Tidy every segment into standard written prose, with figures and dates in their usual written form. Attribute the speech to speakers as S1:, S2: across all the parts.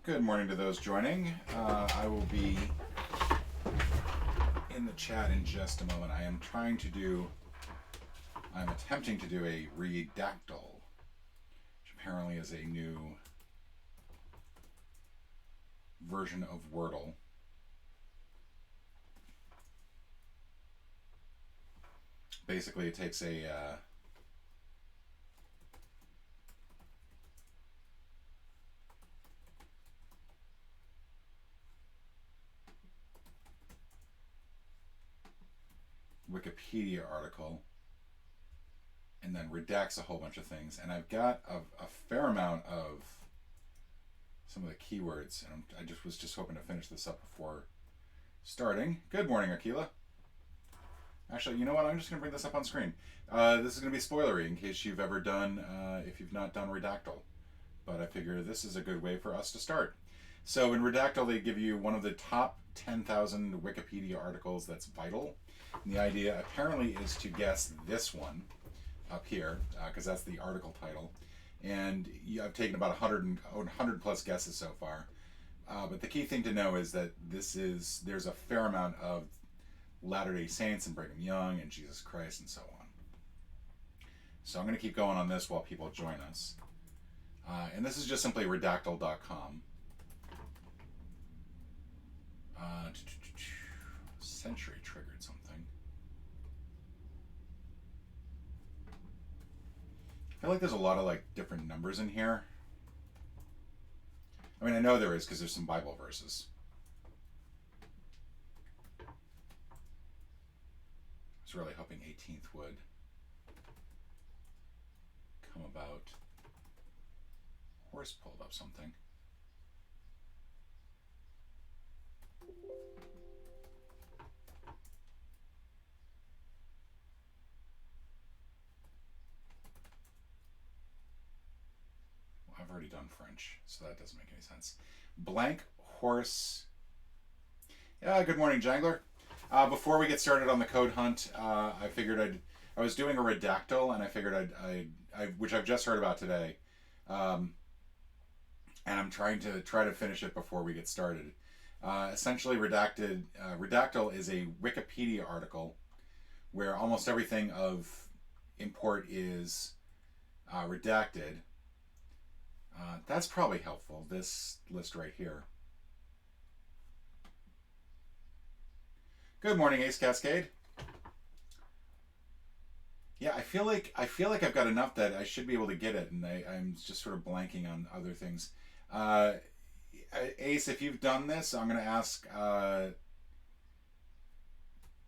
S1: Good morning to those joining. I will be in the chat in just a moment. I'm attempting to do a redactyl, which apparently is a new version of Wordle. Basically, it takes a Wikipedia article and then redacts a whole bunch of things. And I've got a fair amount of some of the keywords, and I was just hoping to finish this up before starting. Good morning, Akila. Actually, you know what? I'm just going to bring this up on screen. This is going to be spoilery in case you've ever done, if you've not done Redactyl. But I figure this is a good way for us to start. So in Redactyl, they give you one of the top 10,000 Wikipedia articles that's vital. And the idea apparently is to guess this one up here, because that's the article title. And I've taken about 100 plus guesses so far. But the key thing to know is that there's a fair amount of Latter-day Saints and Brigham Young and Jesus Christ and so on. So I'm going to keep going on this while people join us. And this is just simply redactyl.com. Century triggered something. I feel like there's a lot of different numbers in here. I mean, I know there is because there's some Bible verses. I was really hoping 18th would come about. Horse pulled up something. I've already done French, so that doesn't make any sense. Blank horse. Yeah, good morning, Jangler. Before we get started on the code hunt, I figured I was doing a redactyl, and I figured which I've just heard about today, and I'm trying to finish it before we get started. Essentially, redactyl is a Wikipedia article where almost everything of import is redacted. That's probably helpful, this list right here. Good morning, Ace Cascade. Yeah, I feel like I've got enough that I should be able to get it, and I'm just sort of blanking on other things. Ace, if you've done this, I'm going to ask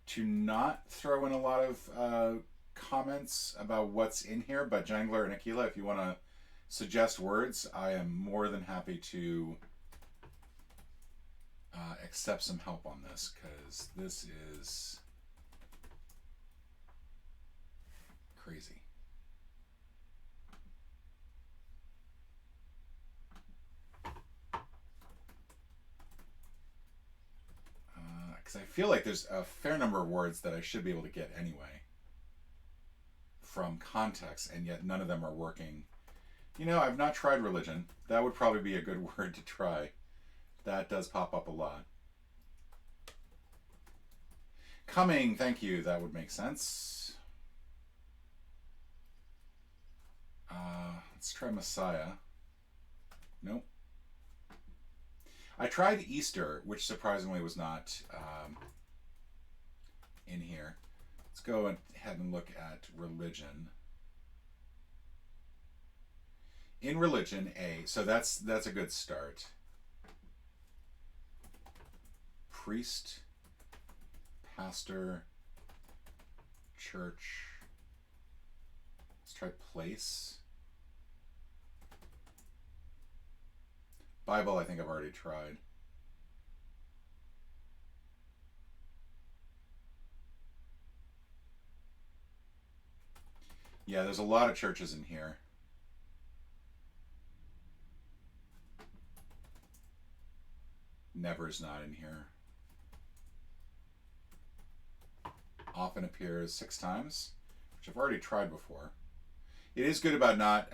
S1: to not throw in a lot of comments about what's in here, but Jangler and Akila, if you want to suggest words, I am more than happy to accept some help on this, because this is crazy. Because I feel like there's a fair number of words that I should be able to get anyway from context, and yet none of them are working. You know, I've not tried religion. That would probably be a good word to try. That does pop up a lot. Coming, thank you. That would make sense. Let's try Messiah. Nope. I tried Easter, which surprisingly was not in here. Let's go ahead and look at religion. In religion, A. So that's a good start. Priest, pastor, church. Let's try place. Bible, I think I've already tried. Yeah, there's a lot of churches in here. Never's not in here. Often appears 6 times, which I've already tried before. It is good about not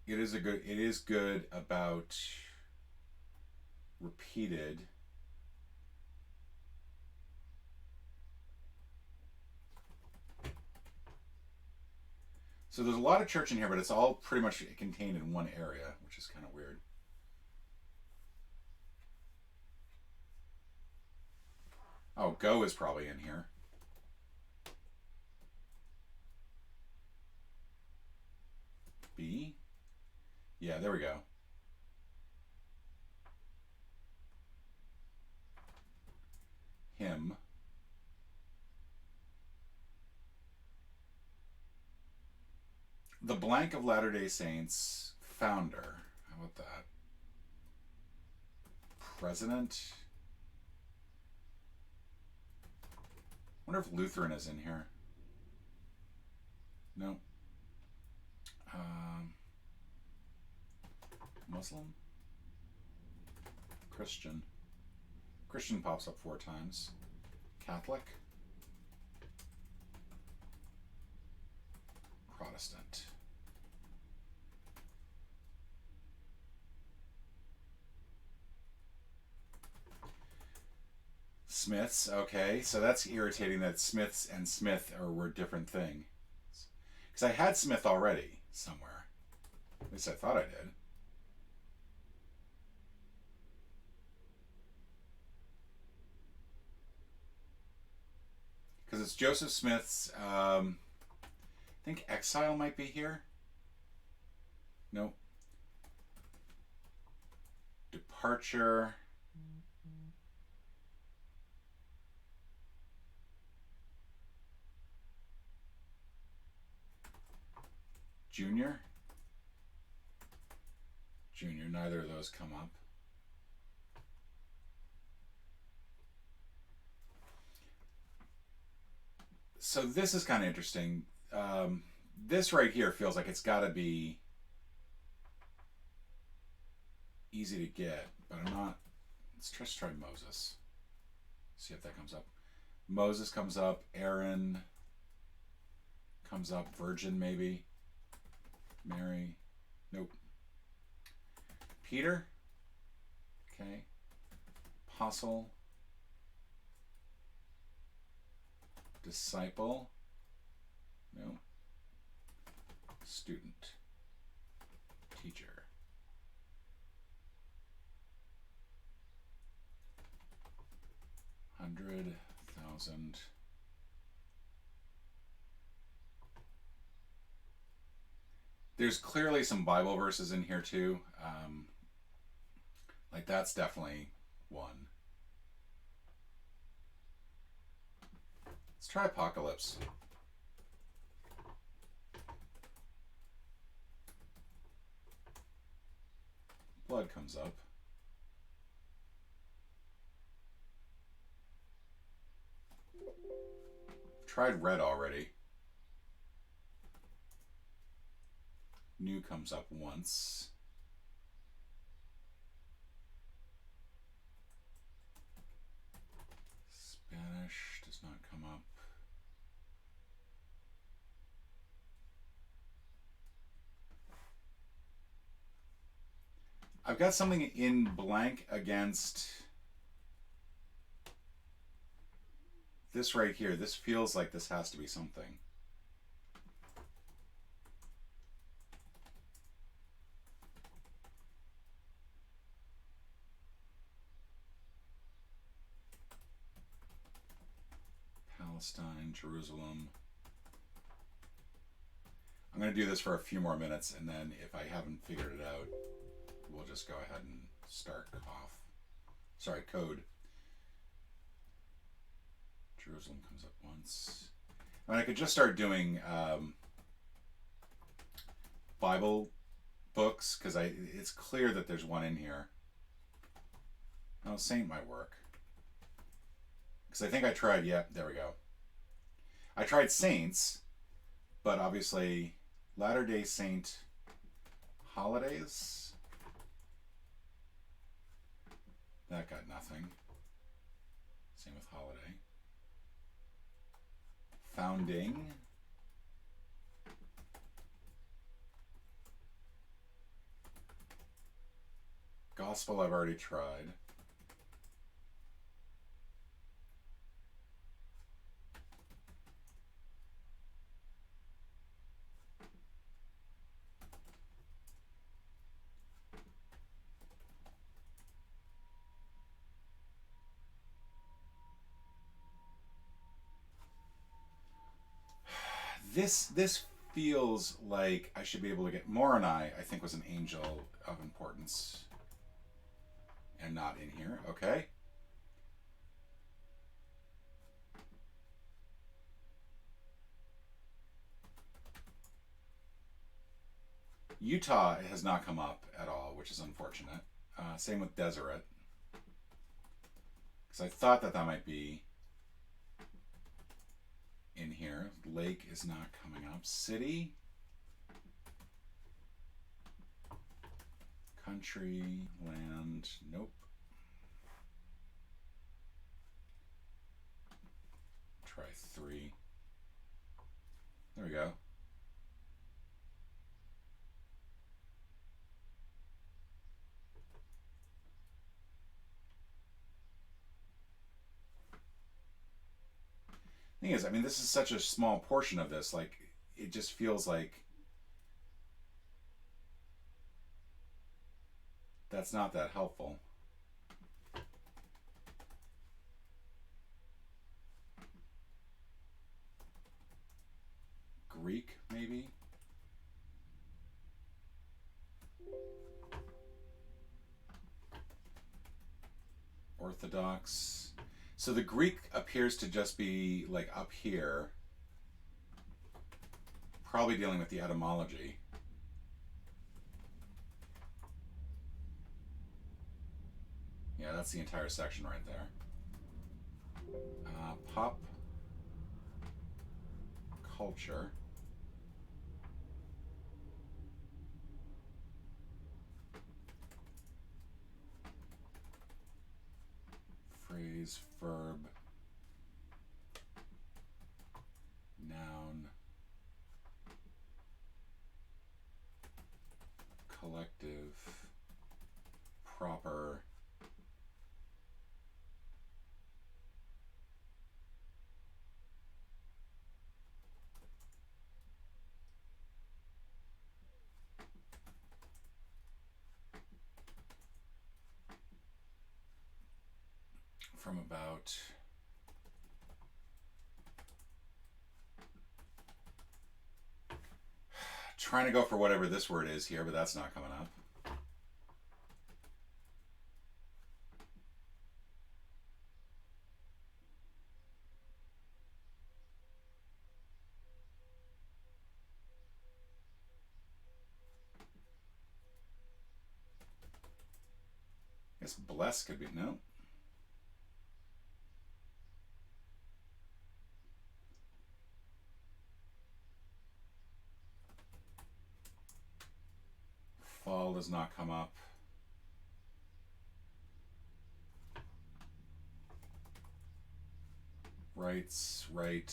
S1: It is good about repeated. So there's a lot of church in here, but it's all pretty much contained in one area, which is kind of weird. Oh, go is probably in here. B? Yeah, there we go. Him. The Blank of Latter-day Saints founder. How about that? President. I wonder if Lutheran is in here. No. Muslim? Christian. Christian pops up 4 times. Catholic. Protestant. Smiths, okay. So that's irritating that Smiths and Smith were different things. Because I had Smith already somewhere. At least I thought I did. Because it's Joseph Smith's, I think Exile might be here. Nope. Departure. Junior. Junior, neither of those come up. So this is kind of interesting. This right here feels like it's got to be easy to get, but I'm not. Let's just try Moses. See if that comes up. Moses comes up. Aaron comes up. Virgin maybe. Mary. Nope. Peter. Okay. Apostle. Disciple. No. Student. Teacher. $100,000. There's clearly some Bible verses in here too. Like that's definitely one. Let's try Apocalypse. Blood comes up. Tried red already. New comes up once. Spanish does not come up. I've got something in blank against this right here. This feels like this has to be something. Palestine, Jerusalem. I'm going to do this for a few more minutes, and then if I haven't figured it out, we'll just go ahead and start off. Sorry, code. Jerusalem comes up once. I mean, I could just start doing Bible books, because it's clear that there's one in here. Oh, Saint might work. Because I think I tried, yeah, there we go. I tried Saints, but obviously Latter-day Saint holidays. That got nothing. Same with holiday. Founding. Gospel I've already tried. This feels like I should be able to get Moronai. I think was an angel of importance, and not in here. Okay. Utah has not come up at all, which is unfortunate. Same with Deseret, because I thought that might be in here. Lake is not coming up. City. Country, land, nope. Try 3. There we go. Thing is, I mean, this is such a small portion of this. Like, it just feels like that's not that helpful. Greek, maybe? Orthodox. So the Greek appears to just be like up here, probably dealing with the etymology. Yeah, that's the entire section right there. Pop culture. Phrase, verb, noun, collective, proper, from about trying to go for whatever this word is here, but that's not coming up. I guess bless could be, no. Fall does not come up. Rights, right,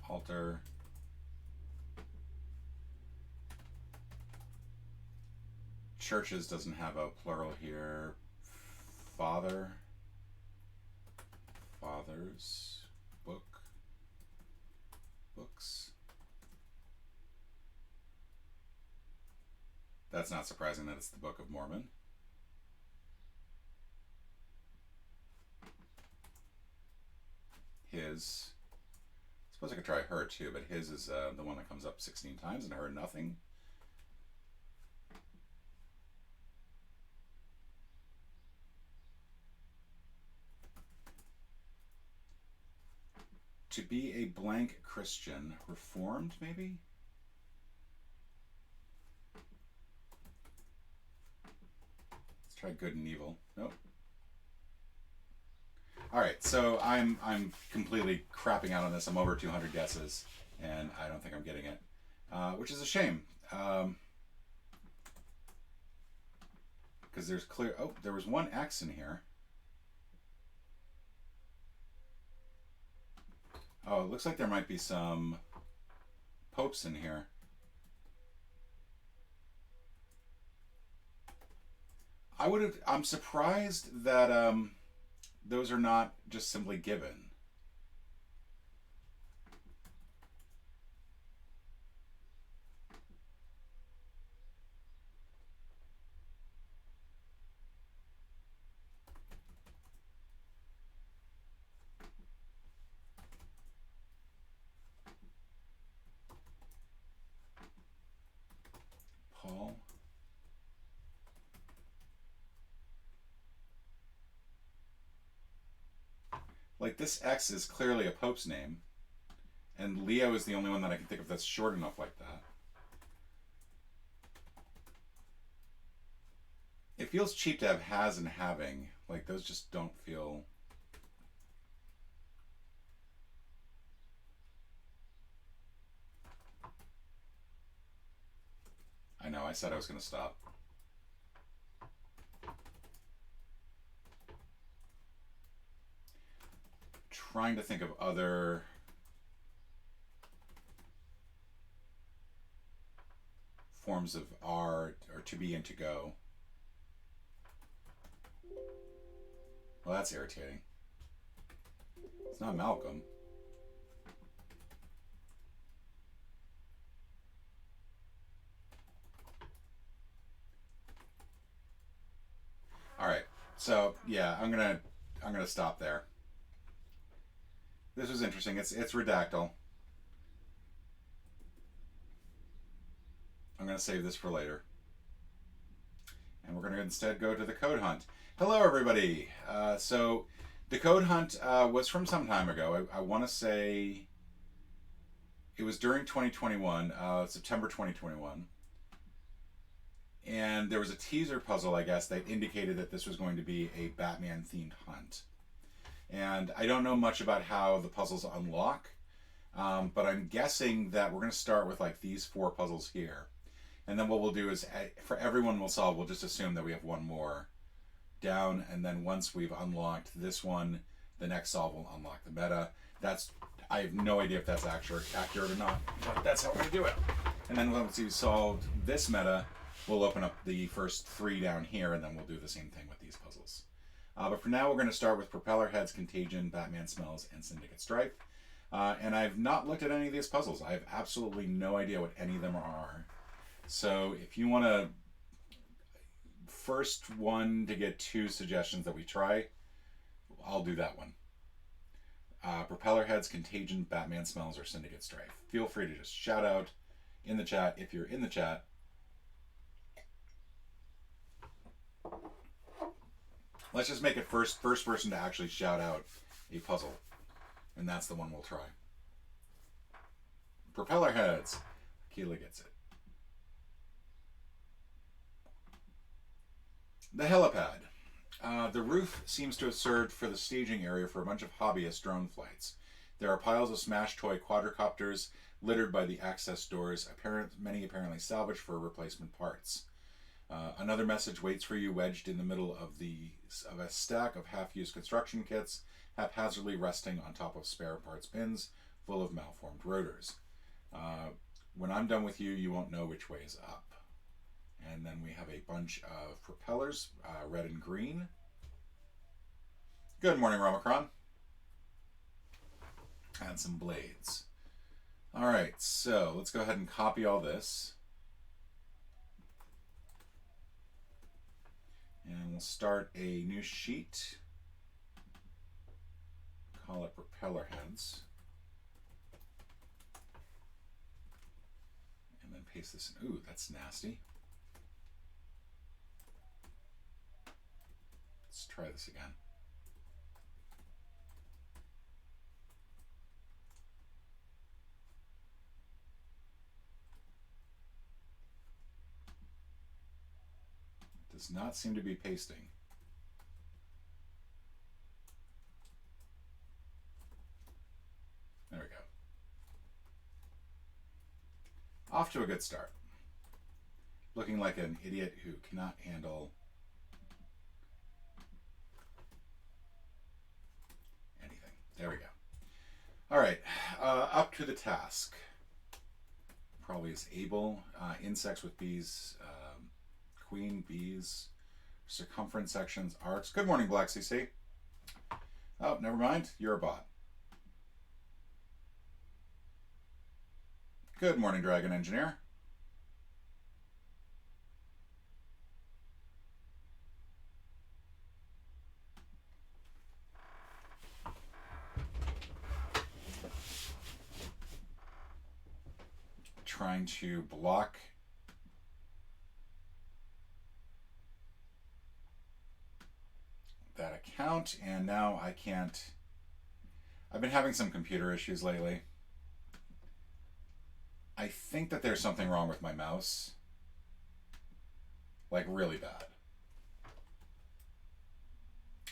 S1: altar. Churches doesn't have a plural here. Father, fathers, book, books. That's not surprising that it's the Book of Mormon. His. I suppose I could try her too, but his is the one that comes up 16 times, and her nothing. To be a blank Christian, Reformed maybe? Let's try good and evil. Nope. All right, so I'm completely crapping out on this. I'm over 200 guesses, and I don't think I'm getting it, which is a shame. Because there's clear. Oh, there was one X in here. Oh, it looks like there might be some popes in here. I'm surprised that those are not just simply given. Paul. Like, this X is clearly a Pope's name, and Leo is the only one that I can think of that's short enough like that. It feels cheap to have has and having. Like, those just don't feel... I know, I said I was going to stop. Trying to think of other forms of are or to be and to go. Well, that's irritating. It's not Malcolm. All right. So, yeah, I'm going to stop there. This was interesting. It's Redactyl. I'm going to save this for later. And we're going to instead go to the code hunt. Hello, everybody. So the code hunt was from some time ago. I want to say it was during 2021, September 2021. And there was a teaser puzzle, I guess, that indicated that this was going to be a Batman-themed hunt. And I don't know much about how the puzzles unlock, but I'm guessing that we're going to start with like these 4 puzzles here. And then what we'll do is, for everyone we'll solve, we'll just assume that we have one more down, and then once we've unlocked this one, the next solve will unlock the meta. I have no idea if that's accurate or not, but that's how we're going to do it. And then once we've solved this meta, we'll open up the first 3 down here, and then we'll do the same thing with these puzzles. But for now, we're going to start with Propellerheads, Contagion, Batman Smells, and Syndicate Strife. And I've not looked at any of these puzzles. I have absolutely no idea what any of them are. So if you want to first one to get 2 suggestions that we try, I'll do that one. Propellerheads, Contagion, Batman Smells, or Syndicate Strife. Feel free to just shout out in the chat if you're in the chat. Let's just make it first person to actually shout out a puzzle. And that's the one we'll try. Propellerheads. Keela gets it. The helipad. The roof seems to have served for the staging area for a bunch of hobbyist drone flights. There are piles of smashed toy quadricopters littered by the access doors, many apparently salvaged for replacement parts. Another message waits for you wedged in the middle of a stack of half-used construction kits, haphazardly resting on top of spare parts bins full of malformed rotors. When I'm done with you, you won't know which way is up. And then we have a bunch of propellers, red and green. Good morning, Ramacron. And some blades. All right, so let's go ahead and copy all this. And we'll start a new sheet. Call it Propellerheads. And then paste this in. Ooh, that's nasty. Let's try this again. It does not seem to be pasting. There we go. Off to a good start. Looking like an idiot who cannot handle anything. There we go. All right, up to the task. Probably is able. Insects with bees. Queen, bees. circumference sections, arcs. Good morning, Black CC. Oh, never mind. You're a bot. Good morning, Dragon Engineer. Trying to block that account, and now I can't. I've been having some computer issues lately. I think that there's something wrong with my mouse. Like, really bad.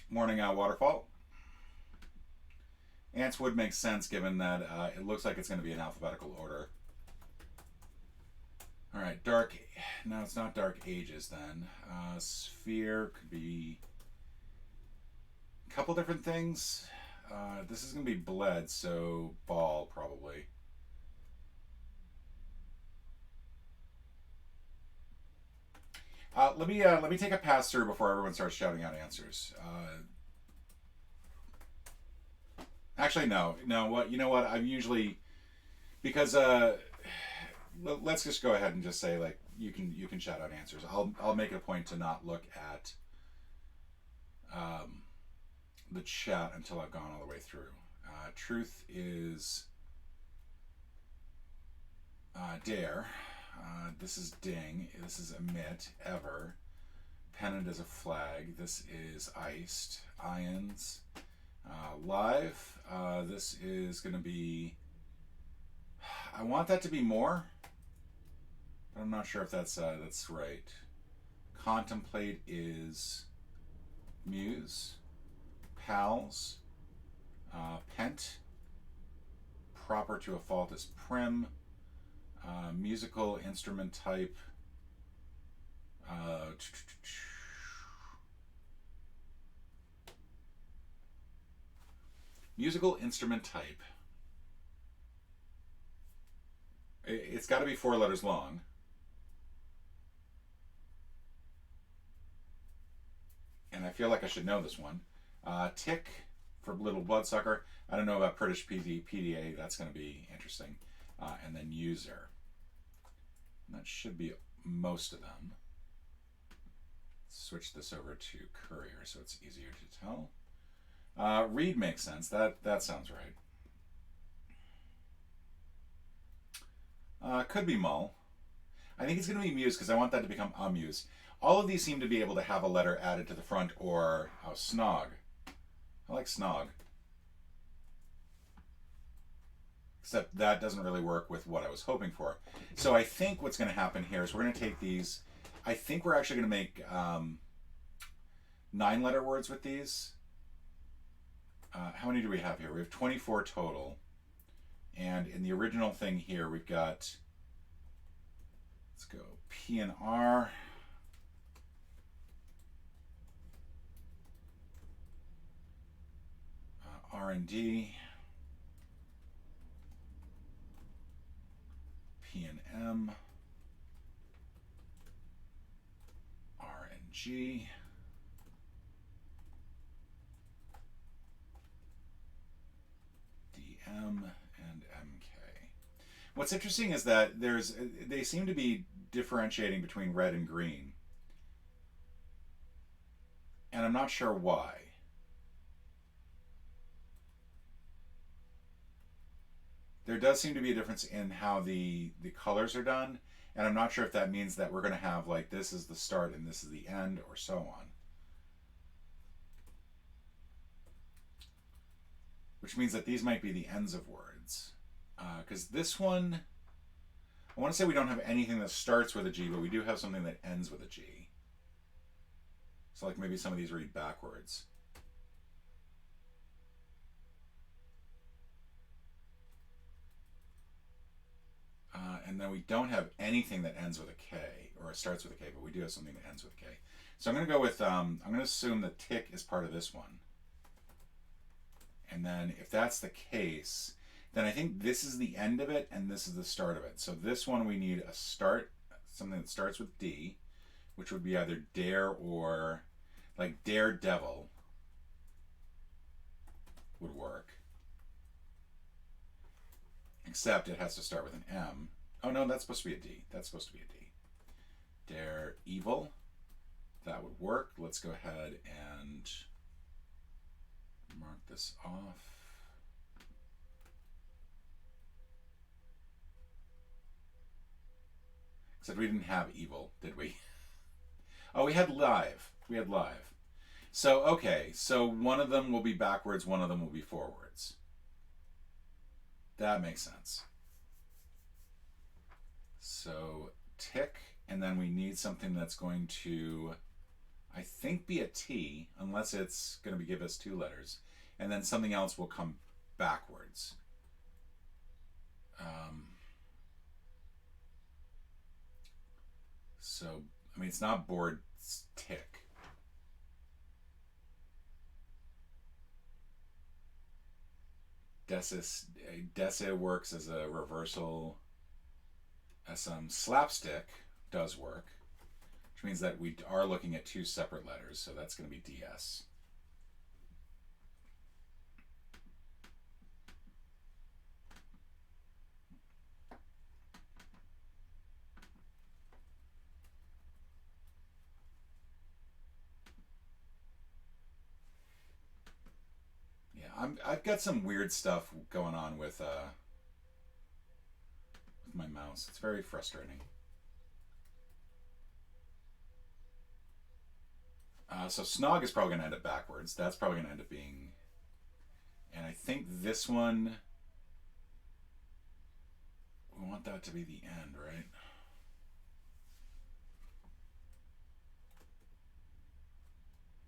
S1: Morning, Waterfall. Ants would make sense given that it looks like it's going to be in alphabetical order. All right, Dark. No, it's not Dark Ages then. Sphere could be a couple different things. This is going to be bled, so ball probably. Let me take a pass through before everyone starts shouting out answers. Actually, no. What you know? What I'm usually because let's just go ahead and just say like you can shout out answers. I'll make it a point to not look at the chat until I've gone all the way through. Truth is dare. This is ding. This is emit. Ever. Pennant is a flag. This is iced. Ions. Live. This is going to be. I want that to be more, but I'm not sure if that's right. Contemplate is muse. Pals. Pent. Proper to a fault is prim. Musical instrument type. Musical instrument type. It's got to be 4 letters long. And I feel like I should know this one. Tick for little bloodsucker. I don't know about British PDA. That's going to be interesting. And then user. And that should be most of them. Switch this over to courier so it's easier to tell. Read makes sense. That sounds right. Could be mull. I think it's going to be muse because I want that to become amuse. All of these seem to be able to have a letter added to the front or snog. I like snog. Except that doesn't really work with what I was hoping for. So I think what's going to happen here is we're going to take these. I think we're actually going to make 9-letter words with these. How many do we have here? We have 24 total. And in the original thing here, we've got, let's go, P and R. R&D. P and M. R and G. DM and MK. What's interesting is that they seem to be differentiating between red and green. And I'm not sure why. There does seem to be a difference in how the colors are done, and I'm not sure if that means that we're going to have like this is the start and this is the end or so on. Which means that these might be the ends of words. Because this one, I want to say we don't have anything that starts with a G, but we do have something that ends with a G. So like maybe some of these read backwards. And then we don't have anything that ends with a K, or starts with a K, but we do have something that ends with a K. So I'm going to go with, I'm going to assume that tick is part of this one. And then if that's the case, then I think this is the end of it and this is the start of it. So this one we need a start, something that starts with D, which would be either dare or Like Daredevil would work. Except it has to start with an M. Oh no, that's supposed to be a D. That's supposed to be a D. Dare Evil. That would work. Let's go ahead and mark this off. Except we didn't have evil, did we? Oh, we had live. We had live. So, okay. So one of them will be backwards, one of them will be forwards. That makes sense. So tick, and then we need something that's going to, I think, be a T, unless it's going to give us 2 letters. And then something else will come backwards. So, I mean, it's not board, it's tick. Dessa works as a reversal. Slapstick does work, which means that we are looking at 2 separate letters, so that's going to be DS. I've got some weird stuff going on with my mouse. It's very frustrating. So Snog is probably going to end up backwards. That's probably going to end up being... And I think this one... We want that to be the end, right?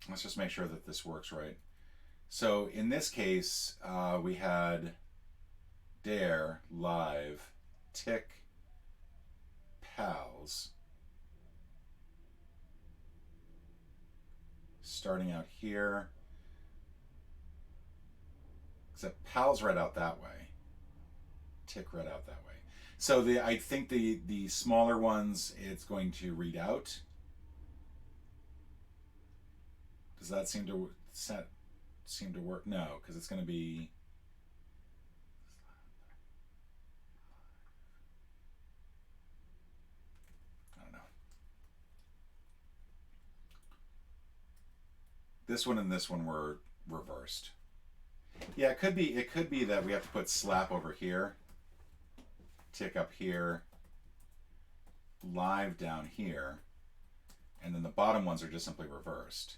S1: Let's just make sure that this works right. So in this case, we had Dare, Live, Tick, Pals. Starting out here. Except Pals read out that way. Tick read out that way. So I think the smaller ones, it's going to read out. Does that seem to work? No, because it's going to be... I don't know. This one and this one were reversed. Yeah, it could be that we have to put slap over here, tick up here, live down here, and then the bottom ones are just simply reversed.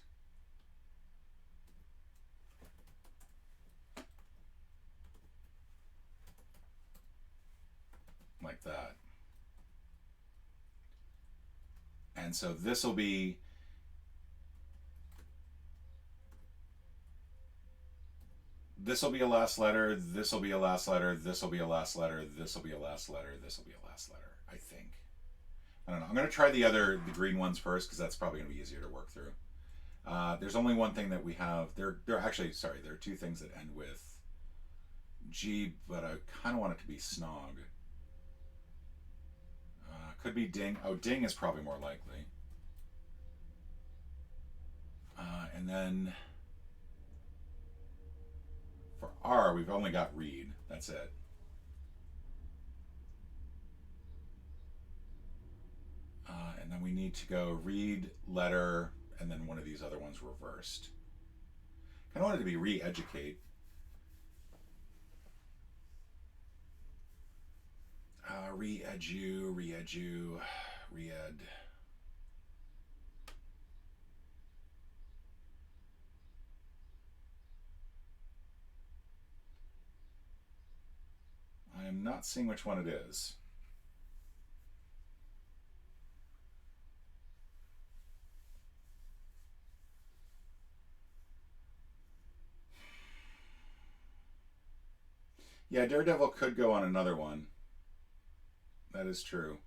S1: Like that. And so this will be... This will be a last letter, this will be a last letter, this will be a last letter, this will be a last letter, this will be a last letter, I think. I don't know. I'm going to try the green ones first, because that's probably going to be easier to work through. There's only one thing that we have. There are 2 things that end with G, but I kind of want it to be Snog. Could be Ding. Oh, Ding is probably more likely. And then... For R, we've only got read. That's it. And then we need to go read, letter, and then one of these other ones reversed. I kind of want it to be re-educate. Re-edu, re-ed. I am not seeing which one it is. Yeah, Daredevil could go on another one. That is true.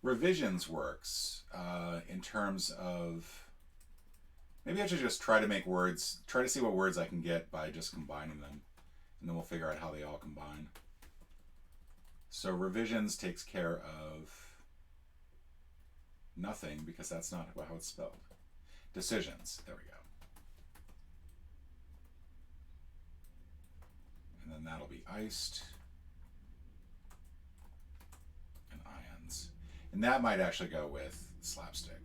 S1: Revisions works in terms of... Maybe I should just try to make words, try to see what words I can get by just combining them. and then we'll figure out how they all combine. So revisions takes care of nothing because that's not how it's spelled. Decisions, there we go. And then that'll be iced. And ions. And that might actually go with slapstick.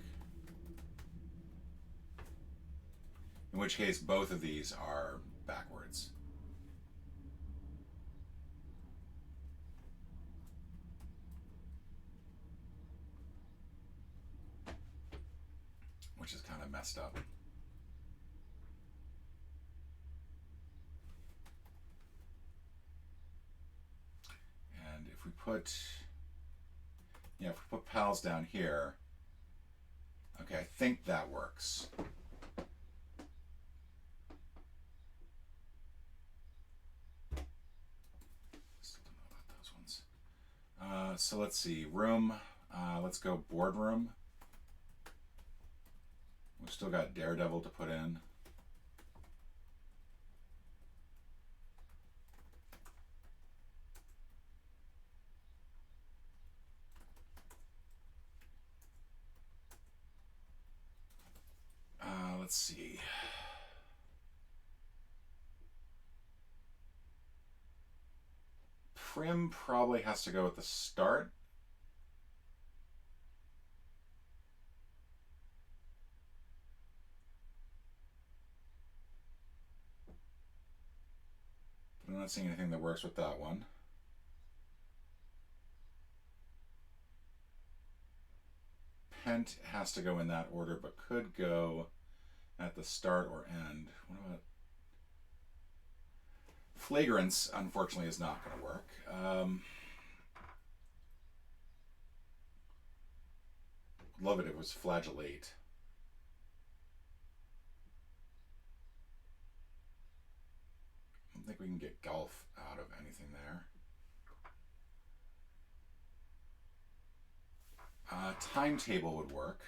S1: In which case both of these are backwards. Which is kind of messed up. And if we put, if we put pals down here, okay, I think that works. Still don't know about those ones. So let's see, room, let's go boardroom. We've still got Daredevil to put in. Let's see. Prim probably has to go at the start. I'm not seeing anything that works with that one. Pent has to go in that order, but could go at the start or end. What about flagrance? Unfortunately, is not going to work. Love it. It was flagellate. I don't think we can get golf out of anything there. Timetable would work.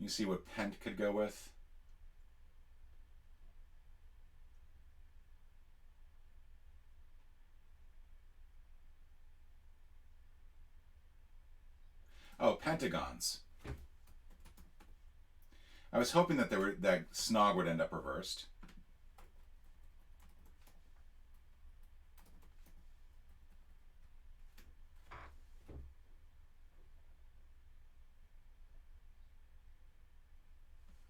S1: You see what Pent could go with? Oh, pentagons. I was hoping that that snog would end up reversed.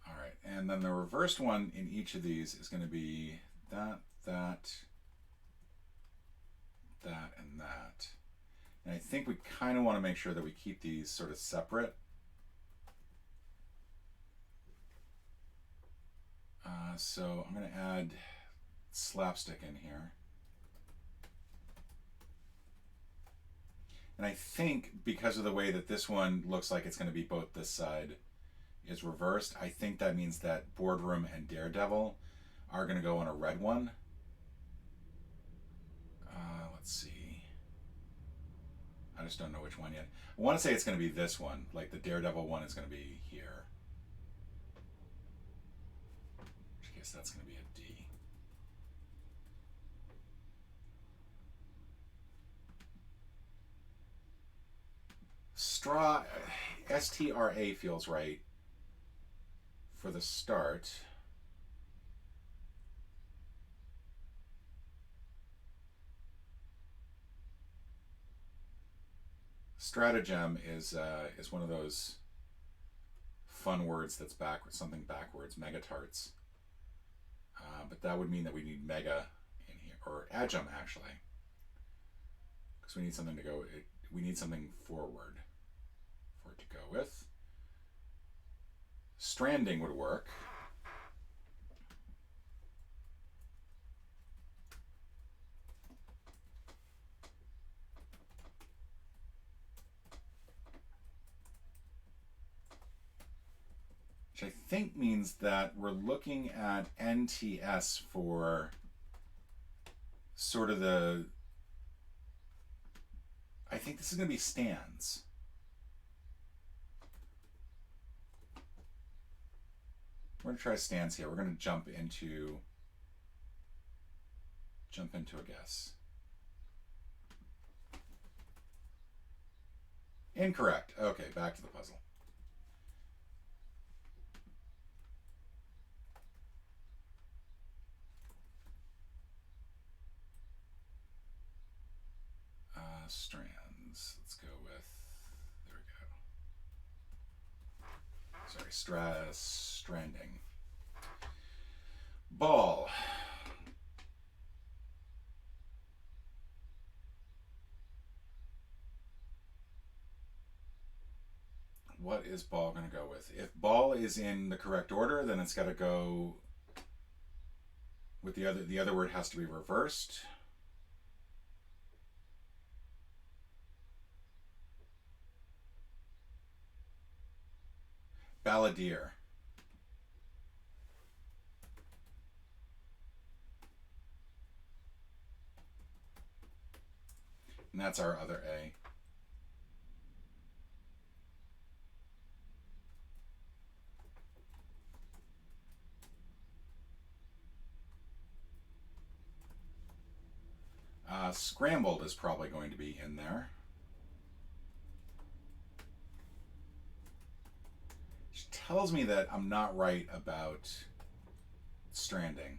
S1: All right, and then the reversed one in each of these is going to be that, and that. And I think we kind of want to make sure that we keep these sort of separate. So I'm going to add slapstick in here. And I think because of the way that this one looks like it's going to be both this side is reversed, I think that means that boardroom and Daredevil are going to go on a red one. Let's see. I just don't know which one yet. I want to say it's going to be this one. Like the Daredevil one is going to be here. In which case that's going to be a D. Straw, STRA feels right for the start. Stratagem is one of those fun words that's backwards, something backwards, megatarts. But that would mean that we need mega in here, or adjum actually, because we need something to go. We need something forward for it to go with. Stranding would work. which I think means that we're looking at NTS for sort of the, I think this is going to be stands. We're going to try stands here. We're going to jump into a guess. Incorrect. Okay, back to the puzzle. Strands. Let's go with, there we go. Sorry, stranding. Ball. What is ball going to go with? If ball is in the correct order, then it's got to go with the other word has to be reversed. Balladeer. And that's our other A. Scrambled is probably going to be in there. Which tells me that I'm not right about stranding.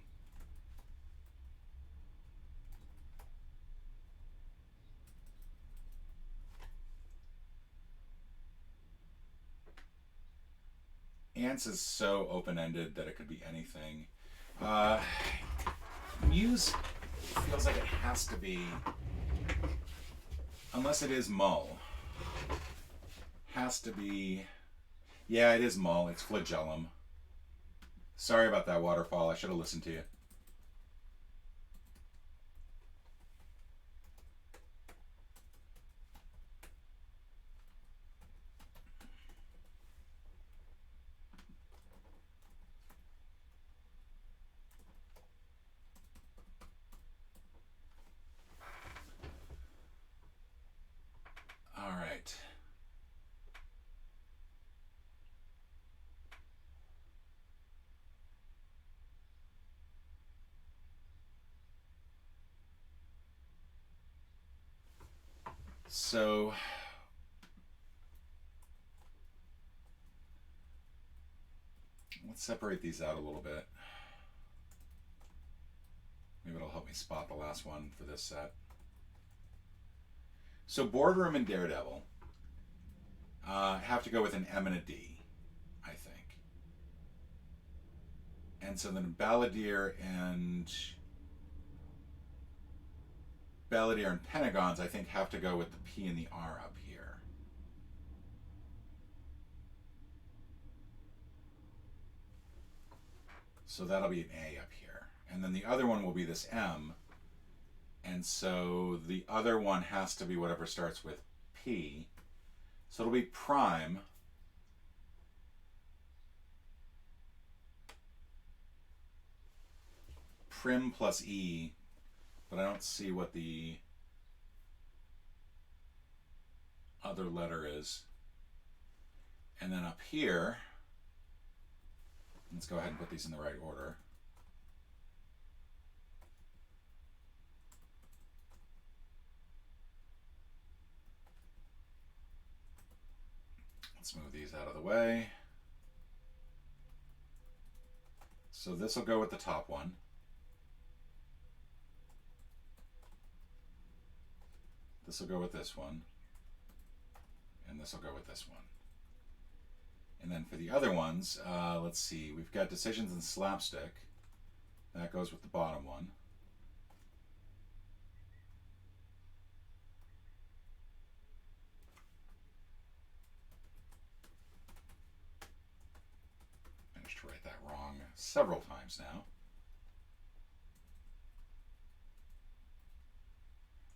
S1: Ants is so open-ended that it could be anything. Muse feels like it has to be, unless it is mull, has to be, yeah, it is mull. It's flagellum. Sorry about that, Waterfall. I should have listened to you. So let's separate these out a little bit. Maybe it'll help me spot the last one for this set. So Boardroom and Daredevil have to go with an M and a D, I think. And so then Balladeer and Pentagons, I think, have to go with the P and the R up here. So that'll be an A up here. And then the other one will be this M. And so the other one has to be whatever starts with P. So it'll be prime. Prim plus E. But I don't see what the other letter is. And then up here, let's go ahead and put these in the right order. Let's move these out of the way. So this will go with the top one. This will go with this one. And this will go with this one. And then for the other ones, let's see. We've got Decisions and Slapstick. That goes with the bottom one. Managed to write that wrong several times now.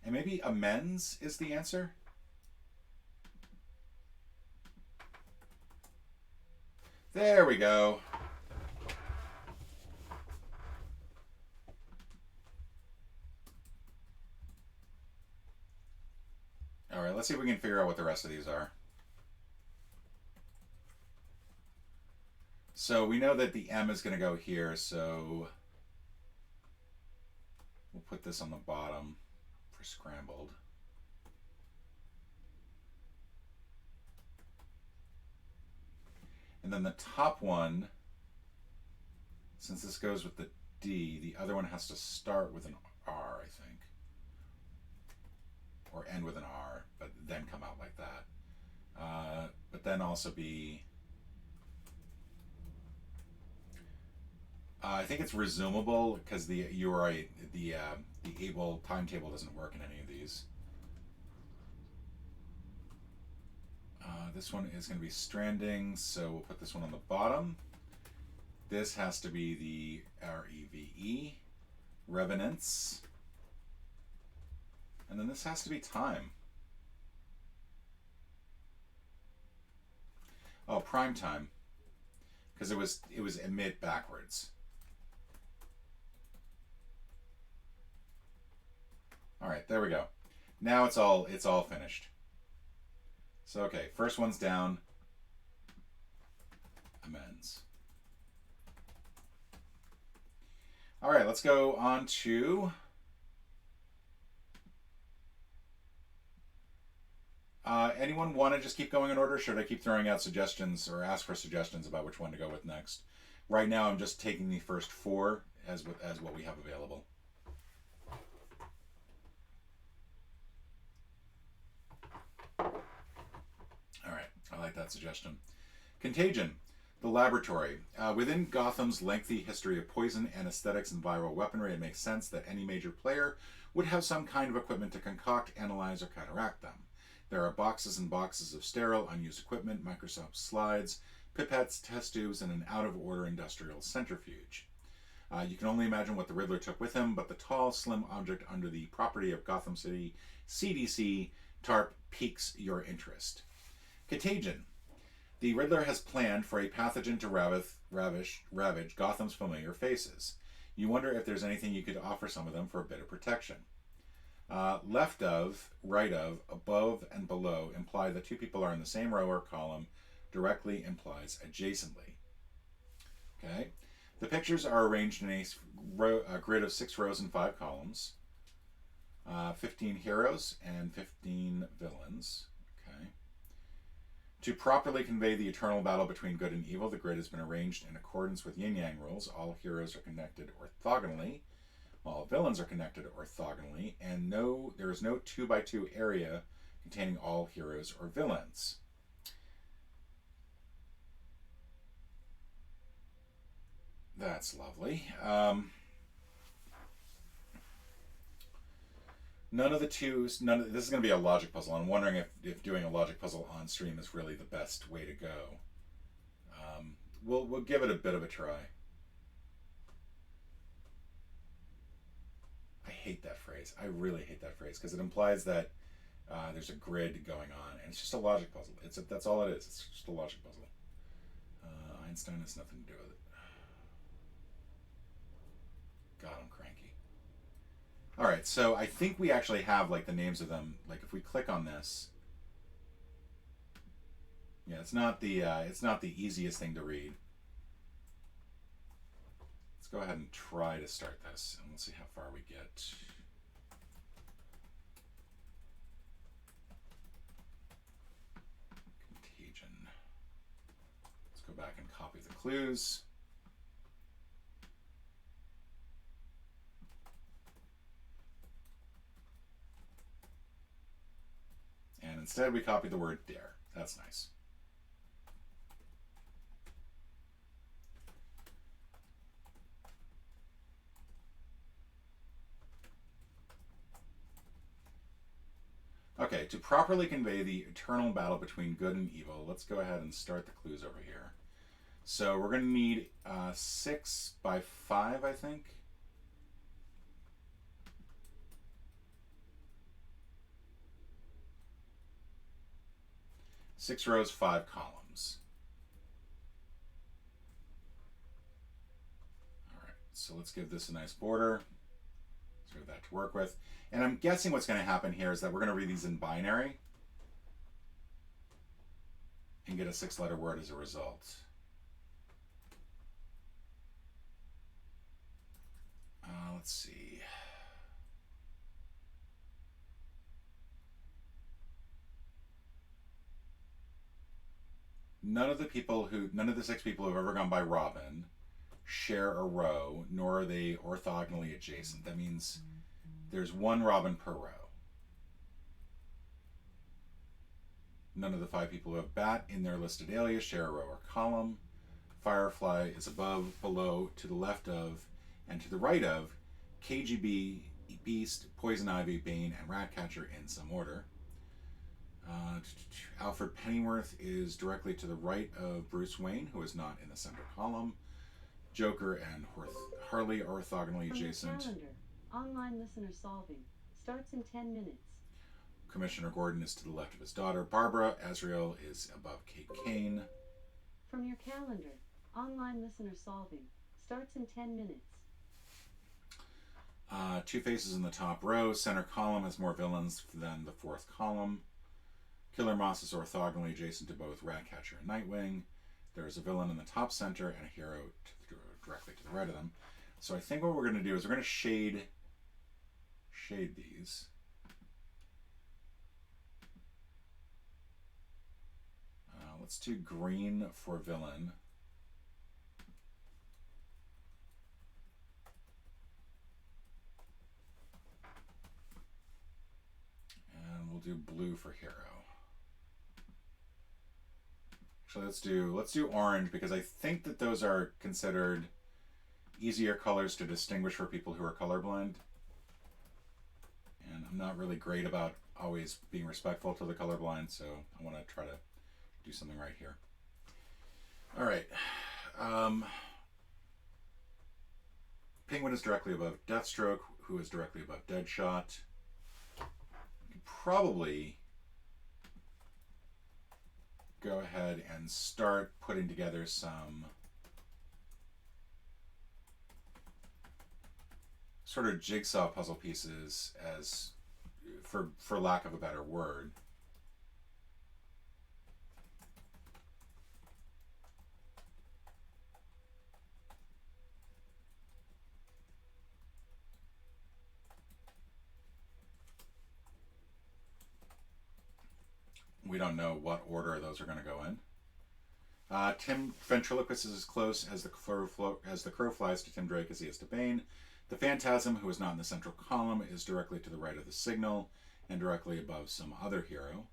S1: And maybe amends is the answer? There we go. All right, let's see if we can figure out what the rest of these are. So we know that the M is going to go here, so we'll put this on the bottom for scrambled. And then the top one, since this goes with the D, the other one has to start with an R, I think. Or end with an R, but then come out like that. But then also be... I think it's resumable because the URI, the able timetable doesn't work in any of these. This one is going to be stranding, so we'll put this one on the bottom. This has to be the REVE, Revenants. And then this has to be time. Oh, prime time. Because it was emit backwards. All right, there we go. Now it's all finished. So okay, first one's down. Amends. All right, let's go on to anyone want to just keep going in order? Or should I keep throwing out suggestions or ask for suggestions about which one to go with next? Right now, I'm just taking the first 4 as what we have available. All right, I like that suggestion. Contagion, the laboratory. Within Gotham's lengthy history of poison, anesthetics, and viral weaponry, it makes sense that any major player would have some kind of equipment to concoct, analyze, or counteract them. There are boxes and boxes of sterile, unused equipment, Microsoft slides, pipettes, test tubes, and an out-of-order industrial centrifuge. You can only imagine what the Riddler took with him, but the tall, slim object under the property of Gotham City CDC TARP piques your interest. Contagion. The Riddler has planned for a pathogen to ravage Gotham's familiar faces. You wonder if there's anything you could offer some of them for a bit of protection. Left of, right of, above, and below imply that 2 people are in the same row or column. Directly implies adjacently. Okay. The pictures are arranged in a grid of 6 rows and 5 columns. 15 heroes and 15 villains. Okay. To properly convey the eternal battle between good and evil, the grid has been arranged in accordance with yin-yang rules. All heroes are connected orthogonally. All villains are connected orthogonally, and there is no 2x2 area containing all heroes or villains. That's lovely. This is going to be a logic puzzle. I'm wondering if doing a logic puzzle on stream is really the best way to go. We'll give it a bit of a try. I hate that phrase. I really hate that phrase because it implies that there's a grid going on, and it's just a logic puzzle. That's all it is. It's just a logic puzzle. Einstein has nothing to do with it. God, I'm cranky. All right, so I think we actually have like the names of them. Like if we click on this, yeah, it's not the easiest thing to read. Let's go ahead and try to start this, and let's see how far we get. Contagion. Let's go back and copy the clues. And instead we copy the word dare. That's nice. Okay, to properly convey the eternal battle between good and evil, let's go ahead and start the clues over here. So we're going to need 6 by 5, I think. Six rows, 5 columns. so let's give this a nice border. So we have that to work with. And I'm guessing what's going to happen here is that we're going to read these in binary and get a 6-letter word as a result. Let's see. None of the 6 people who have ever gone by Robin share a row, nor are they orthogonally adjacent. That means there's one Robin per row. None of the 5 people who have Bat in their listed alias share a row or column. Firefly is above, below, to the left of, and to the right of KGB, Beast, Poison Ivy, Bane, and Ratcatcher in some order. Alfred Pennyworth is directly to the right of Bruce Wayne, who is not in the center column. Joker and Harley are orthogonally adjacent.
S2: From your calendar, online listener solving starts in 10 minutes.
S1: Commissioner Gordon is to the left of his daughter. Barbara Azrael is above Kate Kane.
S2: From your calendar, online listener solving starts in 10 minutes.
S1: Two-Face in the top row. Center column has more villains than the 4th column. Killer Moss is orthogonally adjacent to both Ratcatcher and Nightwing. There is a villain in the top center and a hero directly to the right of them. So I think what we're going to do is we're going to shade these. Let's do green for villain. And we'll do blue for hero. Actually, let's do orange, because I think that those are considered easier colors to distinguish for people who are colorblind. And I'm not really great about always being respectful to the colorblind, so I want to try to do something right here. All right. Penguin is directly above Deathstroke, who is directly above Deadshot. You can probably go ahead and start putting together some sort of jigsaw puzzle pieces, as for lack of a better word. We don't know what order those are going to go in. Tim Ventriloquist is as close as the crow flies to Tim Drake as he is to Bane. The Phantasm, who is not in the central column, is directly to the right of the Signal and directly above some other hero.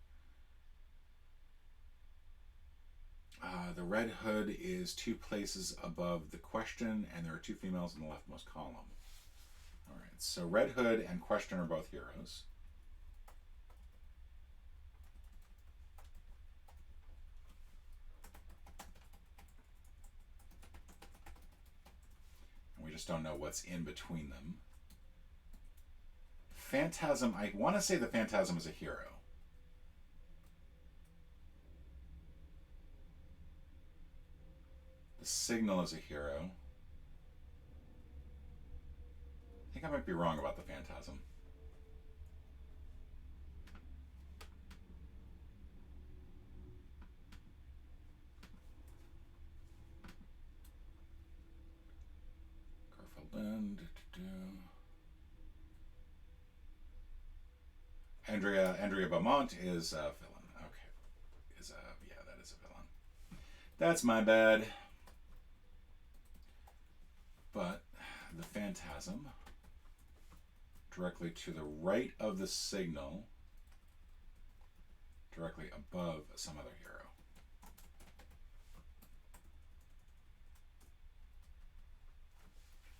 S1: The Red Hood is 2 places above the Question, and there are 2 females in the leftmost column. All right, so Red Hood and Question are both heroes. We just don't know what's in between them. Phantasm, I want to say the Phantasm is a hero. The Signal is a hero. I think I might be wrong about the Phantasm. Andrea Beaumont is a villain. Okay, yeah, that is a villain. That's my bad. But the Phantasm, directly to the right of the Signal, directly above some other hero.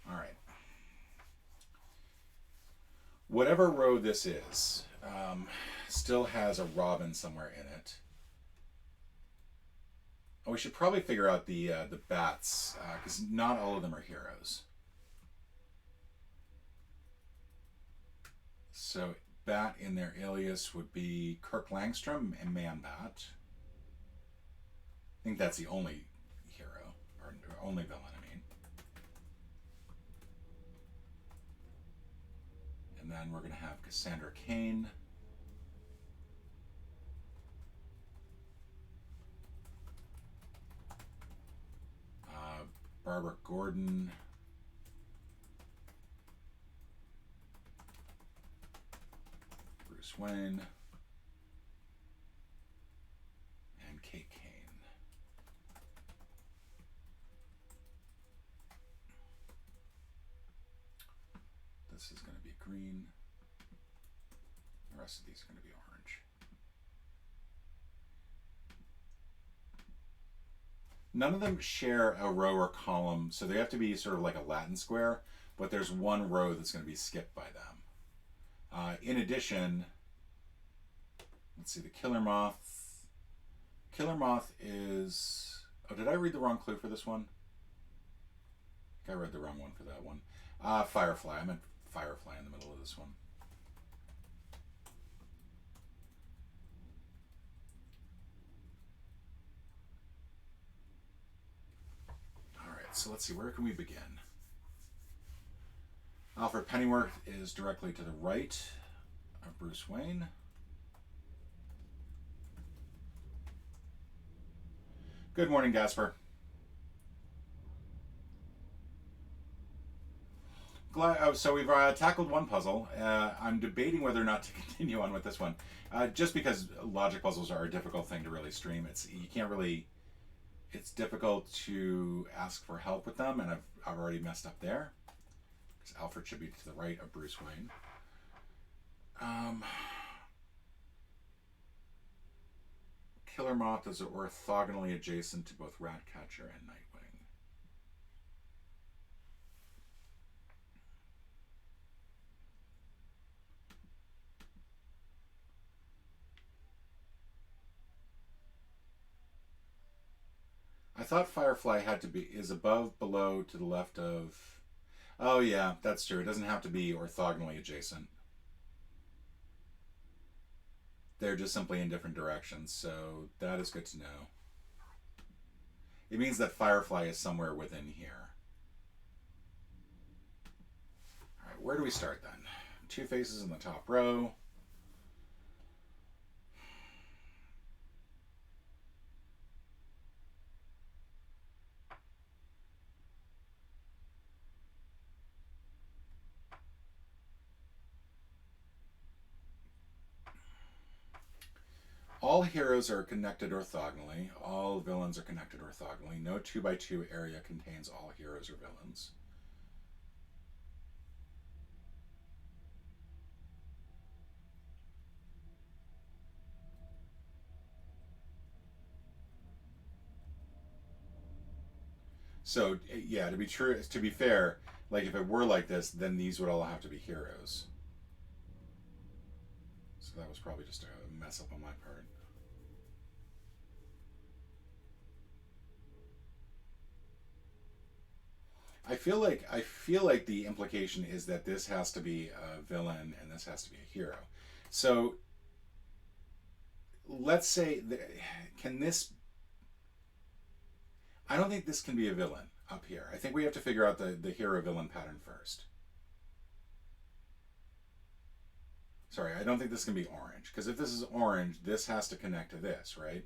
S1: All right. Whatever row this is, still has a Robin somewhere in it. Oh, we should probably figure out the bats, because not all of them are heroes. So Bat in their alias would be Kirk Langstrom and Man-Bat. I think that's the only hero, or only villain, I mean. And then we're going to have Cassandra Cain. Barbara Gordon. Bruce Wayne. And Kate Kane. This is going to be green. The rest of these are going to be orange. None of them share a row or column, so they have to be sort of like a Latin square, but there's one row that's going to be skipped by them. In addition, let's see, the Killer Moth. Killer Moth is... Oh, did I read the wrong clue for this one? I think I read the wrong one for that one. Firefly. I meant Firefly in the middle of this one. So let's see, where can we begin? Alfred Pennyworth is directly to the right of Bruce Wayne. Good morning, Gasper. So we've tackled one puzzle. I'm debating whether or not to continue on with this one, just because logic puzzles are a difficult thing to really stream. You can't really. It's difficult to ask for help with them, and I've already messed up there. Because Alfred should be to the right of Bruce Wayne. Killer Moth is orthogonally adjacent to both Ratcatcher and Nightwing. I thought Firefly is above, below, to the left of... Oh yeah, that's true. It doesn't have to be orthogonally adjacent. They're just simply in different directions, so that is good to know. It means that Firefly is somewhere within here. Alright, where do we start then? Two faces in the top row. All heroes are connected orthogonally. All villains are connected orthogonally. No 2x2 area contains all heroes or villains. So yeah, to be fair, like if it were like this, then these would all have to be heroes. So that was probably just a mess up on my part. I feel like the implication is that this has to be a villain and this has to be a hero. So let's say can this... I don't think this can be a villain up here. I think we have to figure out the hero-villain pattern first. Sorry, I don't think this can be orange, because if this is orange, this has to connect to this, right?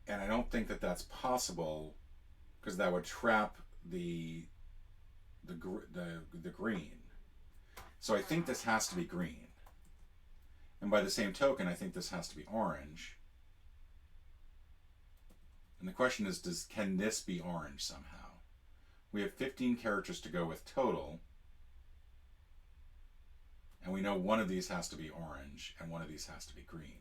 S1: And I don't think that that's possible, because that would trap the green. So I think this has to be green. And by the same token, I think this has to be orange. And the question is, can this be orange somehow? We have 15 characters to go with total. And we know one of these has to be orange and one of these has to be green.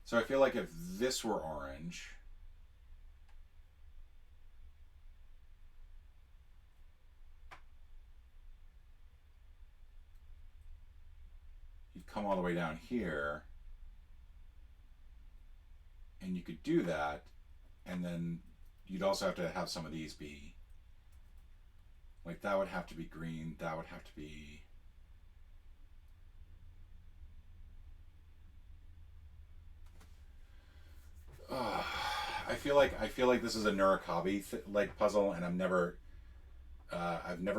S1: So I feel like if this were orange, you'd come all the way down here, and you could do that, and then you'd also have to have some of these be, like that would have to be green, that would have to be feel like this is a Nurikabe like puzzle, and I've never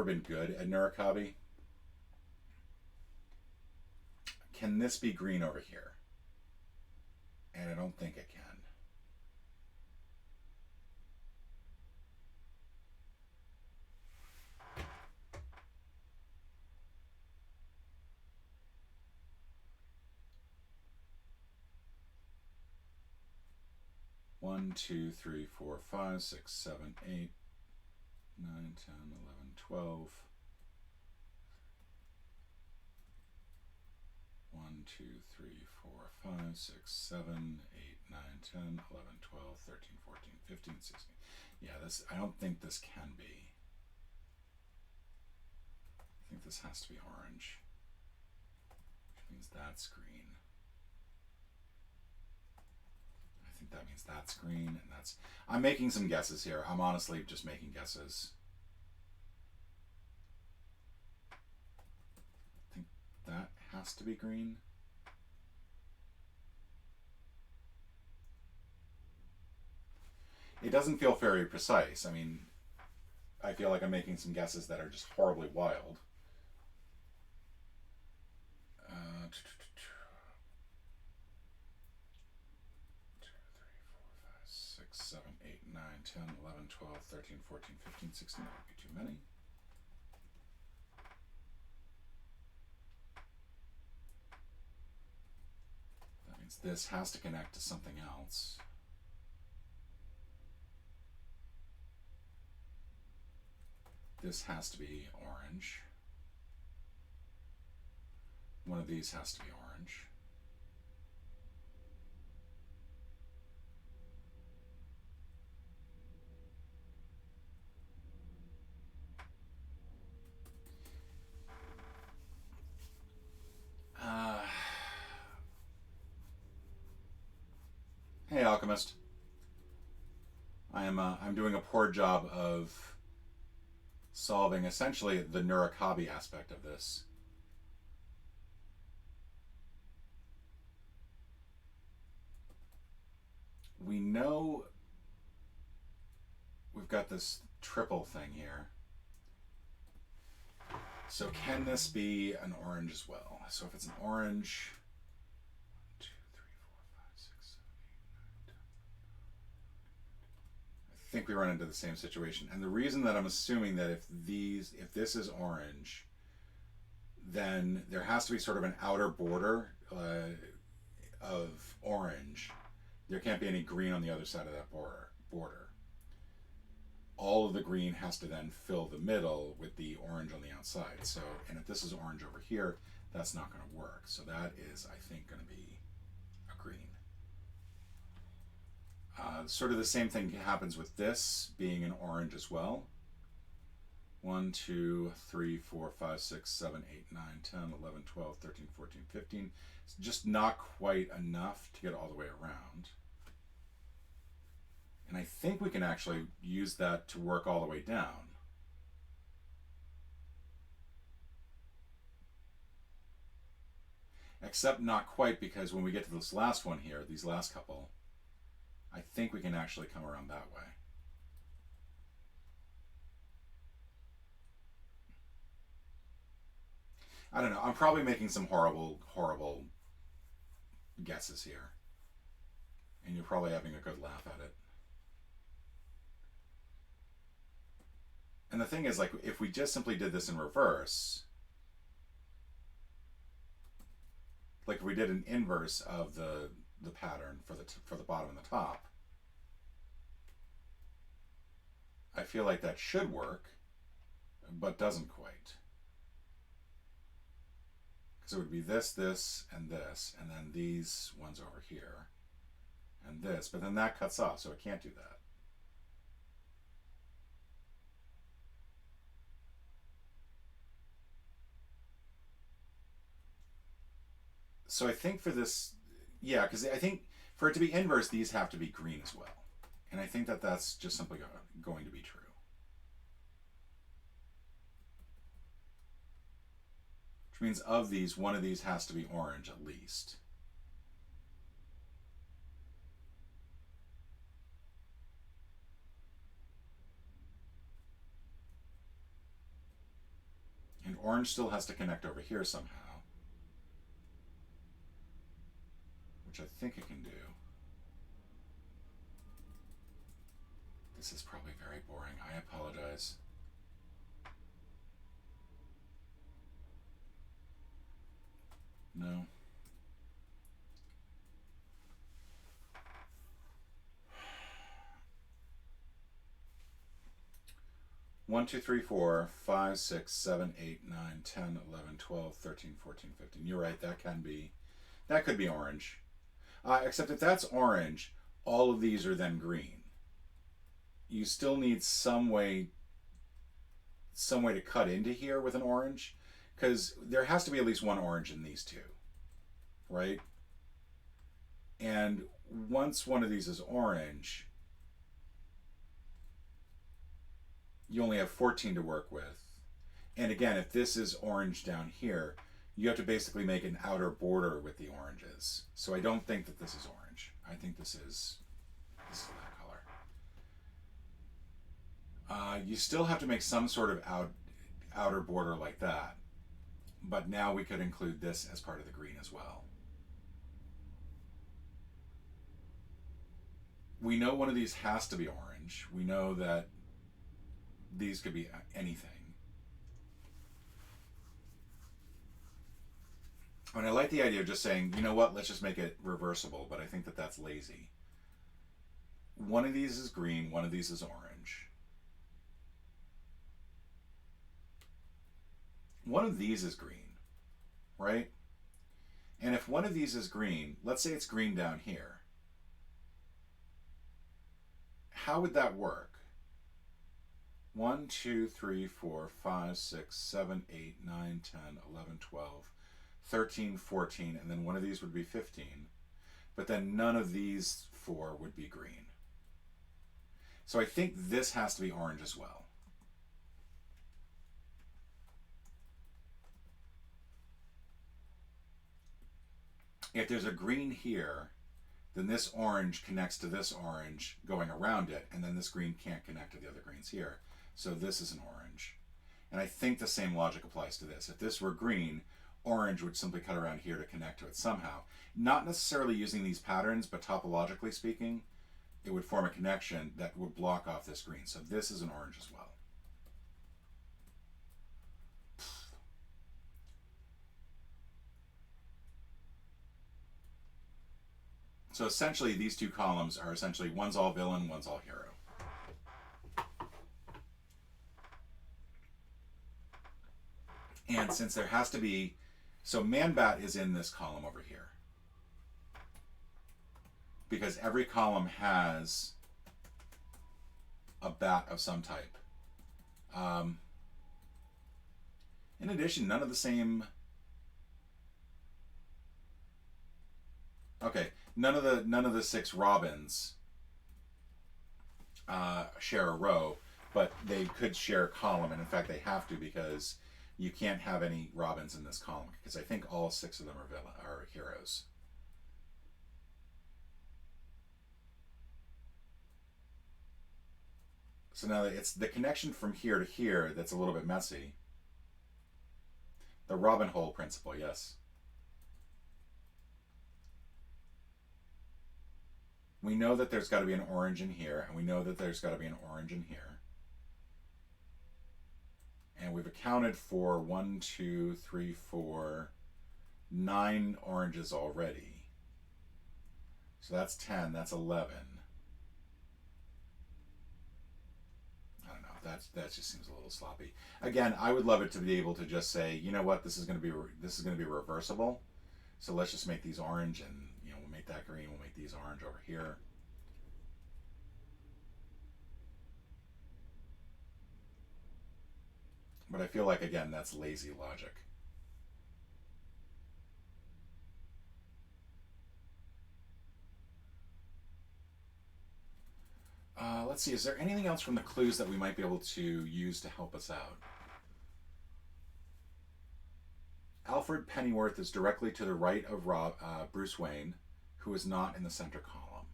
S1: been good at Nurikabe. Can this be green over here? And I don't think it can. One, 2, 3, 4, 5, 6, 7, 8, 9, 10, 11, 12. 1, 2, 3, 4, 5, 6, 7, 8, 9, 10, 11, 12, 13, 14, 15, 16. Yeah, this, I don't think this can be. I think this has to be orange, which means that's green. I think that means that's green, and that's... I'm making some guesses here. I'm honestly just making guesses. I think that has to be green. It doesn't feel very precise. I mean, I feel like I'm making some guesses that are just horribly wild. 7, 8, 9, 10, 11, 12, 13, 14, 15, 16. That would be too many. That means this has to connect to something else. This has to be orange. One of these has to be orange. Hey, Alchemist. I'm doing a poor job of solving essentially the Nurikabe aspect of this. We know we've got this triple thing here. So can this be an orange as well? So if it's an orange, 1, 2, 3, 4, 5, 6, 7, 8, 9, 10. I think we run into the same situation. And the reason that I'm assuming that if this is orange, then there has to be sort of an outer border of orange. There can't be any green on the other side of that border. All of the green has to then fill the middle with the orange on the outside. So, and if this is orange over here, that's not going to work. So that is, I think, going to be a green. Sort of the same thing happens with this being an orange as well. 1, 2, 3, 4, 5, 6, 7, 8, 9, 10, 11, 12, 13, 14, 15. It's just not quite enough to get all the way around. And I think we can actually use that to work all the way down. Except not quite, because when we get to this last one here, these last couple, I think we can actually come around that way. I don't know. I'm probably making some horrible, horrible guesses here. And you're probably having a good laugh at it. And the thing is, like, if we just simply did this in reverse, like if we did an inverse of the pattern for the bottom and the top, I feel like that should work, but doesn't quite. Because it would be this, this, and then these ones over here, and this, but then that cuts off, so it can't do that. So I think for this, yeah, because I think for it to be inverse, these have to be green as well. And I think that that's just simply going to be true. Which means of these, one of these has to be orange at least. And orange still has to connect over here somehow, which I think it can do. This is probably very boring. I apologize. No. One, two, three, four, 5, 6, 7, 8, 9, 10, 11, 12, 13, 14, 15. You're right, that could be orange. Except if that's orange, all of these are then green. You still need some way to cut into here with an orange, because there has to be at least one orange in these two, right? And once one of these is orange, you only have 14 to work with. And again, if this is orange down here, you have to basically make an outer border with the oranges. So I don't think that this is orange. I think this is that color. You still have to make some sort of outer border like that. But now we could include this as part of the green as well. We know one of these has to be orange. We know that these could be anything. And I like the idea of just saying, you know what, let's just make it reversible, but I think that that's lazy. One of these is green, one of these is orange. One of these is green, right? And if one of these is green, let's say it's green down here. How would that work? 1, 2, 3, 4, 5, 6, 7, 8, 9, 10, 11, 12, 13, 14, and then one of these would be 15. But then none of these 4 would be green. So I think this has to be orange as well. If there's a green here, then this orange connects to this orange going around it, and then this green can't connect to the other greens here. So this is an orange. And I think the same logic applies to this. If this were green, orange would simply cut around here to connect to it somehow. Not necessarily using these patterns, but topologically speaking, it would form a connection that would block off this green. So this is an orange as well. So essentially these two columns are essentially one's all villain, one's all hero. And since there has to be, so Man-Bat is in this column over here. Because every column has a bat of some type. In addition, none of the same... Okay, none of the 6 Robins share a row, but they could share a column, and in fact they have to, because you can't have any Robins in this column, because I think all 6 of them are heroes. So now it's the connection from here to here that's a little bit messy. The Robin hole principle, yes. We know that there's got to be an orange in here, and we know that there's got to be an orange in here. And we've accounted for 1, 2, 3, 4, 9 oranges already. So that's 10, that's 11. I don't know, that just seems a little sloppy. Again, I would love it to be able to just say, you know what, this is going to be reversible. So let's just make these orange, and we'll make that green, we'll make these orange over here. But I feel like, again, that's lazy logic. Let's see, is there anything else from the clues that we might be able to use to help us out? Alfred Pennyworth is directly to the right of Bruce Wayne, who is not in the center column.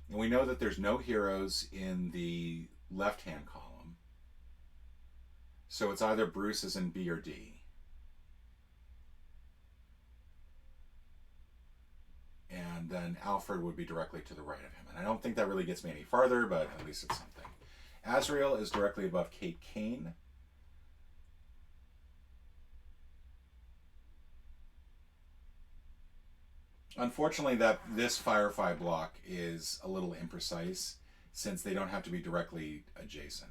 S1: And we know that there's no heroes in the left-hand column. So it's either Bruce is in B or D. And then Alfred would be directly to the right of him. And I don't think that really gets me any farther, but at least it's something. Azrael is directly above Kate Kane. Unfortunately, this Firefly block is a little imprecise since they don't have to be directly adjacent.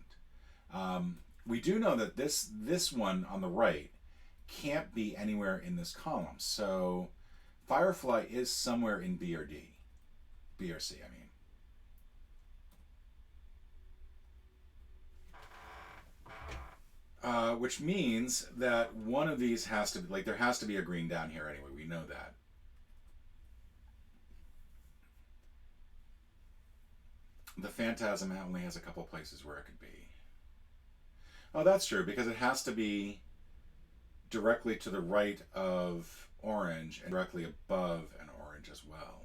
S1: We do know that this one on the right can't be anywhere in this column. So Firefly is somewhere in B or D. B or C, I mean. Which means that one of these has to be, like, there has to be a green down here anyway. We know that. The Phantasm only has a couple places where it could be. Oh, that's true, because it has to be directly to the right of orange and directly above an orange as well.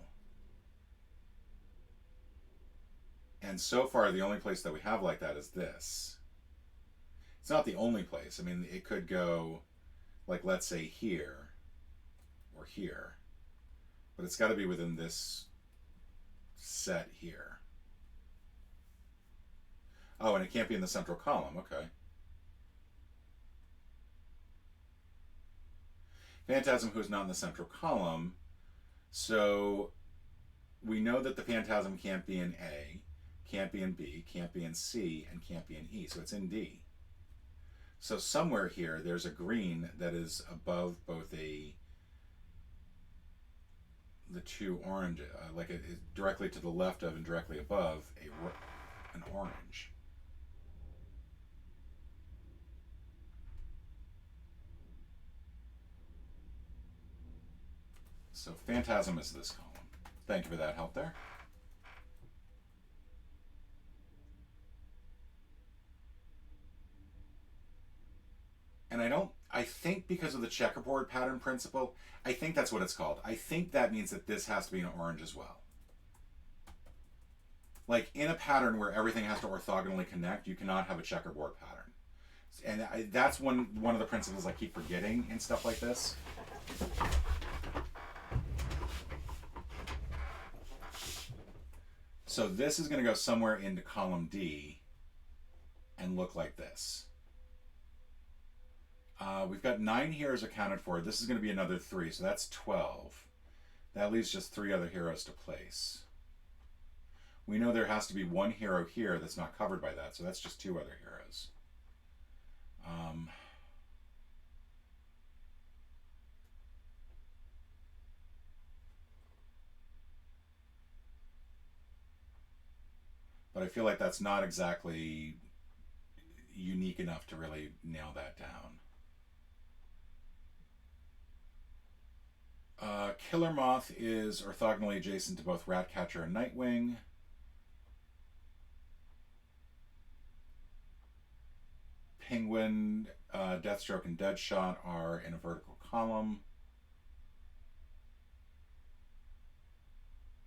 S1: And so far, the only place that we have like that is this. It's not the only place. I mean, it could go, like, let's say here or here. But it's got to be within this set here. Oh, and it can't be in the central column. Okay. Phantasm who's not in the central column. So we know that the Phantasm can't be in A, can't be in B, can't be in C, and can't be in E. So it's in D. So somewhere here, there's a green that is above both the two orange, like it is directly to the left of and directly above an orange. So Phantasm is this column. Thank you for that help there. And I think because of the checkerboard pattern principle, I think that's what it's called. I think that means that this has to be an orange as well. Like, in a pattern where everything has to orthogonally connect, you cannot have a checkerboard pattern. And that's one of the principles I keep forgetting in stuff like this. So this is going to go somewhere into column D and look like this. We've got 9 heroes accounted for. This is going to be another 3, so that's 12. That leaves just 3 other heroes to place. We know there has to be 1 hero here that's not covered by that, so that's just 2 other heroes. But I feel like that's not exactly unique enough to really nail that down. Killer Moth is orthogonally adjacent to both Ratcatcher and Nightwing. Penguin, Deathstroke, and Deadshot are in a vertical column.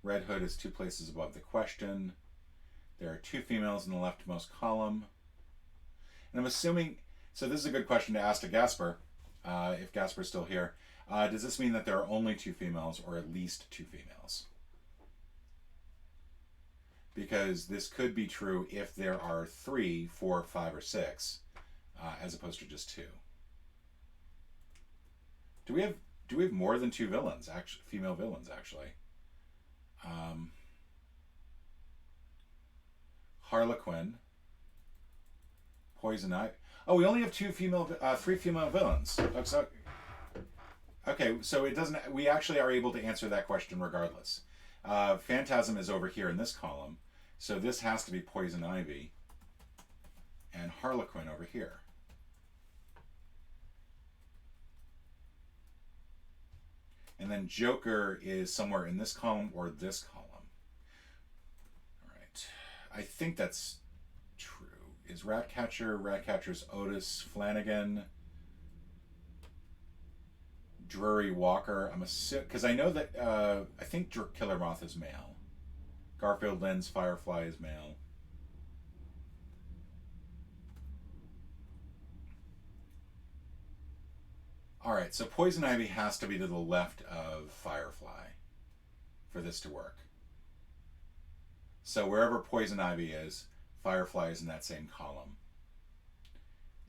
S1: Red Hood is 2 places above the Question. There are 2 females in the leftmost column. And I'm assuming, so this is a good question to ask to Gasper, if Gasper's still here. Does this mean that there are only 2 females or at least 2 females? Because this could be true if there are 3, 4, 5, or 6, as opposed to just 2. Do we have more than 2 villains? Actually, female villains, actually. Harlequin, Poison Ivy. Oh, we only have 3 female villains. Okay, so it doesn't. We actually are able to answer that question regardless. Phantasm is over here in this column, so this has to be Poison Ivy, and Harlequin over here. And then Joker is somewhere in this column or this column. All right, I think that's true. Is Ratcatcher's Otis Flanagan, Drury Walker? I'm assuming, because I know that I think Killer Moth is male. Garfield Lynn's Firefly is male. All right, so Poison Ivy has to be to the left of Firefly for this to work. So wherever Poison Ivy is, Firefly is in that same column.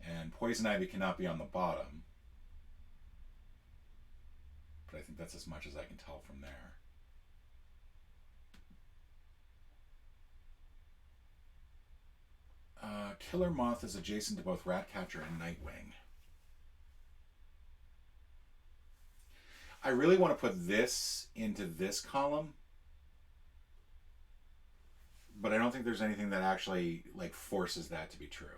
S1: And Poison Ivy cannot be on the bottom. But I think that's as much as I can tell from there. Killer Moth is adjacent to both Ratcatcher and Nightwing. I really want to put this into this column, but I don't think there's anything that actually like forces that to be true.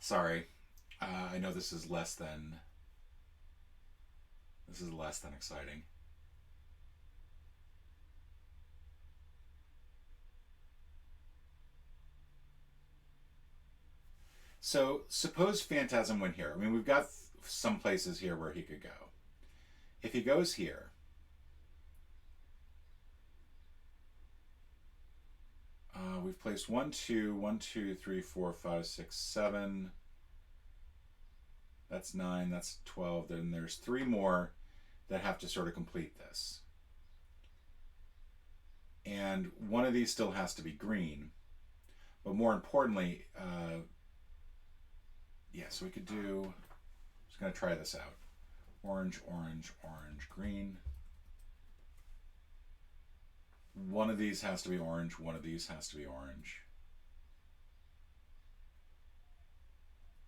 S1: Sorry, I know this is less than exciting. So suppose Phantasm went here. I mean, we've got some places here where he could go. If he goes here, we've placed 1, 2, 1, 2, 3, 4, 5, 6, 7. That's 9, that's 12. Then there's 3 more that have to sort of complete this. And one of these still has to be green. But more importantly, yeah, so we could do, I'm just going to try this out. Orange, orange, orange, green. One of these has to be orange, one of these has to be orange.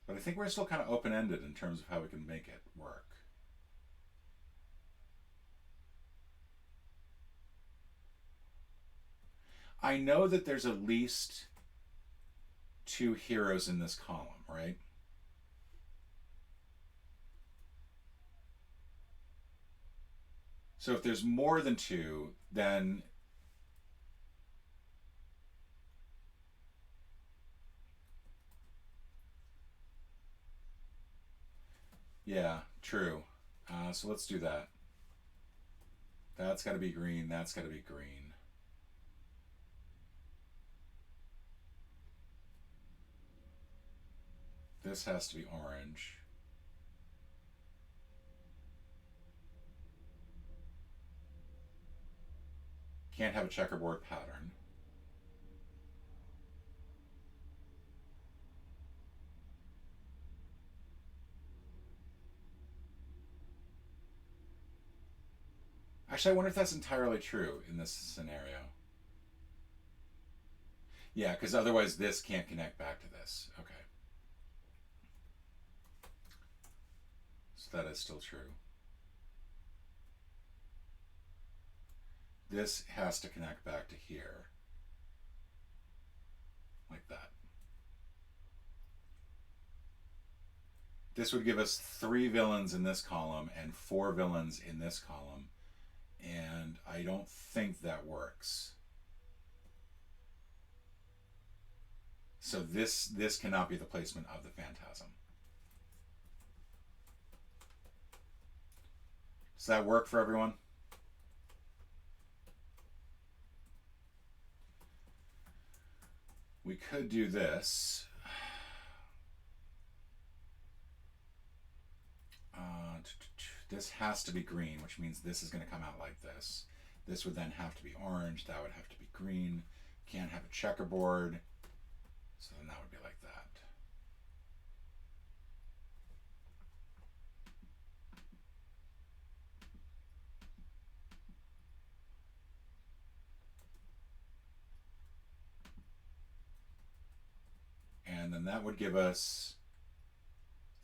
S1: But I think we're still kind of open-ended in terms of how we can make it work. I know that there's at least 2 heroes in this column, right? So if there's more than 2, then yeah, true. So let's do that. That's got to be green. That's got to be green. This has to be orange. Can't have a checkerboard pattern. Actually, I wonder if that's entirely true in this scenario. Yeah, because otherwise this can't connect back to this. Okay. So that is still true. This has to connect back to here. Like that. This would give us 3 villains in this column and 4 villains in this column. And I don't think that works. So this cannot be the placement of the Phantasm. Does that work for everyone? We could do this. This has to be green, which means this is going to come out like this. This would then have to be orange. That would have to be green. Can't have a checkerboard. So then that would be like that. And then that would give us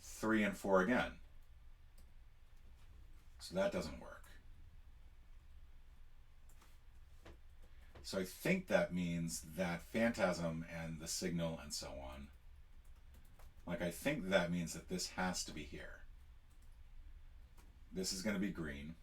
S1: 3 and 4 again. So that doesn't work. So I think that means that Phantasm and the Signal and so on, like I think that means that this has to be here. This is going to be green.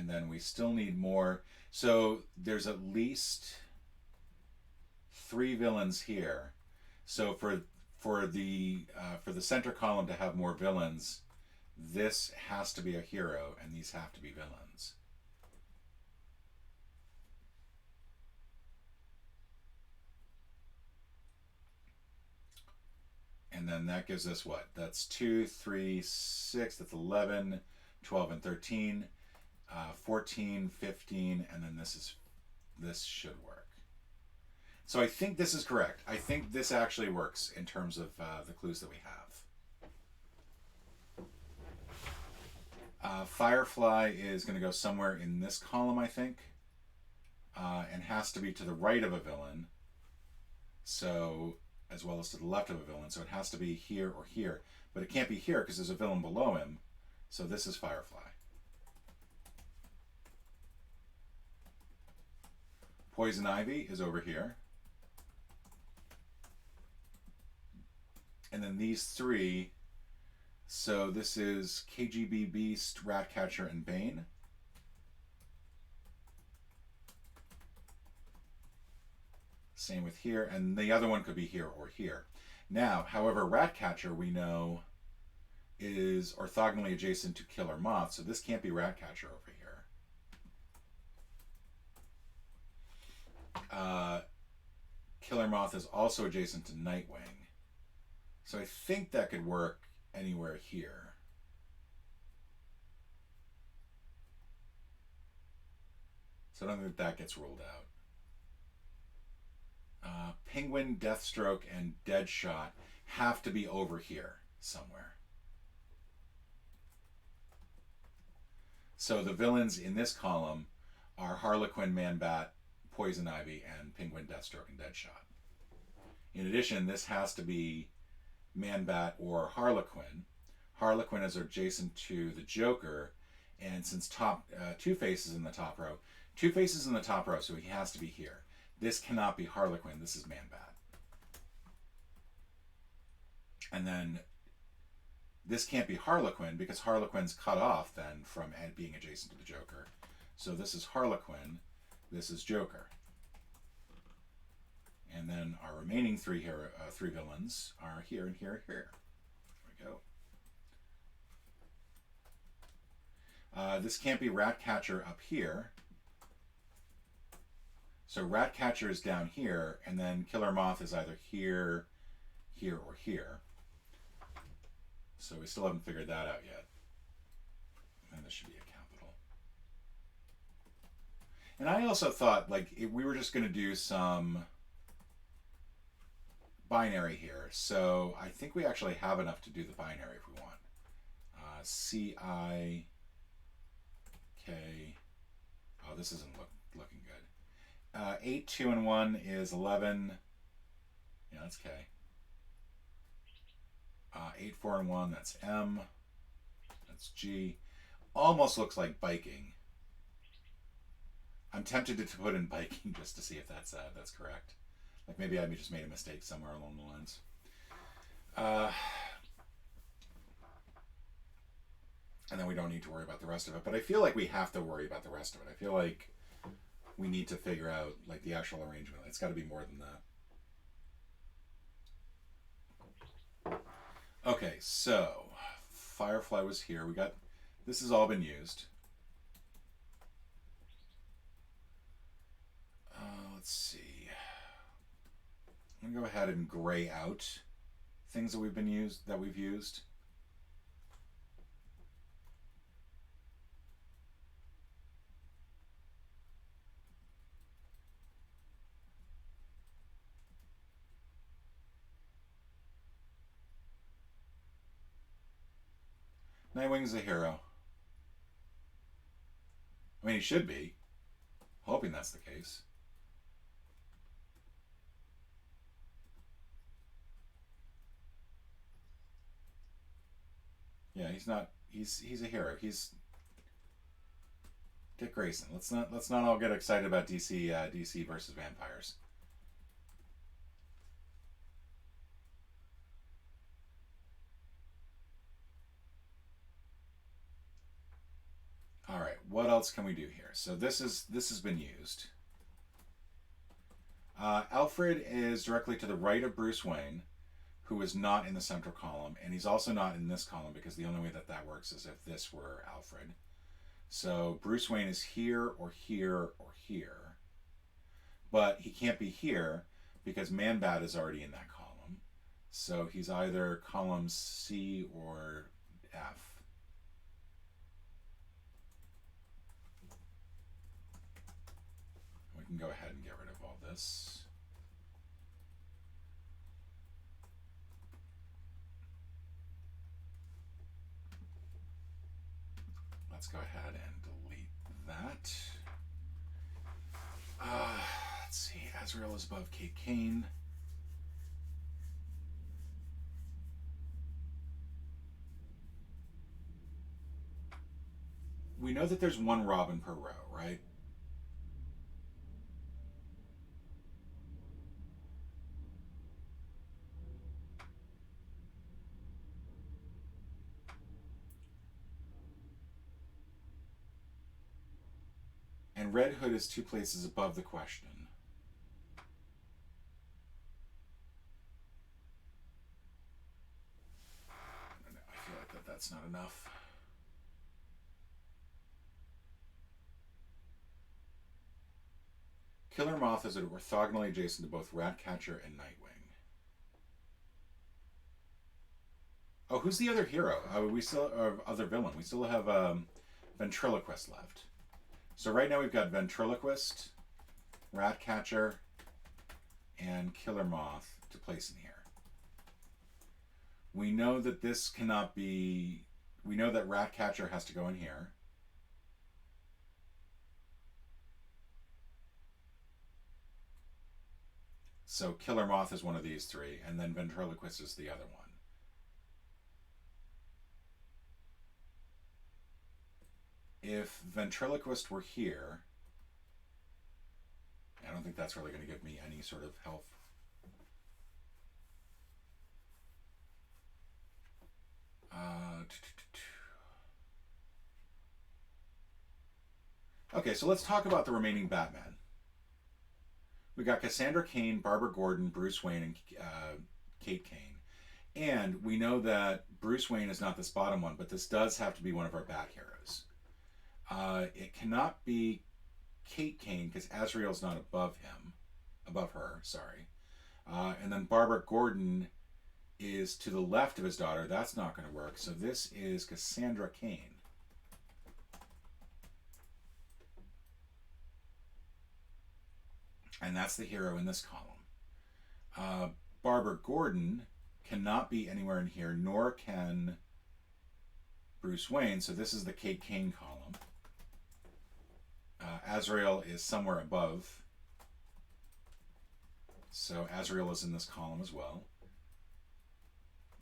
S1: And then we still need more. So there's at least 3 villains here. So for the center column to have more villains, this has to be a hero, and these have to be villains. And then that gives us what? That's 2, 3, 6, that's 11, 12, and 13, 14, 15, and then this should work. So I think this is correct. I think this actually works in terms of the clues that we have. Firefly is going to go somewhere in this column, I think, and has to be to the right of a villain. So, as well as to the left of a villain. So it has to be here or here. But it can't be here because there's a villain below him. So this is Firefly. Poison Ivy is over here. And then these 3. So this is KGB Beast, Ratcatcher, and Bane. Same with here, and the other one could be here or here. Now, however, Ratcatcher we know is orthogonally adjacent to Killer Moth, so this can't be Ratcatcher over here. Killer Moth is also adjacent to Nightwing, so I think that could work anywhere here. So I don't think that gets ruled out. Penguin, Deathstroke, and Deadshot have to be over here somewhere. So the villains in this column are Harlequin, Man-Bat, Poison Ivy, and Penguin, Deathstroke, and Deadshot. In addition, this has to be Man-Bat or Harlequin. Harlequin is adjacent to the Joker, and since Two-Face is in the top row, Two-Face is in the top row, so he has to be here. This cannot be Harlequin. This is Man-Bat. And then this can't be Harlequin because Harlequin's cut off then from being adjacent to the Joker. So this is Harlequin. This is Joker. And then our remaining 3 villains are here and here and here. There we go. This can't be Ratcatcher up here. So Ratcatcher is down here, and then Killer Moth is either here, here, or here. So we still haven't figured that out yet. And this should be a capital. And I also thought, like, if we were just going to do some binary here. So I think we actually have enough to do the binary if we want. C-I-K. Oh, this isn't looking good. 8, 2, and 1 is 11. Yeah, that's K. 8, 4, and 1, that's M. That's G. Almost looks like biking. I'm tempted to put in biking just to see if that's correct. Like maybe I just made a mistake somewhere along the lines. And then we don't need to worry about the rest of it. But I feel like we have to worry about the rest of it. I feel like we need to figure out like the actual arrangement. It's got to be more than that. Okay, so Firefly was here. We got this has all been used. Let's see. I'm gonna go ahead and gray out things that we've used. Nightwing's a hero. I mean, he should be. Hoping that's the case. Yeah, he's not. He's a hero. He's Dick Grayson. Let's not all get excited about DC versus vampires. All right. What else else can we do here? So this has been used. Alfred is directly to the right of Bruce Wayne, who is not in the central column, and he's also not in this column because the only way that that works is if this were Alfred. So Bruce Wayne is here or here or here, but he can't be here because Man-Bat is already in that column. So he's either column C or F. We can go ahead and get rid of all this. Let's go ahead and delete that. Let's see. Azrael is above Kate Kane. We know that there's one Robin per row, right? And Red Hood is 2 places above the Question. I don't know. I feel like that's not enough. Killer Moth is orthogonally adjacent to both Ratcatcher and Nightwing. Oh, who's the other hero? We still other villain. We still have Ventriloquist left. So right now we've got Ventriloquist, Ratcatcher, and Killer Moth to place in here. We know that this cannot be... We know that Ratcatcher has to go in here. So Killer Moth is one of these 3, and then Ventriloquist is the other one. If Ventriloquist were here, I don't think that's really going to give me any sort of help. Okay, so let's talk about the remaining Batman. We got Cassandra Cain, Barbara Gordon, Bruce Wayne, and Kate Kane. And we know that Bruce Wayne is not this bottom one, but this does have to be one of our Bat heroes. It cannot be Kate Kane because Azrael's not above her, sorry. And then Barbara Gordon is to the left of his daughter. That's not going to work. So this is Cassandra Cain. And that's the hero in this column. Barbara Gordon cannot be anywhere in here, nor can Bruce Wayne. So this is the Kate Kane column. Azrael is somewhere above. So Azrael is in this column as well.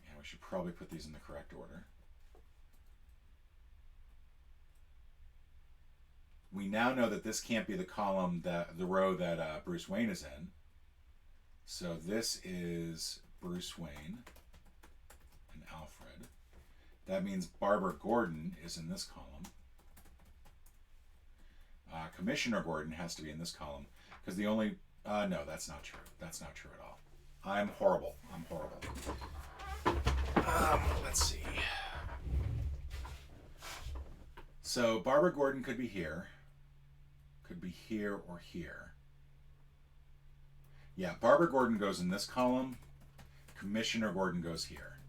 S1: And we should probably put these in the correct order. We now know that this can't be the column, the row that Bruce Wayne is in. So this is Bruce Wayne and Alfred. That means Barbara Gordon is in this column. Commissioner Gordon has to be in this column because the only... no, that's not true. That's not true at all. I'm horrible. I'm horrible. Let's see. So Barbara Gordon could be here. Could be here or here. Yeah, Barbara Gordon goes in this column. Commissioner Gordon goes here.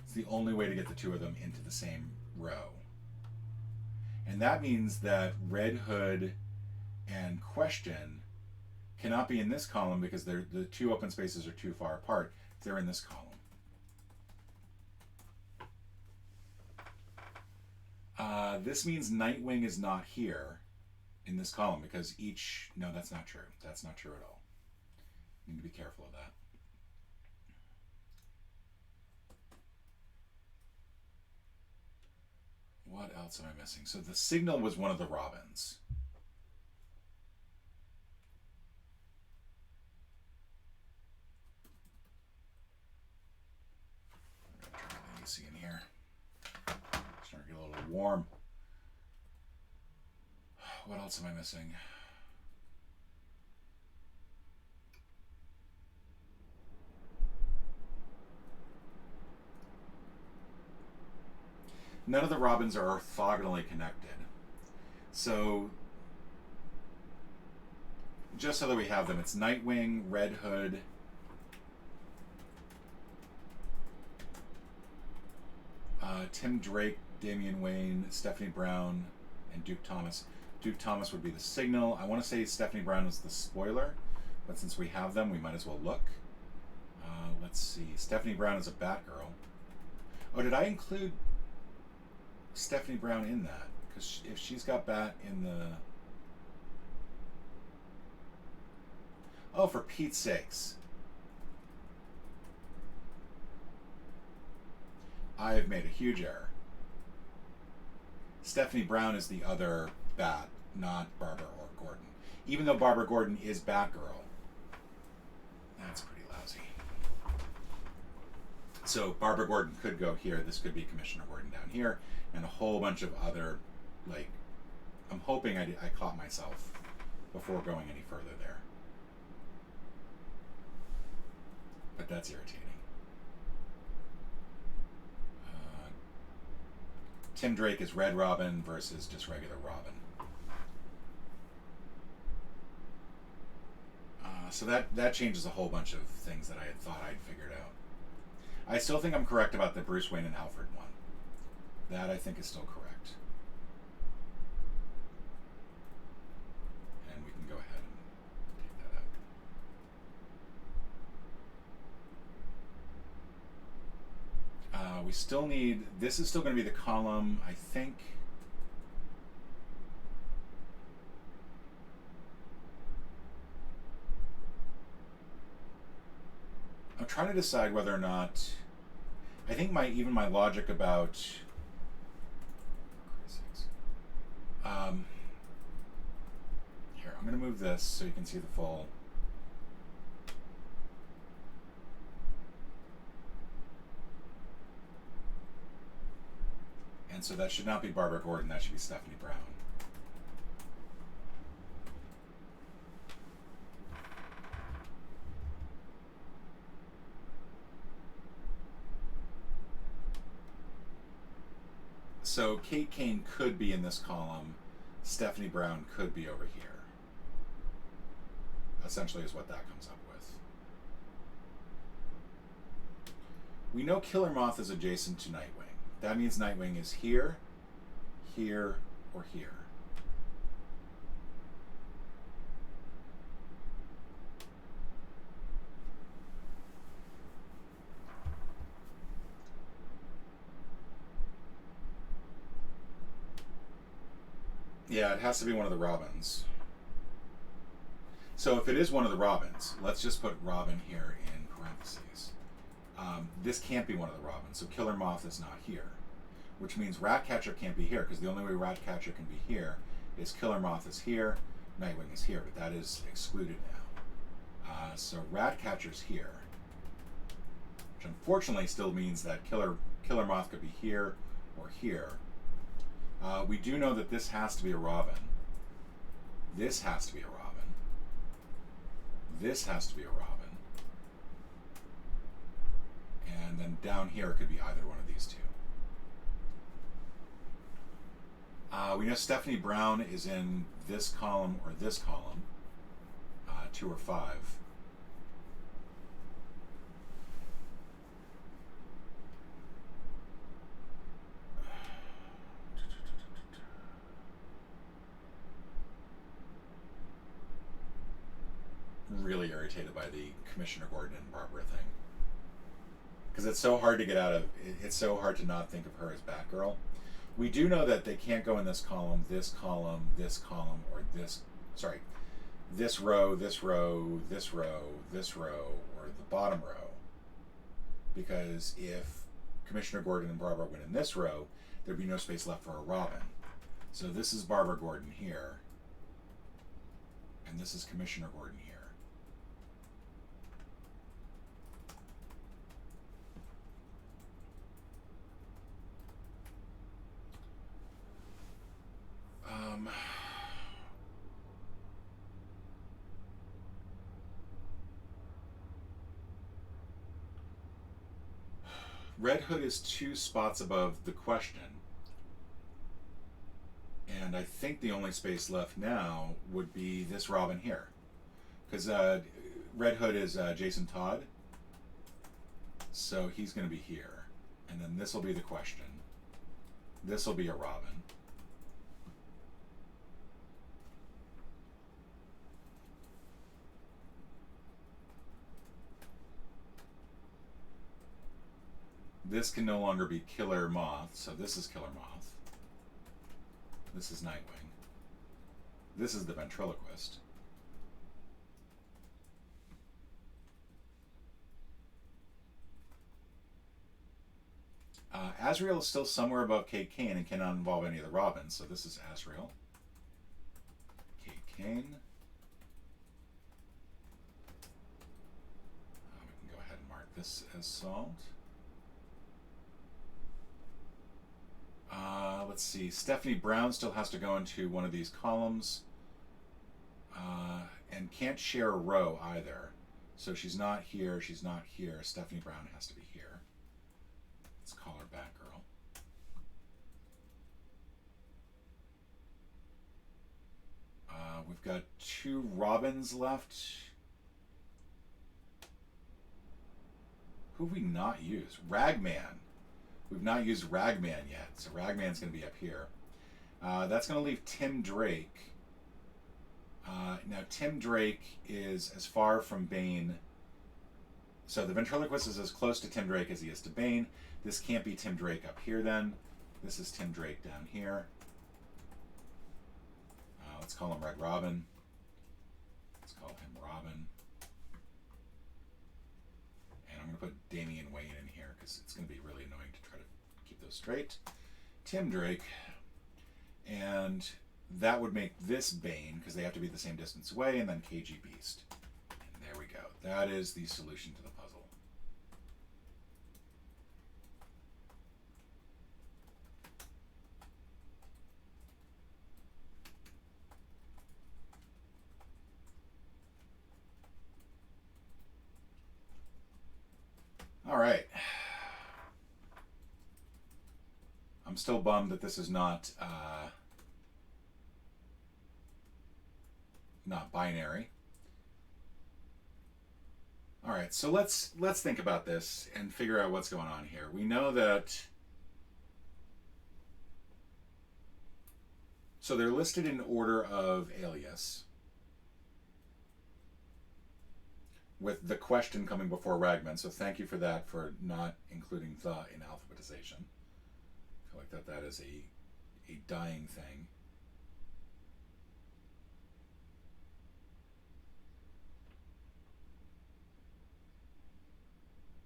S1: It's the only way to get the two of them into the same row. And that means that Red Hood and Question cannot be in this column because the two open spaces are too far apart. They're in this column. This means Nightwing is not here in this column because each... No, that's not true. That's not true at all. You need to be careful of that. What else am I missing? So the Signal was one of the Robins. I'm going to turn the AC in here. It's starting to get a little warm. What else am I missing? None of the Robins are orthogonally connected. So, just so that we have them, it's Nightwing, Red Hood, Tim Drake, Damian Wayne, Stephanie Brown, and Duke Thomas. Duke Thomas would be the Signal. I want to say Stephanie Brown is the spoiler, but since we have them, we might as well look. Let's see. Stephanie Brown is a Batgirl. Oh, did I include Stephanie Brown in that? Because if she's got Bat in the... Oh, for Pete's sakes. I have made a huge error. Stephanie Brown is the other Bat, not Barbara or Gordon. Even though Barbara Gordon is Batgirl. That's pretty lousy. So Barbara Gordon could go here. This could be Commissioner Gordon down here. And a whole bunch of other, like... I'm hoping I caught myself before going any further there. But that's irritating. Tim Drake is Red Robin versus just regular Robin. So that changes a whole bunch of things that I had thought I'd figured out. I still think I'm correct about the Bruce Wayne and Alfred one. That I think is still correct. And we can go ahead and take that out. We still need, this is still going to be the column, I think. I'm trying to decide whether or not, I think even my logic about, here, I'm going to move this so you can see the full. And so that should not be Barbara Gordon, that should be Stephanie Brown. So Kate Kane could be in this column, Stephanie Brown could be over here. Essentially is what that comes up with. We know Killer Moth is adjacent to Nightwing. That means Nightwing is here, here, or here. Yeah, it has to be one of the Robins. So if it is one of the Robins, let's just put Robin here in parentheses. This can't be one of the Robins, so Killer Moth is not here. Which means Ratcatcher can't be here, because the only way Ratcatcher can be here is Killer Moth is here, Nightwing is here, but that is excluded now. So Ratcatcher's here. Which unfortunately still means that Killer Moth could be here or here. We do know that this has to be a Robin. This has to be a Robin. This has to be a Robin. And then down here it could be either one of these two. We know Stephanie Brown is in this column or this column, 2 or 5. Really irritated by the Commissioner Gordon and Barbara thing. Because it's so hard to get out of, it's so hard to not think of her as Batgirl. We do know that they can't go in this column, this column, this column, or this, sorry, this row, this row, this row, this row, or the bottom row. Because if Commissioner Gordon and Barbara went in this row, there'd be no space left for a Robin. So this is Barbara Gordon here, and this is Commissioner Gordon here. Red Hood is 2 spots above the question. And I think the only space left now would be this Robin here. Because Red Hood is Jason Todd. So he's going to be here. And then this will be the question. This will be a Robin. This can no longer be Killer Moth, so this is Killer Moth. This is Nightwing. This is the Ventriloquist. Azrael is still somewhere above Kate Kane and cannot involve any of the Robins, so this is Azrael. Kate Kane. We can go ahead and mark this as solved. Let's see. Stephanie Brown still has to go into one of these columns. And can't share a row either. So she's not here, she's not here. Stephanie Brown has to be here. Let's call her Batgirl. We've got 2 Robins left. Who have we not used? Ragman. We've not used Ragman yet, so Ragman's going to be up here. That's going to leave Tim Drake. Now, Tim Drake is as far from Bane. So the Ventriloquist is as close to Tim Drake as he is to Bane. This can't be Tim Drake up here then. This is Tim Drake down here. Let's call him Red Robin. Let's call him Robin. And I'm going to put Damian Wayne in here because it's going to be really annoying to try to keep those straight. Tim Drake. And that would make this Bane because they have to be the same distance away, and then KG Beast. And there we go. That is the solution to the puzzle. All right. I'm still bummed that this is not binary. All right, so let's think about this and figure out what's going on here. We know that. So they're listed in order of alias, with the question coming before Ragman. So thank you for that, for not including the in alphabetization. I feel like that is a dying thing.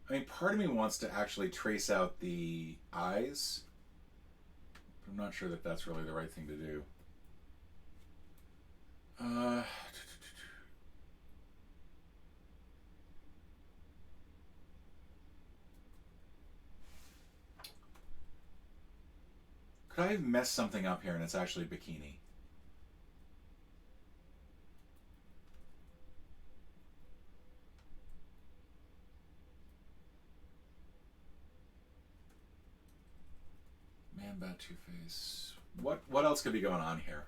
S1: I mean, part of me wants to actually trace out the eyes, but I'm not sure that that's really the right thing to do. Could I have messed something up here and it's actually bikini? Man, Bat, Two-Face. What else could be going on here?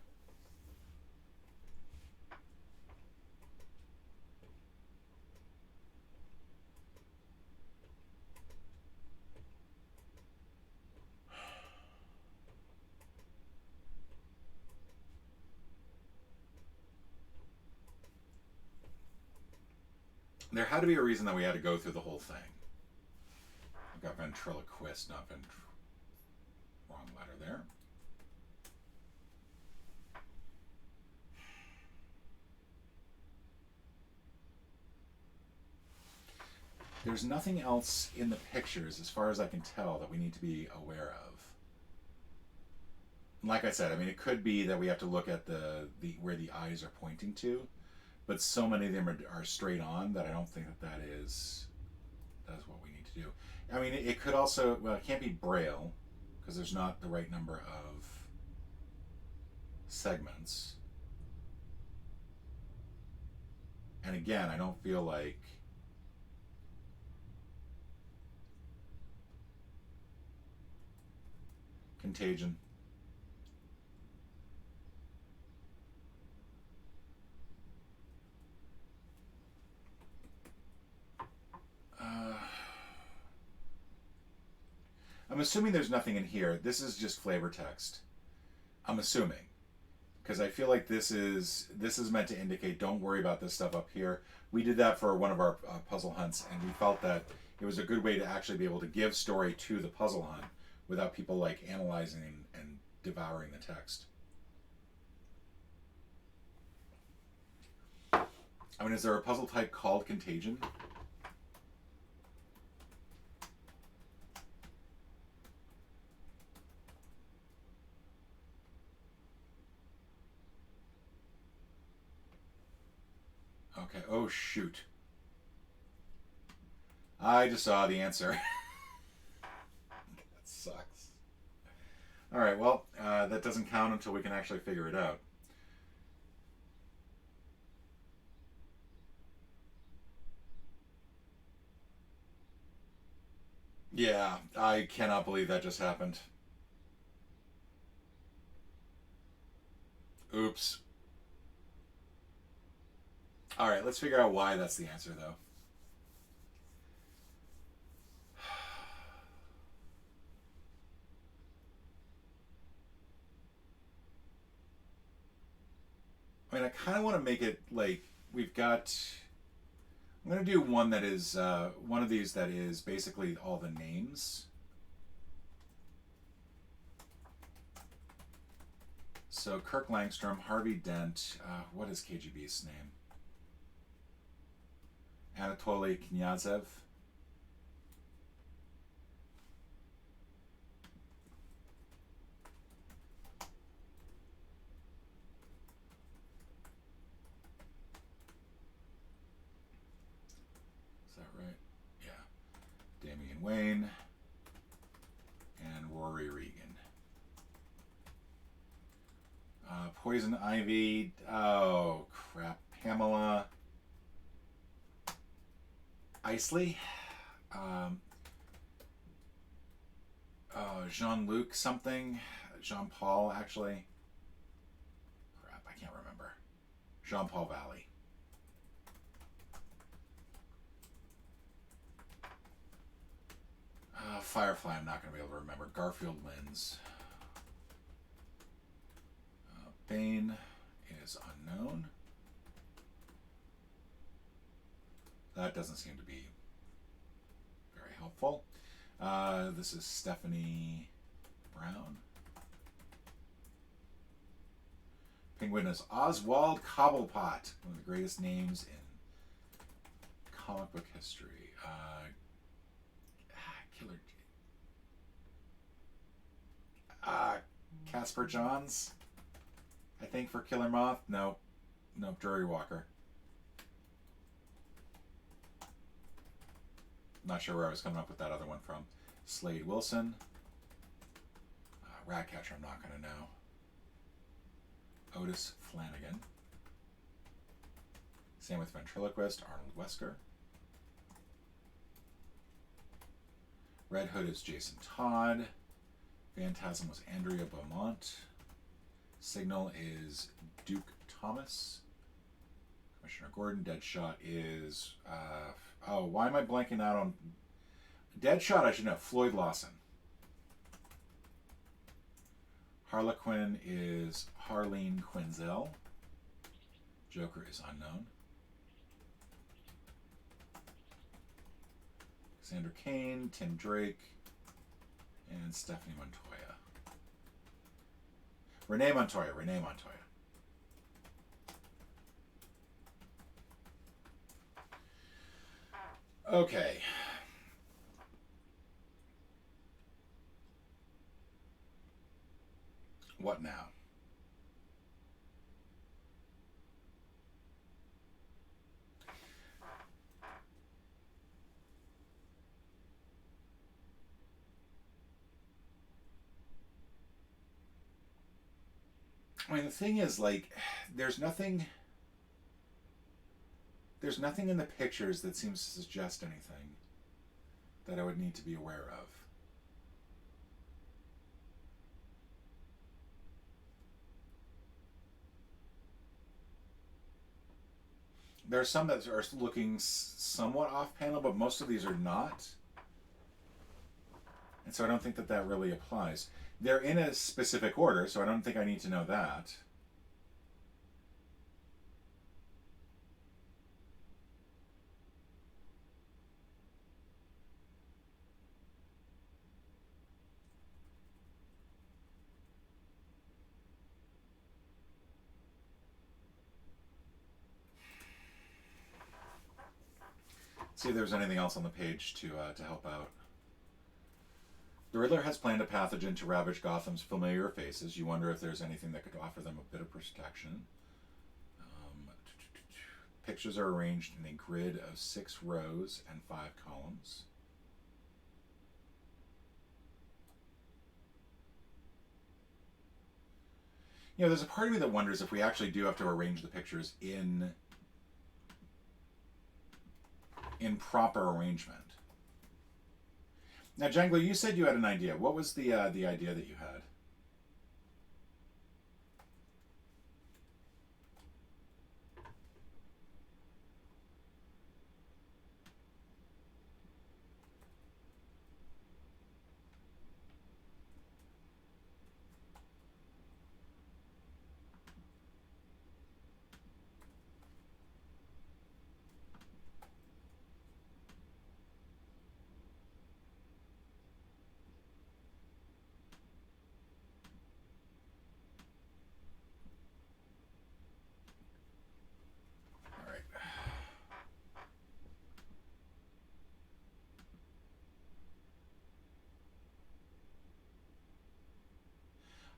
S1: There had to be a reason that we had to go through the whole thing. I've got ventriloquist, not wrong letter there. There's nothing else in the pictures, as far as I can tell, that we need to be aware of. And like I said, I mean, it could be that we have to look at the where the eyes are pointing to, but so many of them are straight on that I don't think that is what we need to do. I mean, it could also, well, it can't be Braille because there's not the right number of segments. And again, I don't feel like Contagion. I'm assuming there's nothing in here. This is just flavor text. I'm assuming, because I feel like this is meant to indicate don't worry about this stuff up here. We did that for one of our puzzle hunts, and we felt that it was a good way to actually be able to give story to the puzzle hunt without people like analyzing and devouring the text. I mean, is there a puzzle type called Contagion? Okay, oh shoot. I just saw the answer. That sucks. Alright, well, that doesn't count until we can actually figure it out. Yeah, I cannot believe that just happened. Oops. Alright, let's figure out why that's the answer, though. I mean, I kind of want to make it like we've got. I'm going to do one that is one of these that is basically all the names. So Kirk Langstrom, Harvey Dent. What is KGB's name? Anatoly Knyazov. Is that right? Yeah. Damian Wayne and Rory Regan. Poison Ivy. Oh, crap. Pamela Isley. Jean-Luc something. Jean-Paul, actually. Crap, I can't remember. Jean-Paul Valley. Firefly, I'm not going to be able to remember. Garfield Lins. Bane is unknown. That doesn't seem to be very helpful. This is Stephanie Brown. Penguin is Oswald Cobblepot, one of the greatest names in comic book history. Killer. Casper Johns, I think, for Killer Moth. No, Drury Walker. Not sure where I was coming up with that other one from. Slade Wilson. Ratcatcher, I'm not going to know. Otis Flanagan. Same with Ventriloquist, Arnold Wesker. Red Hood is Jason Todd. Phantasm was Andrea Beaumont. Signal is Duke Thomas. Commissioner Gordon. Deadshot is... why am I blanking out on... Deadshot, I should know. Floyd Lawson. Harlequin is Harleen Quinzel. Joker is unknown. Alexander Kane, Tim Drake, and Stephanie Montoya. Renee Montoya. Okay. What now? I mean, the thing is, like, there's nothing in the pictures that seems to suggest anything that I would need to be aware of. There are some that are looking somewhat off panel, but most of these are not. And so I don't think that that really applies. They're in a specific order, so I don't think I need to know that. See if there's anything else on the page to help out. The Riddler has planned a pathogen to ravage Gotham's familiar faces. You wonder if there's anything that could offer them a bit of protection. Pictures are arranged in a grid of 6 rows and 5 columns. You know, there's a part of me that wonders if we actually do have to arrange the pictures in proper arrangement. Now, Jangler, you said you had an idea. What was the idea that you had?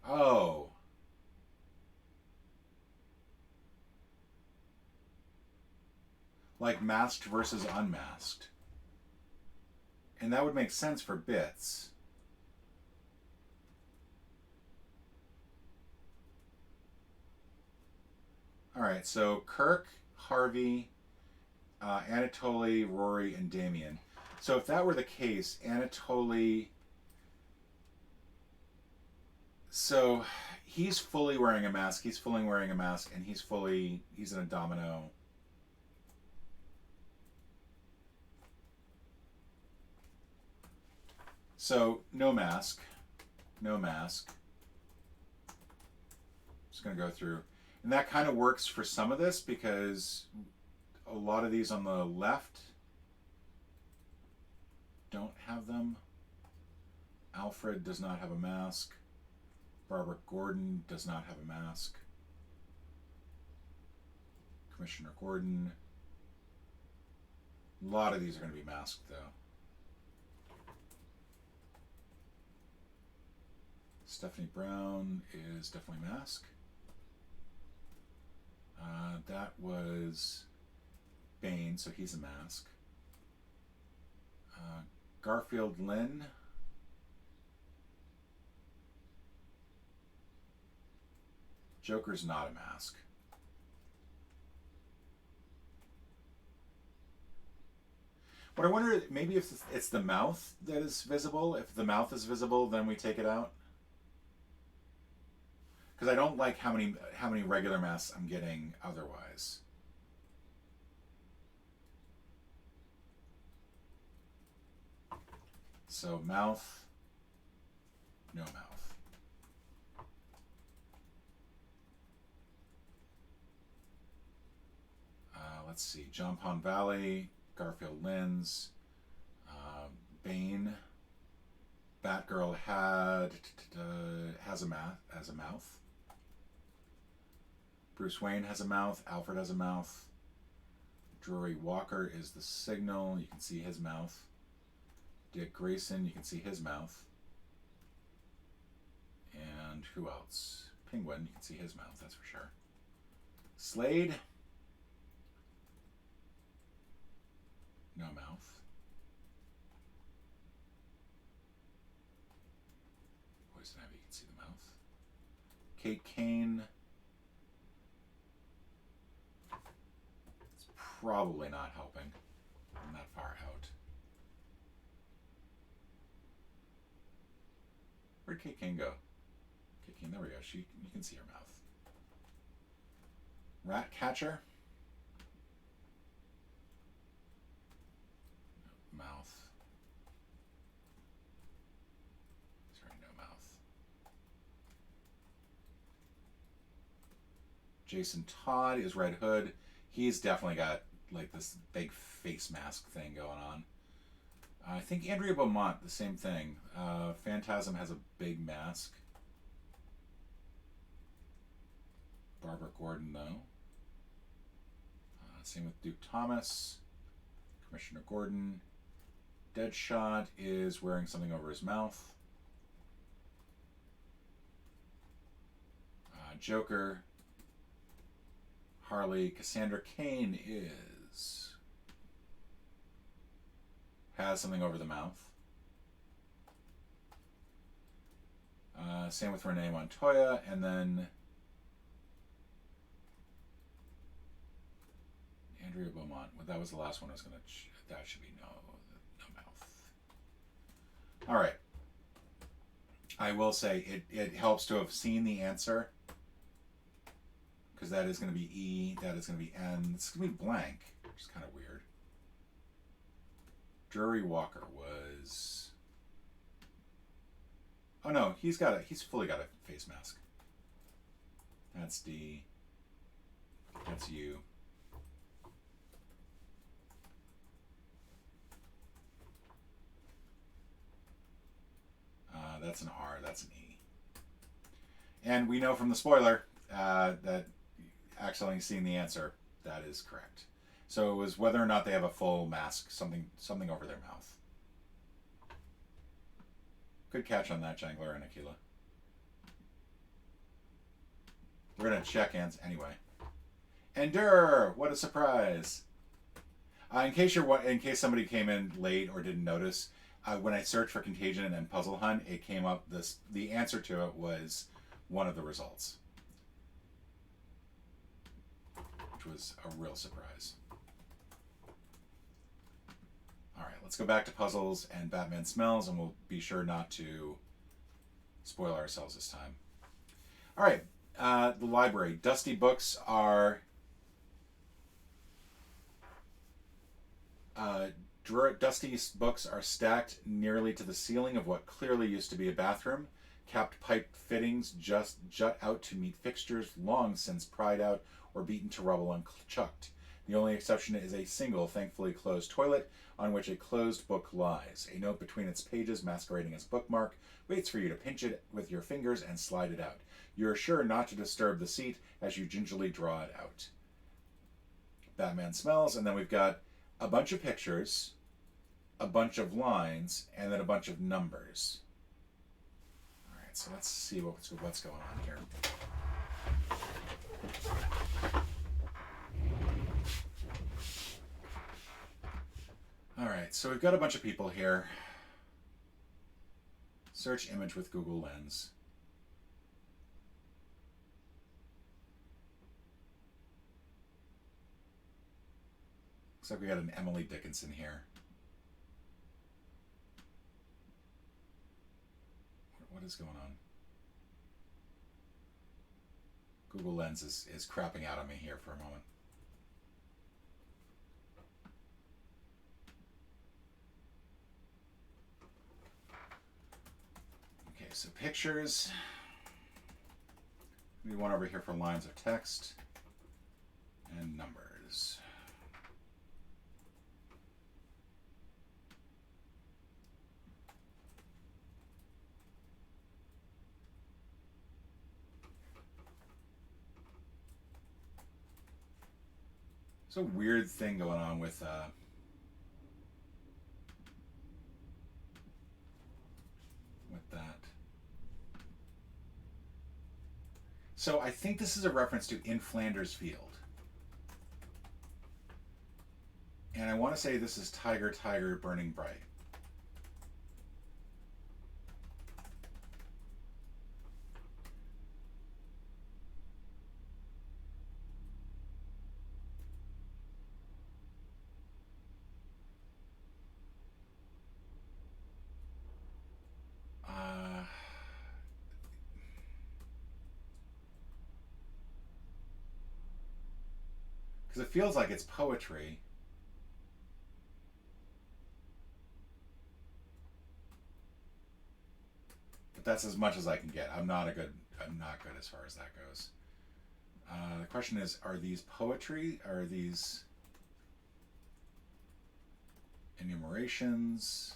S1: Oh. Like masked versus unmasked. And that would make sense for bits. Alright, so Kirk, Harvey, Anatoly, Rory, and Damien. So if that were the case, Anatoly... So he's fully wearing a mask, and he's in a domino. So no mask. Just gonna go through. And that kind of works for some of this because a lot of these on the left don't have them. Alfred does not have a mask. Barbara Gordon does not have a mask. Commissioner Gordon. A lot of these are going to be masked, though. Stephanie Brown is definitely masked. That was Bane, so he's a mask. Garfield Lynn. Joker's not a mask. But I wonder, maybe if it's the mouth that is visible. If the mouth is visible, then we take it out. Because I don't like how many regular masks I'm getting otherwise. So mouth, no mouth. Let's see, John Pond Valley, Garfield Lynn's, Bane, Batgirl has a mouth. Bruce Wayne has a mouth. Alfred has a mouth. Drury Walker is the Signal. You can see his mouth. Dick Grayson, you can see his mouth. And who else? Penguin, you can see his mouth, that's for sure. Slade. No mouth. Poison Ivy, you can see the mouth. Kate Kane. It's probably not helping. I'm that far out. Where'd Kate Kane go? Kate Kane, there we go. You can see her mouth. Ratcatcher. Jason Todd is Red Hood. He's definitely got like this big face mask thing going on. I think Andrea Beaumont, the same thing. Phantasm has a big mask. Barbara Gordon, though. Same with Duke Thomas. Commissioner Gordon. Deadshot is wearing something over his mouth. Joker. Harley. Cassandra Cain has something over the mouth. Same with Renee Montoya, and then Andrea Beaumont. Well, that was the last one I was going to... That should be no mouth. All right. I will say it helps to have seen the answer, because that is going to be E, that is going to be N. It's going to be blank, which is kind of weird. Drury Walker was... Oh no, he's fully got a face mask. That's D. That's U. That's an R, that's an E. And we know from the spoiler that accidentally seeing the answer, that is correct. So it was whether or not they have a full mask, something over their mouth. Good catch on that, Jangler and Aquila. We're gonna check anyway. Endure! What a surprise! In case somebody came in late or didn't notice, when I searched for Contagion and Puzzle Hunt, it came up the answer to it was one of the results, which was a real surprise. All right, let's go back to puzzles and Batman Smells, and we'll be sure not to spoil ourselves this time. All right, the library. Dusty books are... Dusty books are stacked nearly to the ceiling of what clearly used to be a bathroom. Capped pipe fittings just jut out to meet fixtures long since pried out or beaten to rubble and chucked. The only exception is a single, thankfully closed toilet on which a closed book lies. A note between its pages, masquerading as bookmark, waits for you to pinch it with your fingers and slide it out. You are sure not to disturb the seat as you gingerly draw it out. Batman Smells, and then we've got a bunch of pictures, a bunch of lines, and then a bunch of numbers. All right, so let's see what's going on here. All right, so we've got a bunch of people here. Search image with Google Lens. Looks like we got an Emily Dickinson here. What is going on? Google Lens is crapping out on me here for a moment. Okay, so pictures. We want over here for lines of text and numbers. There's a weird thing going on with that. So I think this is a reference to In Flanders Field. And I want to say this is Tiger, Tiger, Burning Bright. Because it feels like it's poetry. But that's as much as I can get. I'm not good as far as that goes. The question is, are these poetry? Are these enumerations?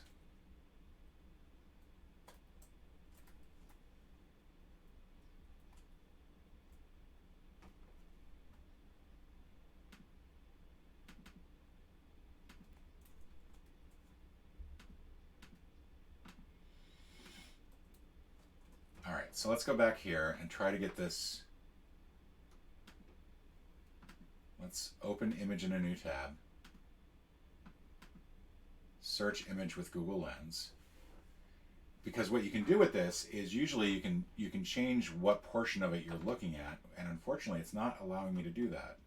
S1: All right, so let's go back here and try to get this. Let's open image in a new tab. Search image with Google Lens. Because what you can do with this is usually you can change what portion of it you're looking at, and unfortunately it's not allowing me to do that.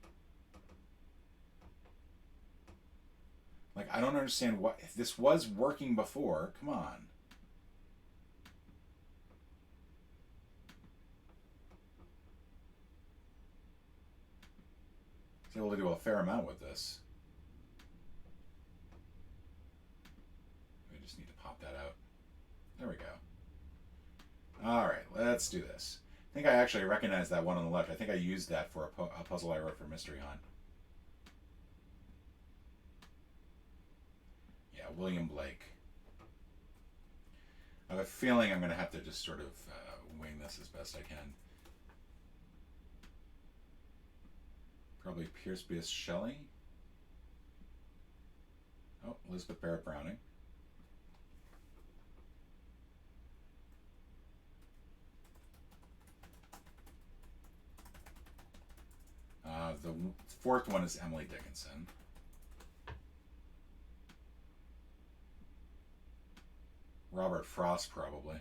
S1: Like, I don't understand what, if this was working before, come on. I was able to do a fair amount with this. We just need to pop that out. There we go. All right, let's do this. I think I actually recognize that one on the left. I think I used that for a puzzle I wrote for Mystery Hunt. Yeah, William Blake. I have a feeling I'm going to have to just sort of wing this as best I can. Probably Pierce B.S. Shelley. Oh, Elizabeth Barrett Browning. The fourth one is Emily Dickinson. Robert Frost probably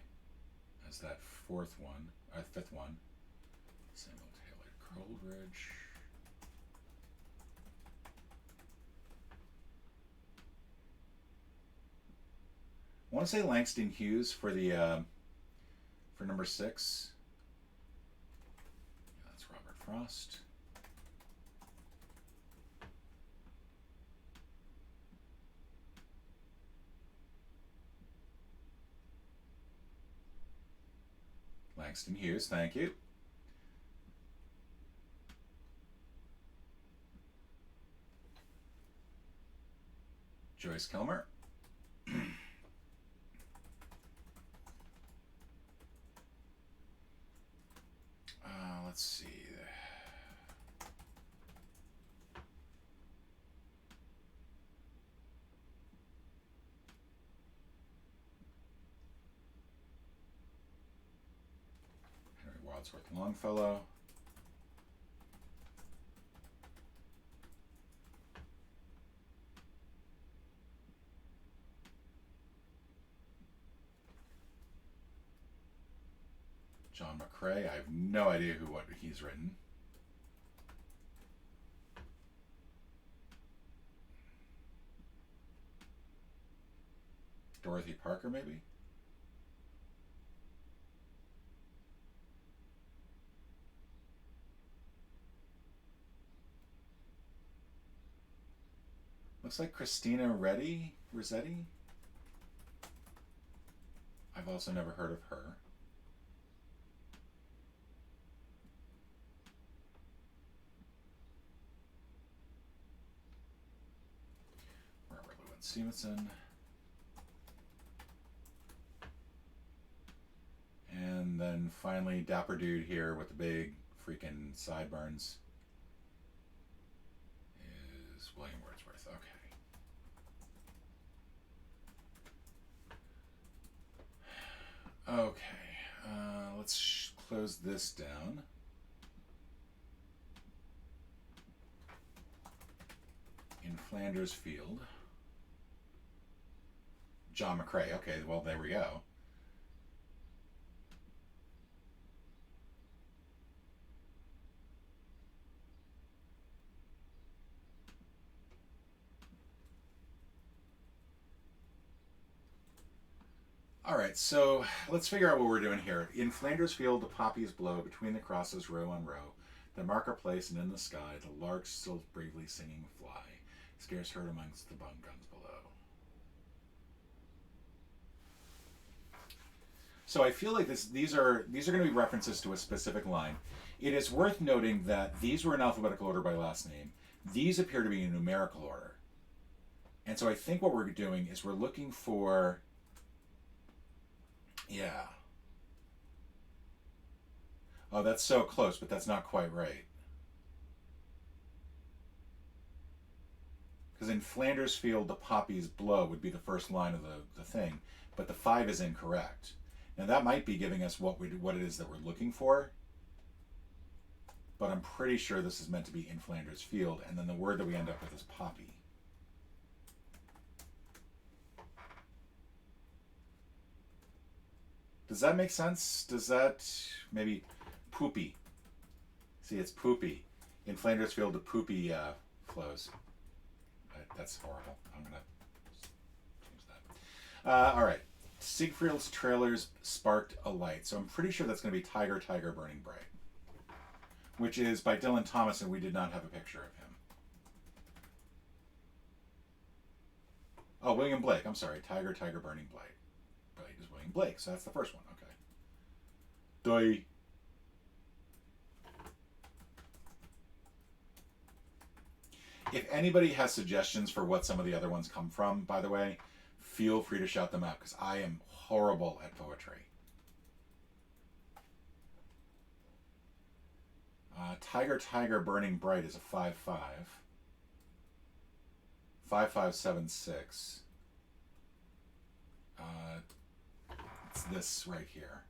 S1: as that fifth one. Samuel Taylor Coleridge. I want to say Langston Hughes for the for number 6. Yeah, that's Robert Frost. Langston Hughes, thank you. Joyce Kilmer. Let's see. Henry Wadsworth Longfellow. John McCrae. I have no idea what he's written. Dorothy Parker, maybe? Looks like Christina Rossetti. I've also never heard of her. Robert Louis Stevenson. And then finally, dapper dude here with the big freaking sideburns is William Wordsworth. Okay. Okay. Let's close this down. In Flanders Field. John McCrae. Okay, well, there we go. All right, so let's figure out what we're doing here. In Flanders Field, the poppies blow between the crosses row on row. The marketplace and in the sky, the larks still bravely singing fly, scarce heard amongst the bun guns below. So I feel like these are going to be references to a specific line. It is worth noting that these were in alphabetical order by last name. These appear to be in numerical order. And so I think what we're doing is we're looking for, yeah. Oh, that's so close, but that's not quite right. Because in Flanders Field, the poppies blow would be the first line of the thing, but the 5 is incorrect. Now that might be giving us what it is that we're looking for, but I'm pretty sure this is meant to be in Flanders Field, and then the word that we end up with is poppy. Does that make sense? Does that maybe poopy? See, it's poopy. In Flanders Field, the poopy flows. That's horrible. I'm going to change that. All right. Siegfried's trailers sparked a light. So I'm pretty sure that's going to be Tiger, Tiger, Burning Bright, which is by Dylan Thomas, and we did not have a picture of him. Oh, William Blake. I'm sorry. Tiger, Tiger, Burning Bright. Bright is William Blake, so that's the first one. Okay. Doi. If anybody has suggestions for what some of the other ones come from, by the way, feel free to shout them out, because I am horrible at poetry. Tiger, Tiger, Burning Bright is a 5-5. 5576. It's this right here.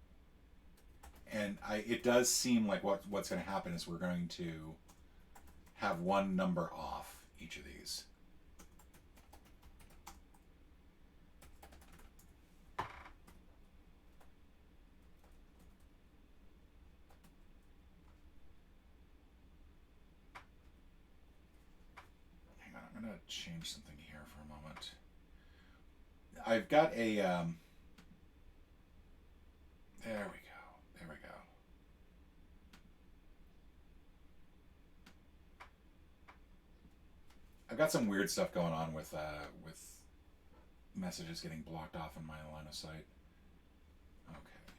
S1: And it does seem like what's going to happen is we're going to have one number off each of these. Hang on, I'm going to change something here for a moment. I've got a... there we go. There we go. I've got some weird stuff going on with messages getting blocked off in my line of sight. Okay.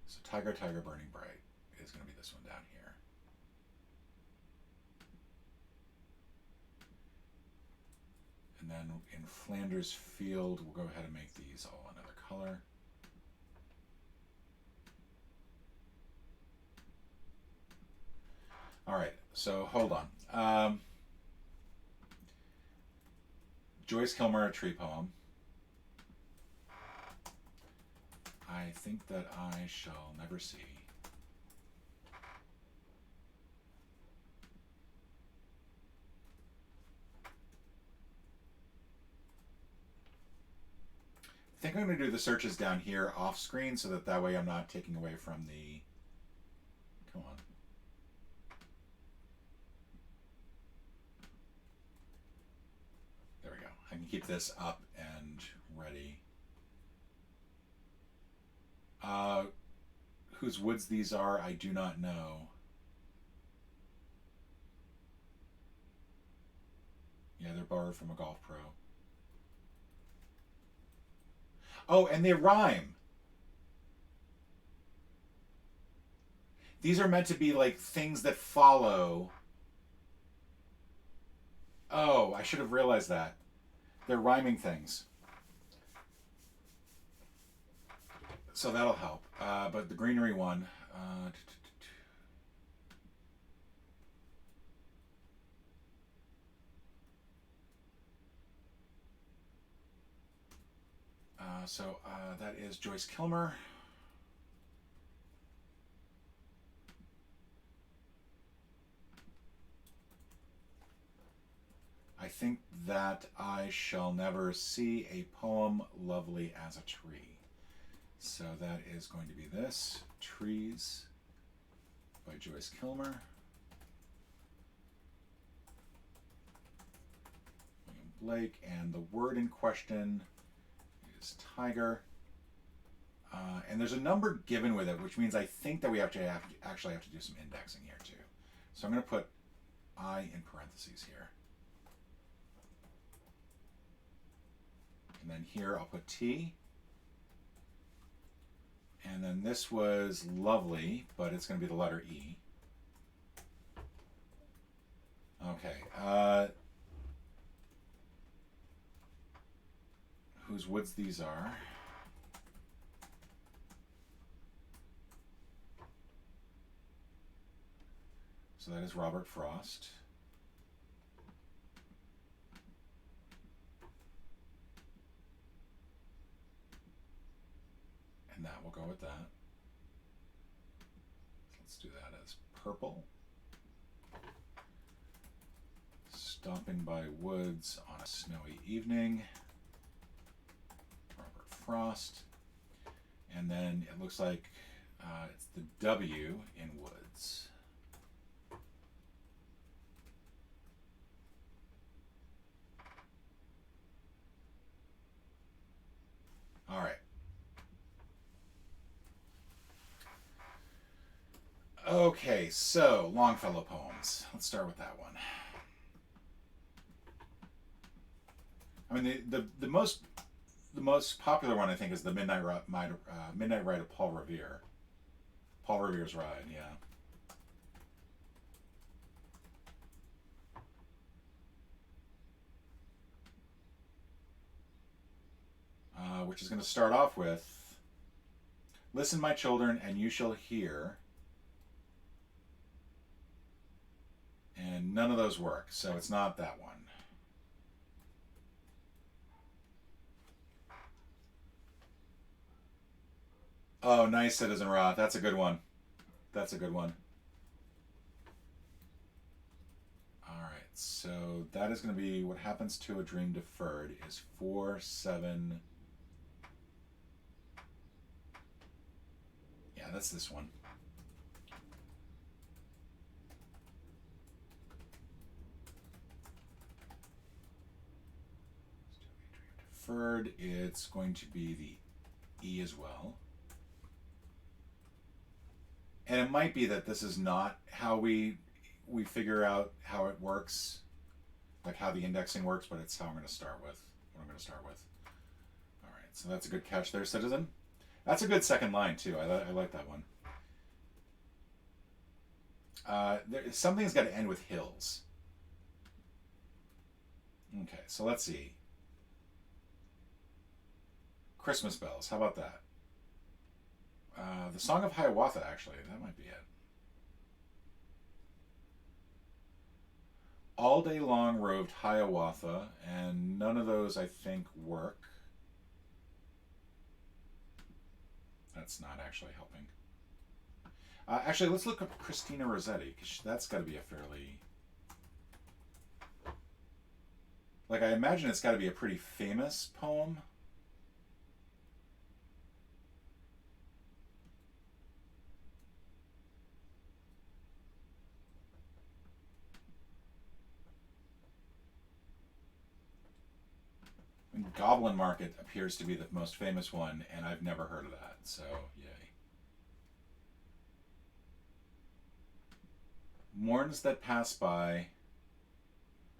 S1: So Tiger, Tiger, Burning Bright is going to be this one down here. And then in Flanders Field, we'll go ahead and make these all another color. All right, so hold on. Joyce Kilmer, a tree poem. I think that I shall never see. I think I'm going to do the searches down here off screen so that way I'm not taking away from the... Come on. There we go. I can keep this up and ready. Whose woods these are, I do not know. Yeah, they're borrowed from a golf pro. Oh, and they rhyme. These are meant to be like things that follow. Oh, I should have realized that. They're rhyming things. So that'll help. But the greenery one... that is Joyce Kilmer. I think that I shall never see a poem lovely as a tree. So that is going to be this, Trees by Joyce Kilmer. William Blake, and the word in question is tiger. And there's a number given with it, which means I think that we actually have to do some indexing here too. So I'm going to put I in parentheses here. And then here I'll put T. And then this was lovely, but it's going to be the letter E. whose woods these are. So that is Robert Frost. And that will go with that. Let's do that as purple. Stomping by woods on a snowy evening. Robert Frost. And then it looks like it's the W in woods. All right. Okay, so Longfellow poems. Let's start with that one. I mean, the most popular one I think is the Midnight Ride of Paul Revere. Paul Revere's Ride, yeah. Which is going to start off with, "Listen, my children, and you shall hear." And none of those work, so it's not that one. Oh, nice, Citizen Roth. That's a good one. That's a good one. Alright, so that is going to be What Happens to a Dream Deferred is 4, 7... Yeah, that's this one. Deferred, it's going to be the E as well. And it might be that this is not how we figure out how it works, like how the indexing works, but it's how I'm going to start with. What I'm going to start with. All right, so that's a good catch there, Citizen. That's a good second line too. I like that one. Something's got to end with hills. Okay, so let's see. Christmas bells. How about that? The Song of Hiawatha, actually. That might be it. All day long roved Hiawatha, and none of those, I think, work. That's not actually helping. Actually, let's look up Christina Rossetti, because that's got to be a fairly... Like, I imagine it's got to be a pretty famous poem. Goblin Market appears to be the most famous one, and I've never heard of that, so yay. Morns that pass by,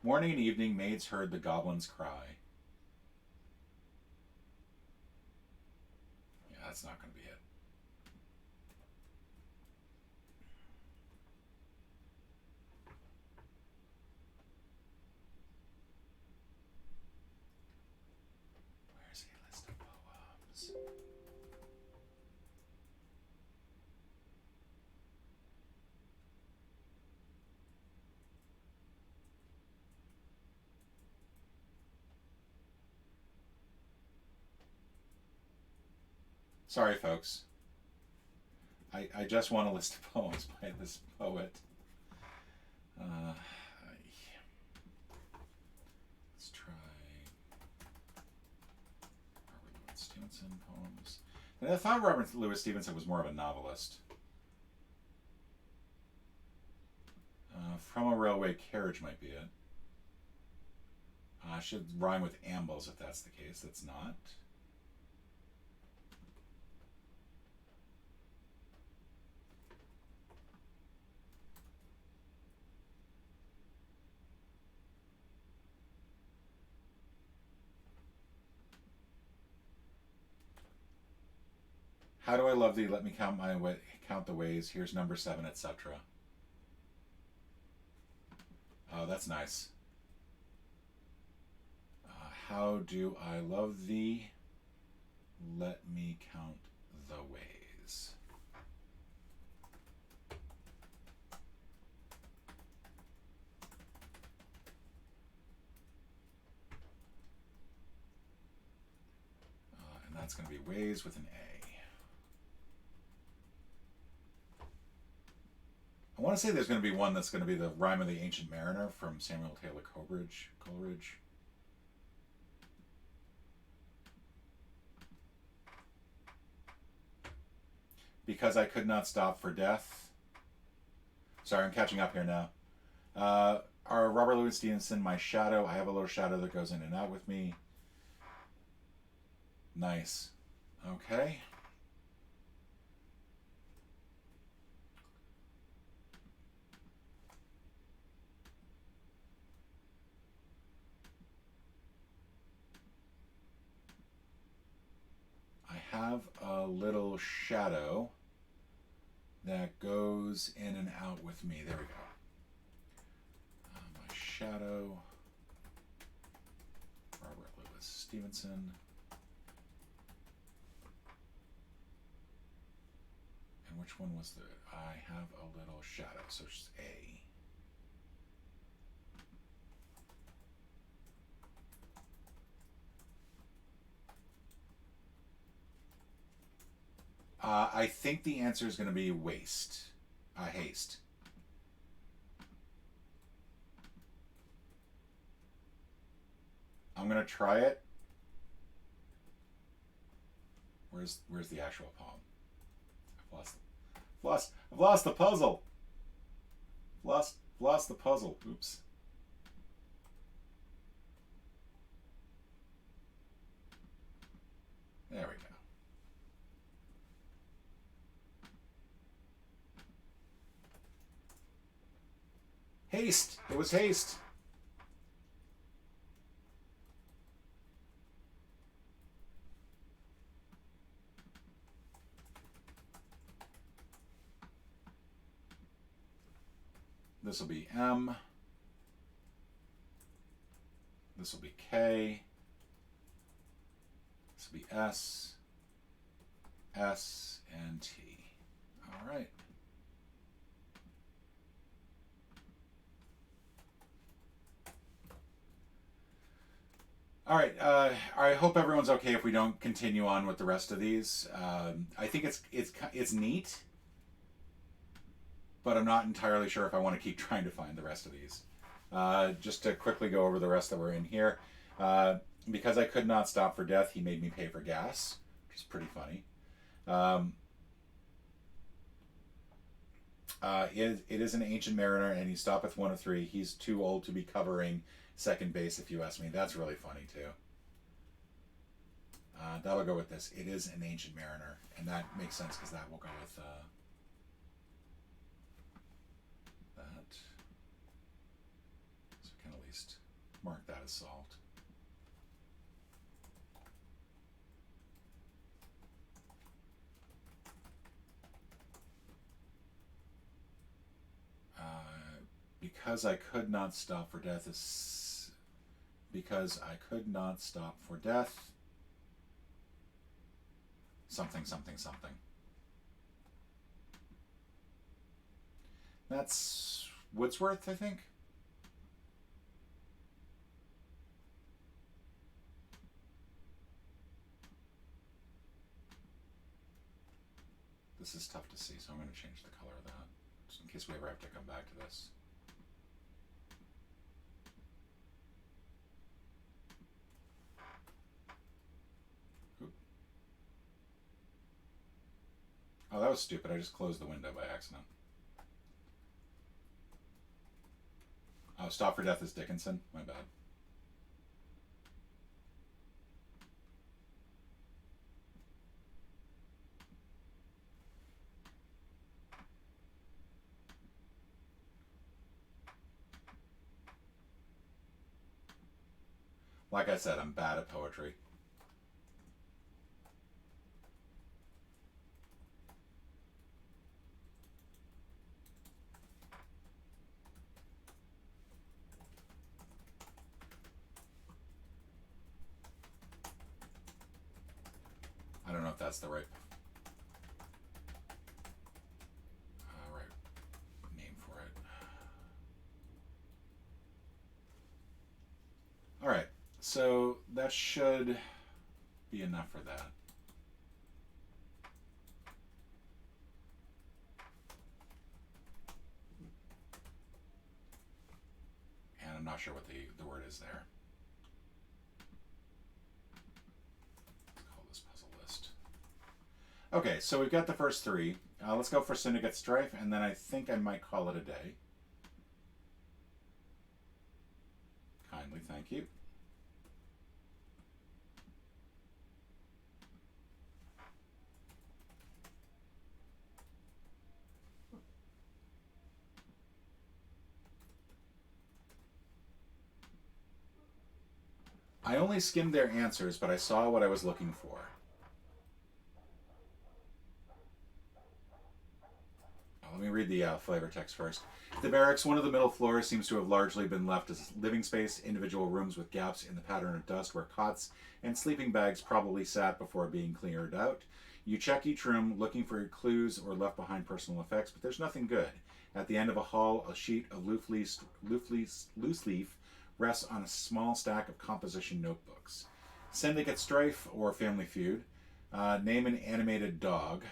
S1: morning and evening maids heard the goblins cry. Yeah, that's not going to be it. Where's a list of poems? Sorry, folks. I just want a list of poems by this poet. Let's try Robert Louis Stevenson poems. I thought Robert Louis Stevenson was more of a novelist. From a Railway Carriage might be it. Should rhyme with ambles if that's the case. That's not. How do I love thee? Let me count the ways. Here's number 7, etc. Oh, that's nice. How do I love thee? Let me count the ways. And that's going to be ways with an A. I want to say there's going to be one that's going to be the Rhyme of the Ancient Mariner from Samuel Taylor Coleridge. Because I could not stop for death. Sorry, I'm catching up here now. Our Robert Louis Stevenson, My Shadow. I have a little shadow that goes in and out with me. Nice. Okay. I have a little shadow that goes in and out with me. There we go. My shadow, Robert Louis Stevenson. And which one was the, I have a little shadow, so it's A. I think the answer is going to be haste. I'm going to try it. Where's the actual poem? I've lost the puzzle. Lost the puzzle. Oops. There we go. Haste. It was haste. This will be M. This will be K. This will be S. S and T. All right. All right. I hope everyone's okay if we don't continue on with the rest of these. I think it's neat, but I'm not entirely sure if I want to keep trying to find the rest of these. Just to quickly go over the rest that were in here. Because I could not stop for death, he made me pay for gas, which is pretty funny. It is an ancient mariner, and he stoppeth one of three. He's too old to be covering second base, if you ask me. That's really funny, too. That'll go with this. It is an ancient mariner, and that makes sense because that will go with that. So we can at least mark that as solved. Because I could not stop for death is because I could not stop for death. Something. That's Wordsworth, I think. This is tough to see, so I'm going to change the color of that, just in case we ever have to come back to this. Oh, that was stupid. I just closed the window by accident. Oh, Stop for Death is Dickinson. My bad. Like I said, I'm bad at poetry. that's the right name for it. All right, so that should be enough for that. And I'm not sure what the word is there. Let's call this puzzle list. Okay, so we've got the first three. Let's go for Syndicate Strife, and then I think I might call it a day. Kindly, thank you. I only skimmed their answers, but I saw what I was looking for. Let me read the flavor text first. The barracks, one of the middle floors, seems to have largely been left as living space, individual rooms with gaps in the pattern of dust where cots and sleeping bags probably sat before being cleared out. You check each room, looking for clues or left behind personal effects, but there's nothing good. At the end of a hall, a sheet of loose leaf rests on a small stack of composition notebooks. Syndicate Strife or Family Feud. Name an animated dog.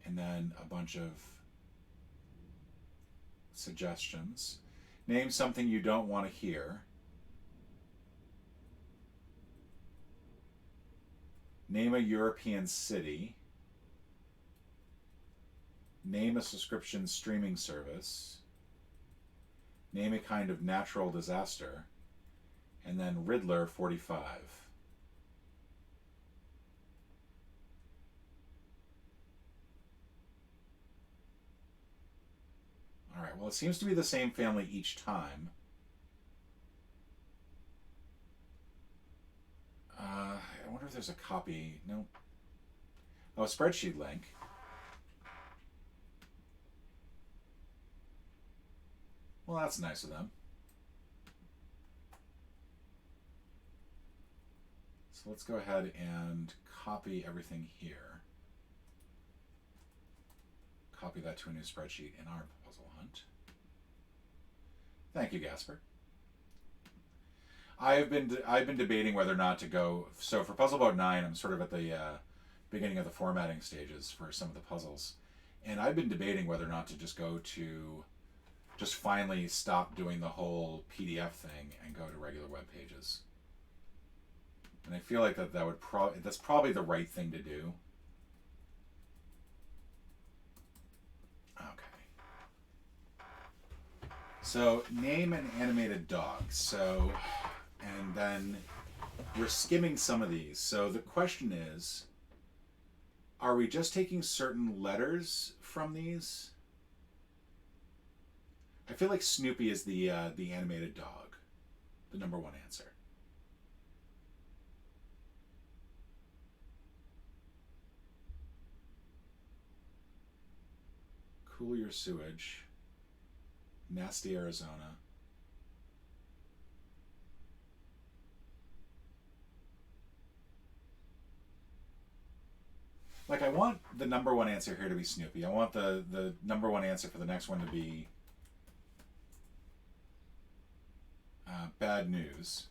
S1: And then a bunch of suggestions. Name something you don't want to hear. Name a European city. Name a subscription streaming service. Name a kind of natural disaster. And then Riddler 45. All right, well, it seems to be the same family each time. I wonder if there's a copy. No. Oh, a spreadsheet link. Well, that's nice of them. So let's go ahead and copy everything here. Copy that to a new spreadsheet in our puzzle hunt. Thank you, Gasper. I've been debating whether or not to go. So for Puzzle Boat 9, I'm sort of at the beginning of the formatting stages for some of the puzzles, and I've been debating whether or not to just finally stop doing the whole PDF thing and go to regular web pages. And I feel like that's probably the right thing to do. So name an animated dog. So, and then we're skimming some of these. So the question is, are we just taking certain letters from these? I feel like Snoopy is the animated dog, the number one answer. Cool Your Sewage. Nasty Arizona. Like, I want the number one answer here to be Snoopy. I want the number one answer for the next one to be Bad News.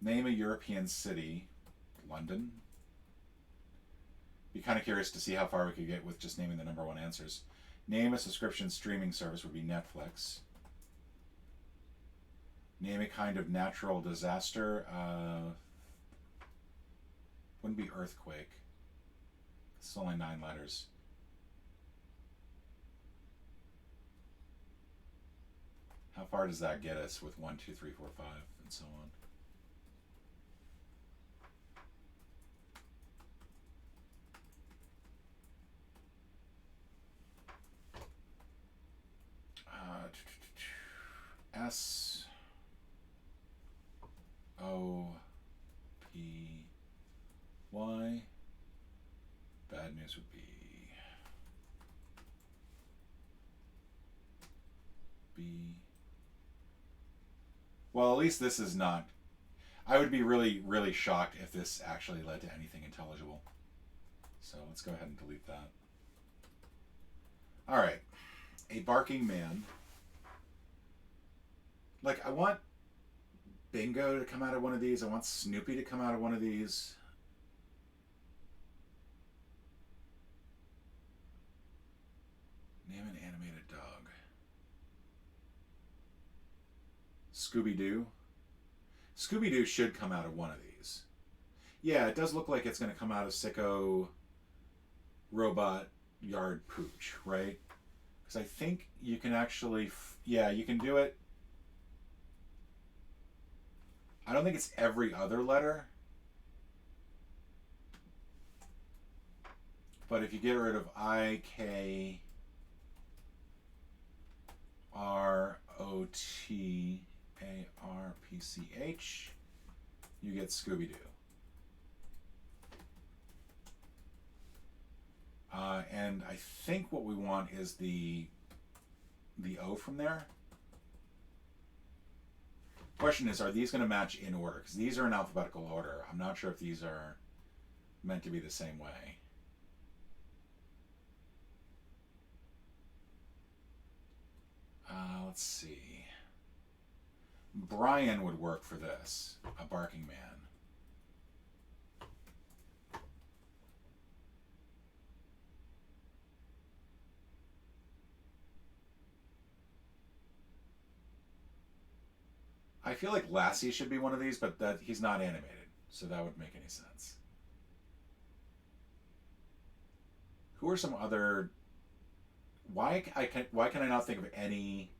S1: Name a European city. London. Be kind of curious to see how far we could get with just naming the number one answers. Name a subscription streaming service would be Netflix. Name a kind of natural disaster. Wouldn't be earthquake. It's only 9 letters. How far does that get us with 1, 2, 3, 4, 5, and so on? S O P Y. Bad News would be B. Well, at least this is not. I would be really, really shocked if this actually led to anything intelligible. So let's go ahead and delete that. All right, a barking man. Like, I want Bingo to come out of one of these. I want Snoopy to come out of one of these. Name an animated dog. Scooby-Doo. Scooby-Doo should come out of one of these. Yeah, it does look like it's going to come out of Sicko Robot Yard Pooch, right? Because I think you can actually... yeah, you can do it. I don't think it's every other letter. But if you get rid of I, K, R, O, T, A, R, P, C, H, you get Scooby-Doo. And I think what we want is the O from there. Question is, are these going to match in order? Because these are in alphabetical order. I'm not sure if these are meant to be the same way. Let's see. Brian would work for this, a barking man. I feel like Lassie should be one of these, but that he's not animated, so that would make any sense. Who are some other... Why can I not think of any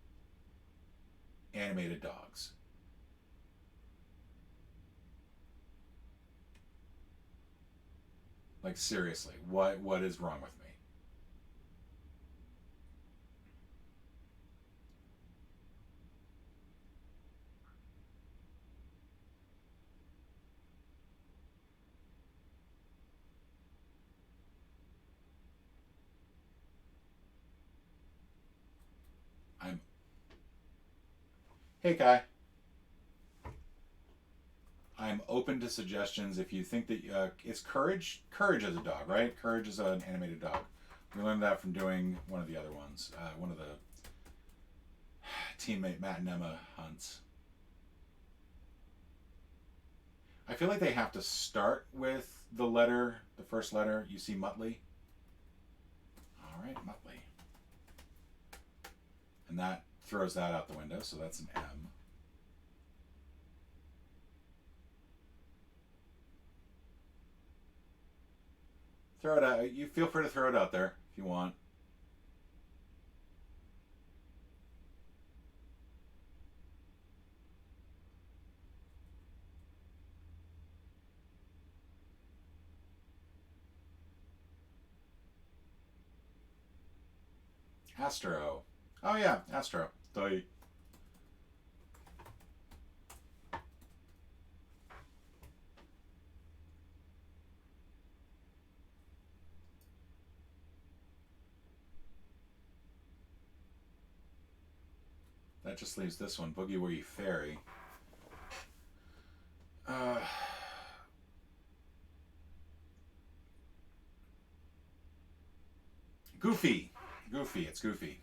S1: animated dogs? Like, seriously, what is wrong with me? Hey, Kai. I'm open to suggestions if you think that it's Courage. Courage is a dog, right? Courage is an animated dog. We learned that from doing one of the other ones, one of the teammate Matt and Emma hunts. I feel like they have to start with the first letter. You see Muttley. All right, Muttley. And that throws that out the window, so that's an M. Throw it out. You feel free to throw it out there if you want. Astro. Oh yeah, Astro. Doi. That just leaves this one, Boogie Woogie Fairy. Goofy. Goofy, it's Goofy.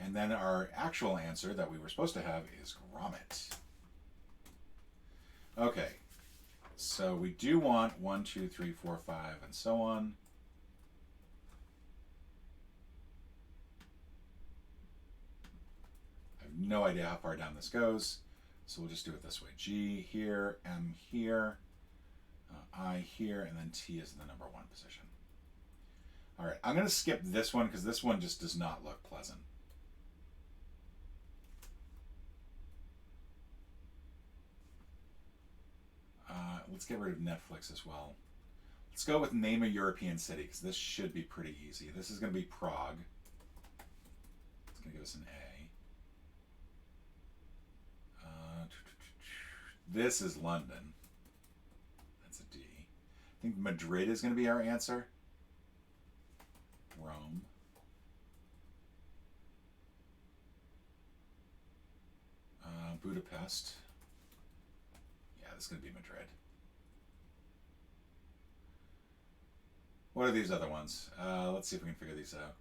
S1: And then our actual answer that we were supposed to have is Grommet. Okay, so we do want 1, 2, 3, 4, 5, and so on. I have no idea how far down this goes, so we'll just do it this way. G here, M here, I here, and then T is in the number 1 position. All right, I'm going to skip this one because this one just does not look pleasant. Let's get rid of Netflix as well. Let's go with name a European city because this should be pretty easy. This is going to be Prague. It's going to give us an A. This is London. That's a D. I think Madrid is going to be our answer. Rome. Budapest. Yeah, this is going to be Madrid. What are these other ones? Let's see if we can figure these out.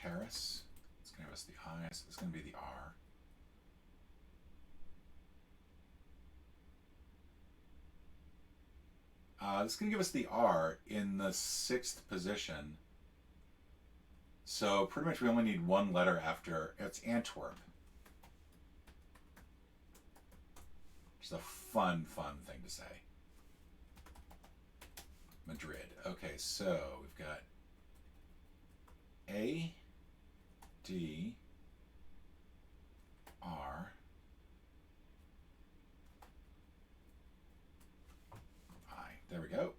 S1: Paris. It's going to give us the I, so it's going to be the R. This is going to give us the R in the 6th position. So pretty much we only need one letter after. It's Antwerp. Which is a fun thing to say. Madrid. Okay, so we've got A, D, R, I. There we go.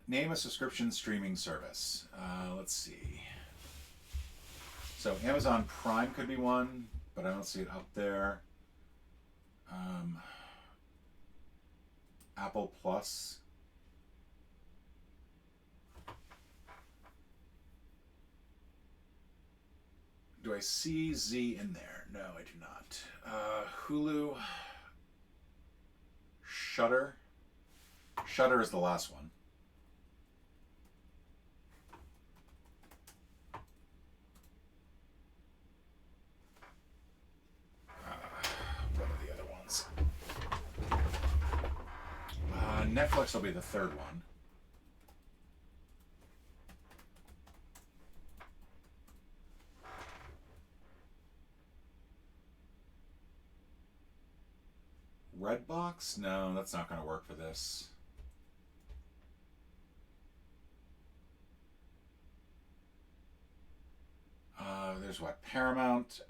S1: Name a subscription streaming service. Let's see. So Amazon Prime could be one, but I don't see it up there. Apple Plus. Do I see Z in there? No, I do not. Hulu. Shudder. Shudder is the last one. What are the other ones? Netflix will be the third one. Redbox? No, that's not going to work for this. There's what? Paramount.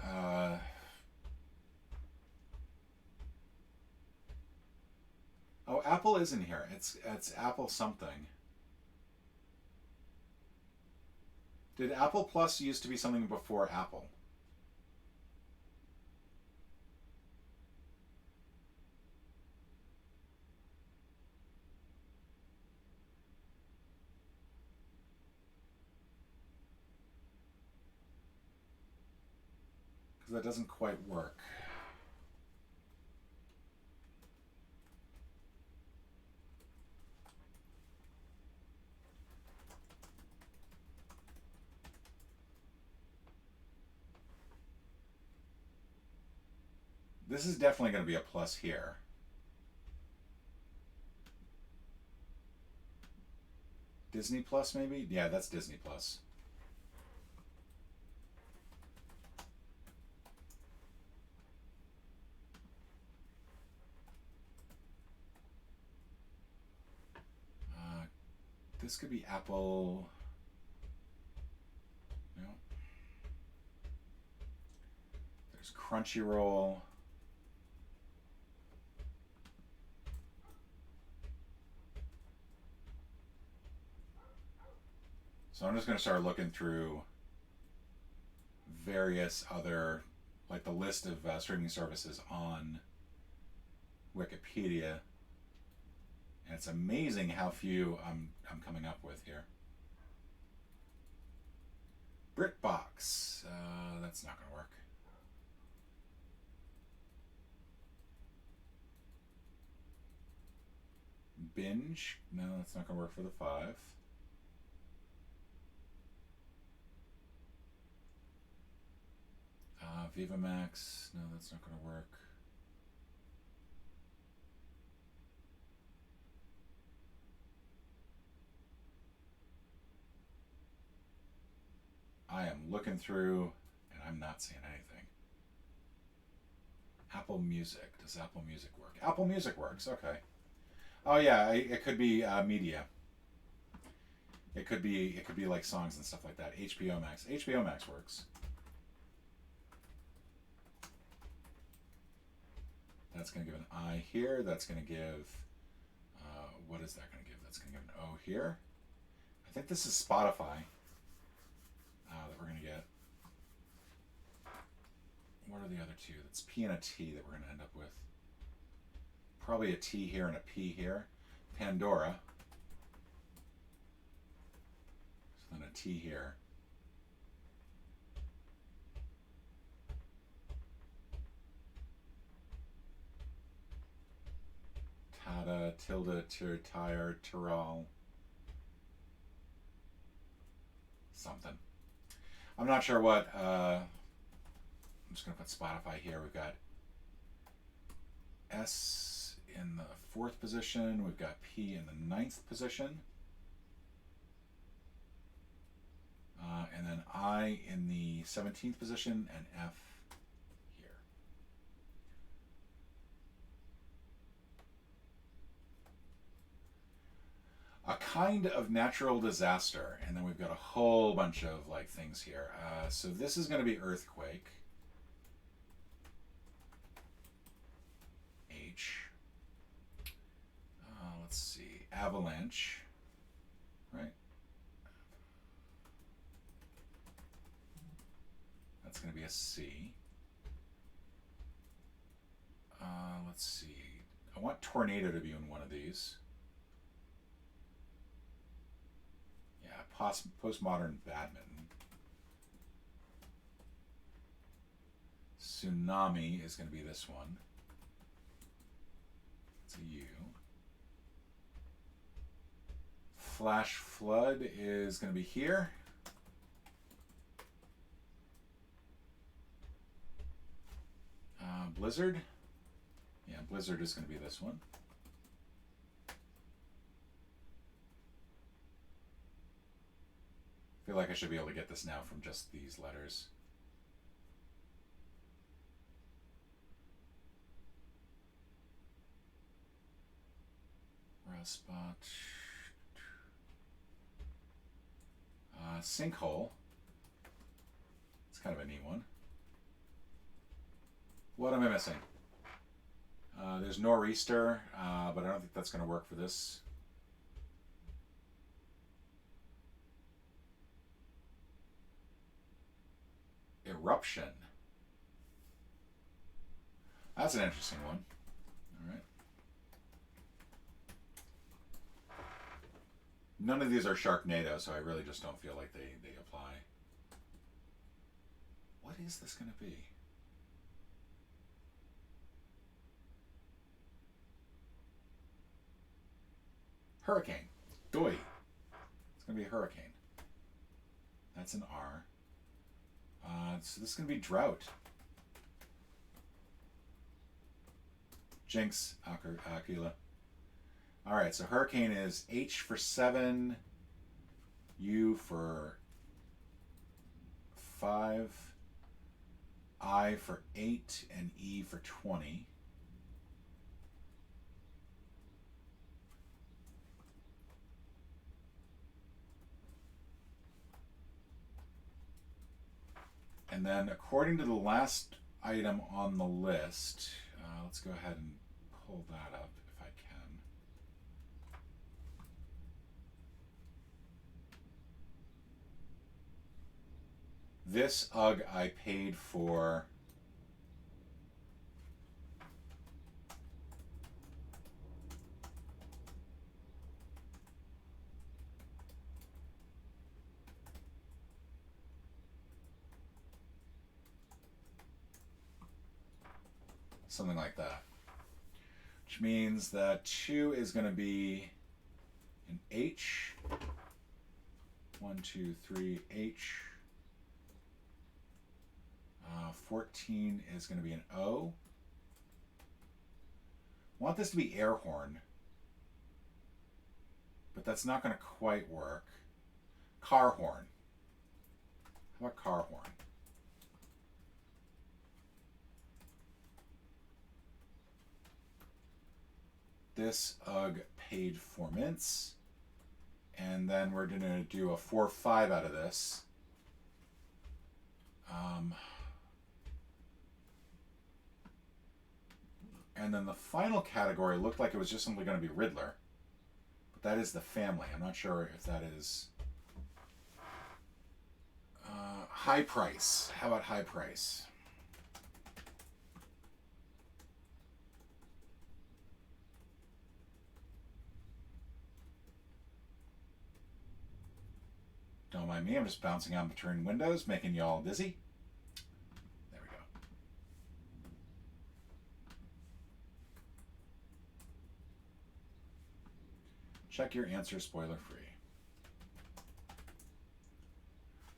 S1: Oh, Apple is in here. It's Apple something. Did Apple Plus used to be something before Apple? Because that doesn't quite work. This is definitely going to be a plus here. Disney Plus, maybe? Yeah, that's Disney Plus. This could be Apple. No. There's Crunchyroll. So I'm just going to start looking through various other, like the list of streaming services on Wikipedia. And it's amazing how few I'm coming up with here. BritBox. That's not going to work. Binge. No, that's not going to work for the 5. Viva Max. No, that's not going to work. I am looking through and I'm not seeing anything. Apple Music. Does Apple Music work? Apple Music works. Okay. Oh yeah, it could be media. It could be like songs and stuff like that. HBO Max. HBO Max works. That's going to give an I here. That's going to give, what is that going to give? That's going to give an O here. I think this is Spotify that we're going to get. What are the other two? That's P and a T that we're going to end up with. Probably a T here and a P here. Pandora. a T here. Tada, tilde, tir, tire, Tyrol. Something. I'm not sure what. I'm just going to put Spotify here. We've got S in the 4th position. We've got P in the 9th position. And then I in the 17th position and F here. A kind of natural disaster. And then we've got a whole bunch of like things here. So this is going to be earthquake. H. Let's see. Avalanche. Right? That's going to be a C. Let's see. I want tornado to be in one of these. Yeah, postmodern badminton. Tsunami is going to be this one. It's a U. Flash flood is going to be here. Blizzard. Yeah, blizzard is going to be this one. I feel like I should be able to get this now from just these letters. Rail spot. Sinkhole. It's kind of a neat one. What am I missing? There's nor'easter, but I don't think that's going to work for this. Eruption. That's an interesting one. All right. None of these are Sharknado, so I really just don't feel like they apply. What is this going to be? Hurricane. QoDE. It's going to be a hurricane. That's an R. So this is going to be drought. Jinx, Aquila. All right, so hurricane is H for 7, U for 5, I for 8, and E for 20. And then according to the last item on the list, let's go ahead and pull that up if I can. This UGG I paid for something like that, which means that 2 is going to be an H. 1, 2, 3, H. 14 is going to be an O. I want this to be air horn, but that's not going to quite work. Car horn. How about car horn? This UGG paid 4 mints. And then we're going to do a 4-5 out of this. And then the final category looked like it was just simply going to be Riddler. But that is the family. I'm not sure if that is... high price. How about high price? Don't mind me, I'm just bouncing on between windows, making y'all dizzy. There we go. Check your answer spoiler free.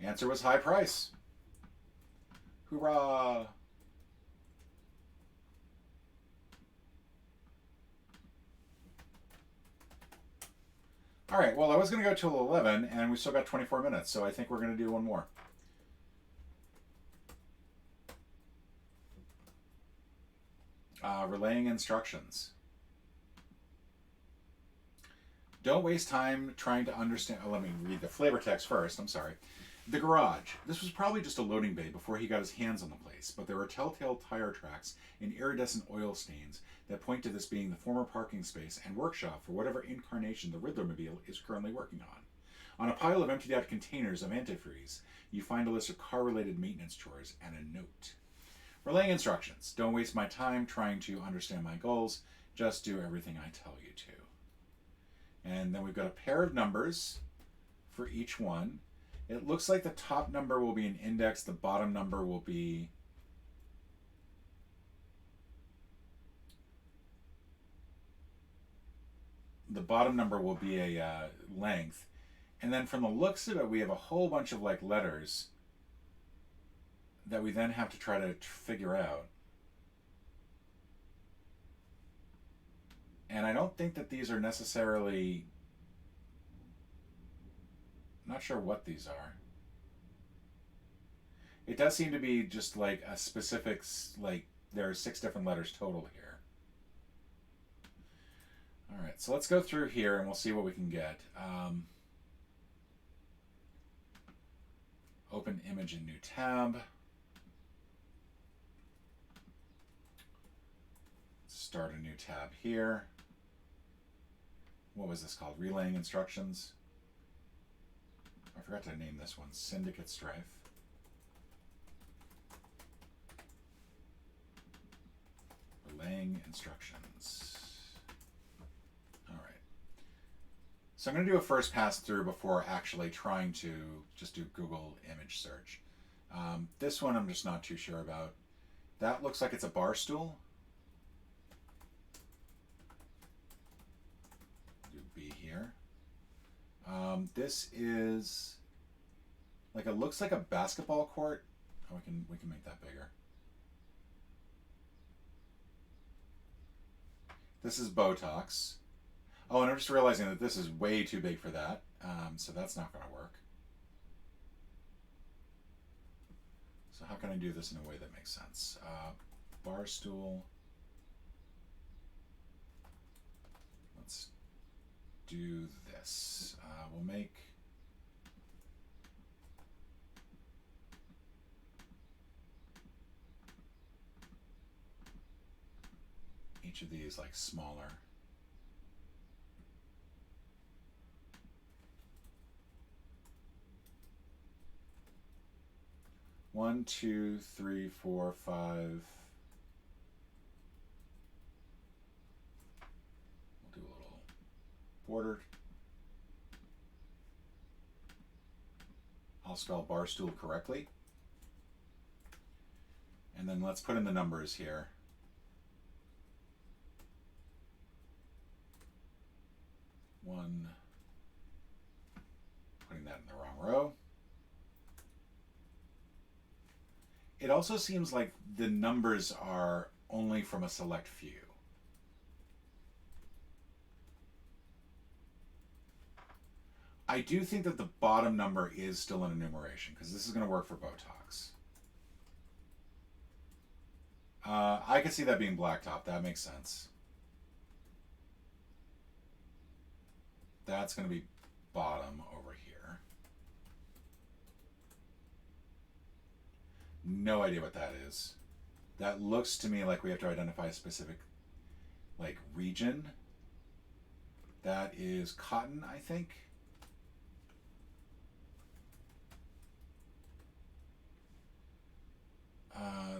S1: Answer was high price. Hoorah! All right, well, I was going to go till 11, and we still got 24 minutes, so I think we're going to do one more. Relaying instructions. Don't waste time trying to understand... Oh, let me read the flavor text first. I'm sorry. The garage. This was probably just a loading bay before he got his hands on the place, but there are telltale tire tracks and iridescent oil stains that point to this being the former parking space and workshop for whatever incarnation the Riddlermobile is currently working on. On a pile of emptied out containers of antifreeze, you find a list of car-related maintenance chores and a note. Relaying instructions. Don't waste my time trying to understand my goals. Just do everything I tell you to. And then we've got a pair of numbers for each one. It looks like the top number will be an index. The bottom number will be... The bottom number will be a length. And then from the looks of it, we have a whole bunch of like letters that we then have to try to figure out. And I don't think that these are necessarily... Not sure what these are. It does seem to be just like a specific, like there are 6 different letters total here. All right, so let's go through here and we'll see what we can get. Open image in new tab. Start a new tab here. What was this called? Relaying instructions. I forgot to name this one. Syndicate Strife. Relaying instructions. All right. So I'm going to do a first pass through before actually trying to just do Google image search. This one I'm just not too sure about. That looks like it's a bar stool. Do B here. This is like, it looks like a basketball court. Oh, we can make that bigger. This is Botox. Oh, and I'm just realizing that this is way too big for that. So that's not going to work. So how can I do this in a way that makes sense? Bar stool. Let's do this. We'll make each of these like smaller. One, two, three, four, five. We'll do a little border. I'll spell bar stool correctly. And then let's put in the numbers here. One, putting that in the wrong row. It also seems like the numbers are only from a select few. I do think that the bottom number is still an enumeration because this is going to work for Botox. I could see that being blacktop. That makes sense. That's going to be bottom over here. No idea what that is. That looks to me like we have to identify a specific like region. That is cotton, I think.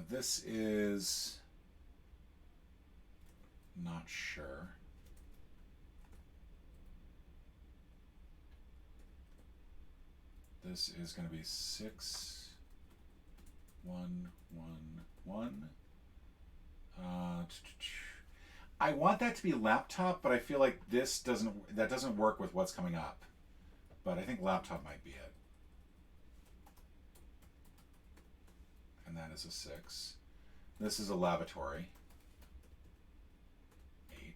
S1: This is not sure. This is going to be 6, 1, 1, 1. I want that to be laptop, but I feel like that doesn't work with what's coming up. But I think laptop might be it. And that is a 6. This is a lavatory. 8.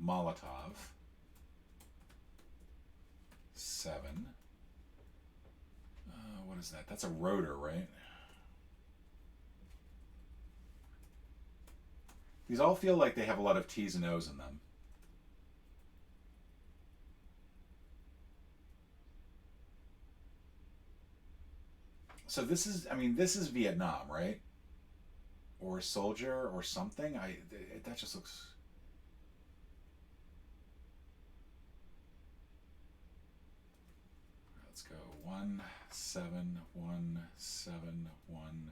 S1: Molotov. 7. What is that? That's a rotor, right? These all feel like they have a lot of T's and O's in them. So this is Vietnam, right? Or soldier or something. That just looks. Let's go 1, 7, 1, 7, 1,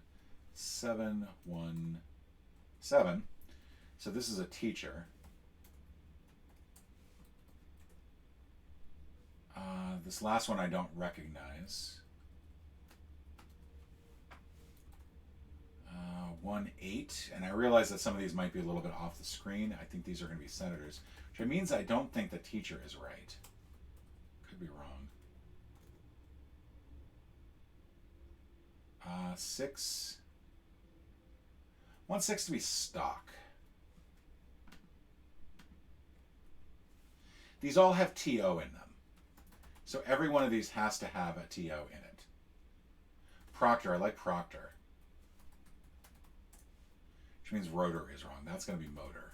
S1: 7, 1, 7. So this is a teacher. This last one I don't recognize. 1, 8, and I realize that some of these might be a little bit off the screen. I think these are going to be senators, which means I don't think the teacher is right. Could be wrong. 6. I want 6 to be stock. These all have TO in them. So every one of these has to have a TO in it. Proctor, I like Proctor. Which means rotor is wrong. That's going to be motor.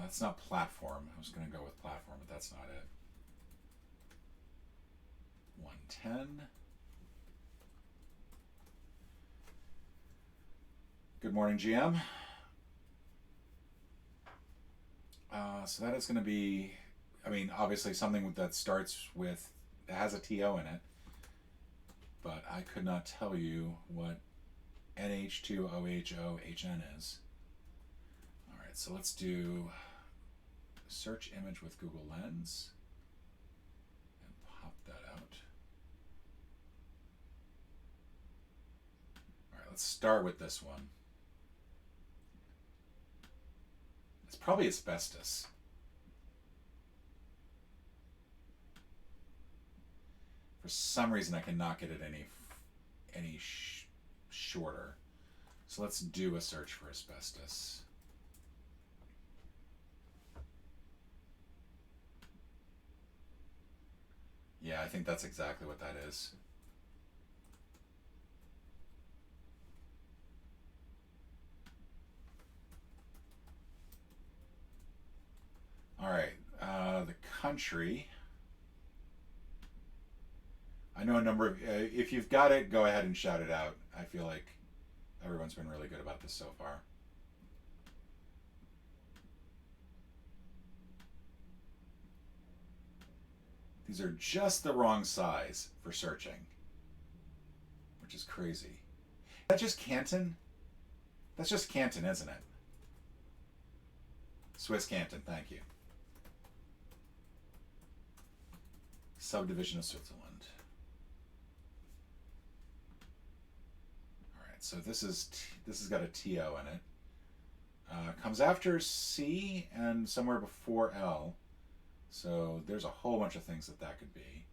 S1: That's not platform. I was going to go with platform, but that's not it. 110. Good morning, GM. So that is going to be, obviously something that starts with, it has a TO in it, but I could not tell you what NH2OHOHN is. All right, so let's do search image with Google Lens and pop that out. All right, let's start with this one. It's probably asbestos. For some reason, I cannot get it any shorter. So let's do a search for asbestos. Yeah, I think that's exactly what that is. All right, the country. I know a number of, if you've got it, go ahead and shout it out. I feel like everyone's been really good about this so far. These are just the wrong size for searching, which is crazy. Is that just Canton? That's just Canton, isn't it? Swiss Canton, thank you. Subdivision of Switzerland. All right, so this has got a TO in it. Comes after C and somewhere before L. So there's a whole bunch of things that could be.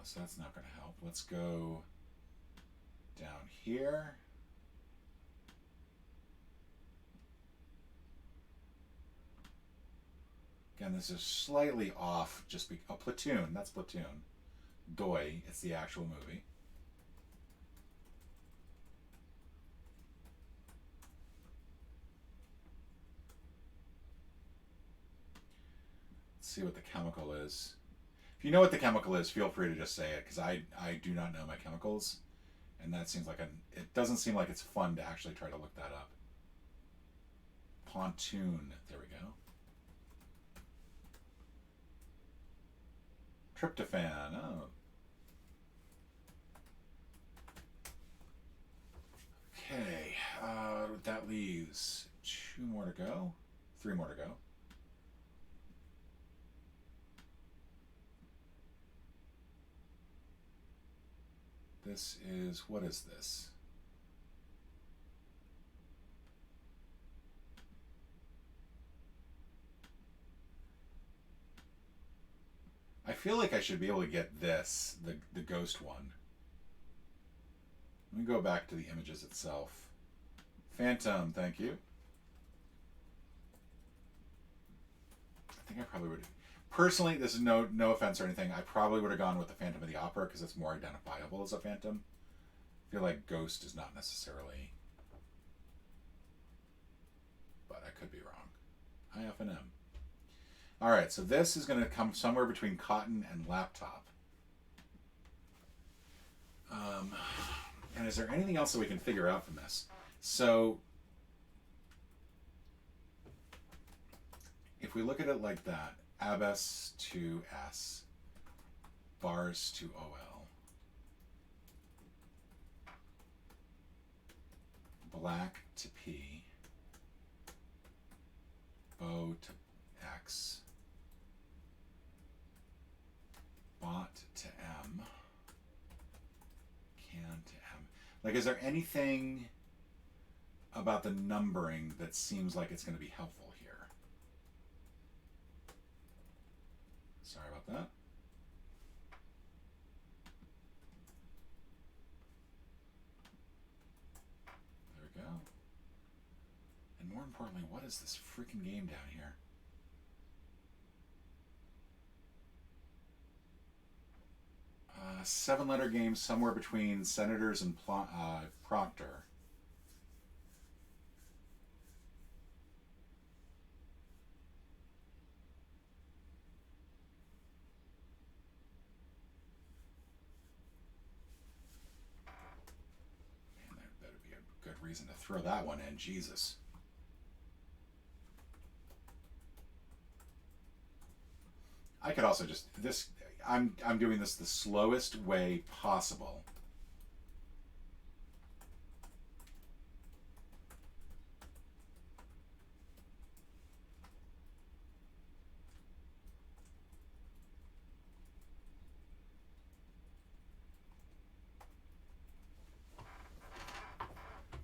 S1: So that's not going to help. Let's go down here. Again, this is slightly off. A Platoon. That's Platoon. Doi. It's the actual movie. Let's see what the chemical is. If you know what the chemical is, feel free to just say it, because I do not know my chemicals, and that seems like it doesn't seem like it's fun to actually try to look that up. Pontoon. There we go. Tryptophan. Oh. Okay. That leaves 2 more to go. 3 more to go. This is, what is this? I feel like I should be able to get this, the ghost one. Let me go back to the images itself. Phantom, thank you. I think I probably would. Personally, this is no offense or anything. I probably would have gone with the Phantom of the Opera because it's more identifiable as a Phantom. I feel like Ghost is not necessarily, but I could be wrong. I often am. All right, so this is going to come somewhere between cotton and laptop. And is there anything else that we can figure out from this? So if we look at it like that, abs to S, bars to OL, black to P, bow to X, bot to M, can to M. Like, is there anything about the numbering that seems like it's going to be helpful here? Sorry about that. There we go. And more importantly, what is this freaking game down here? Seven-letter game somewhere between Senators and Proctor. Man, that would be a good reason to throw that one in. Jesus. I could also just I'm doing this the slowest way possible.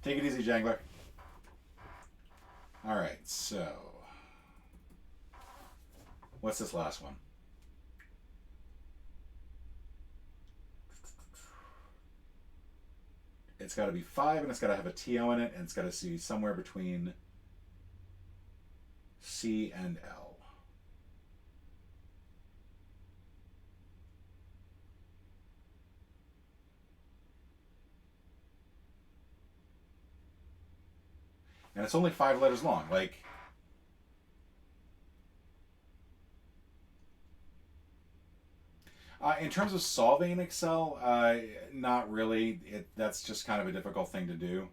S1: Take it easy, Jangler. All right, so what's this last one? It's got to be 5, and it's got to have a TO in it, and it's got to be somewhere between C and L. And it's only 5 letters long. Like, in terms of solving in Excel, not really. That's just kind of a difficult thing to do.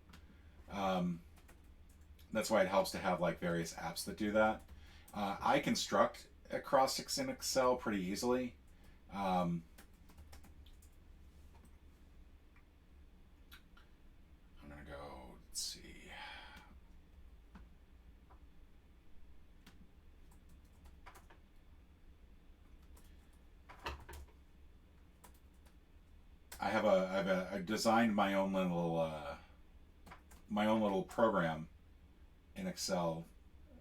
S1: That's why it helps to have like various apps that do that. I construct acrostics in Excel pretty easily. I'm gonna go, let's see. I've designed my own little program in Excel,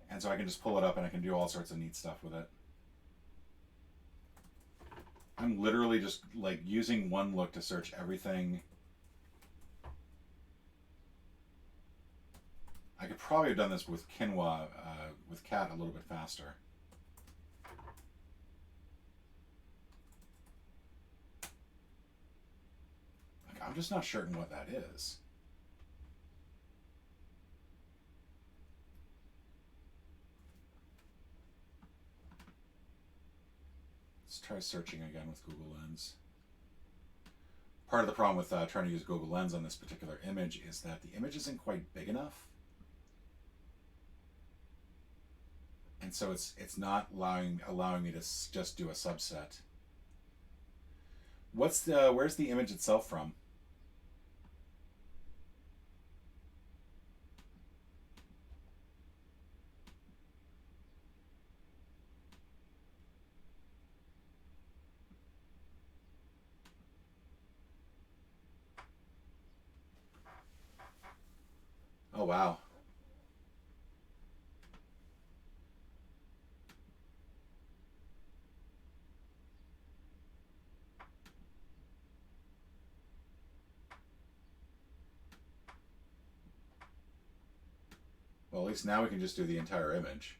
S1: and so I can just pull it up and I can do all sorts of neat stuff with it. I'm literally just like using one look to search everything. I could probably have done this with quinoa, with cat a little bit faster. I'm just not certain what that is. Let's try searching again with Google Lens. Part of the problem with trying to use Google Lens on this particular image is that the image isn't quite big enough. And so it's not allowing me to just do a subset. Where's the image itself from? Oh, wow. Well, at least now we can just do the entire image.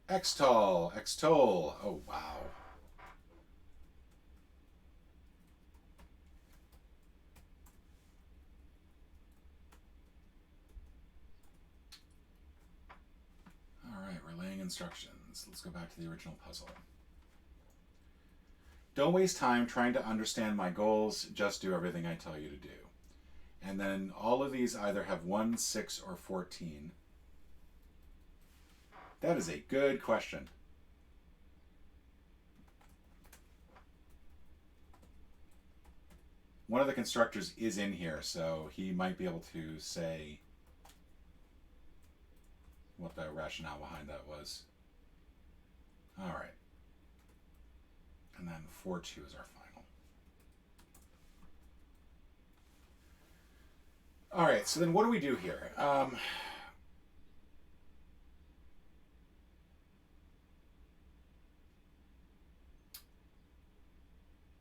S1: Xtol, Xtol. Oh, wow. All right, relaying instructions. Let's go back to the original puzzle. Don't waste time trying to understand my goals. Just do everything I tell you to do. And then all of these either have 1, 6, or 14. That is a good question. One of the constructors is in here, so he might be able to say what the rationale behind that was. All right. And then 4-2 is our final. All right, so then what do we do here?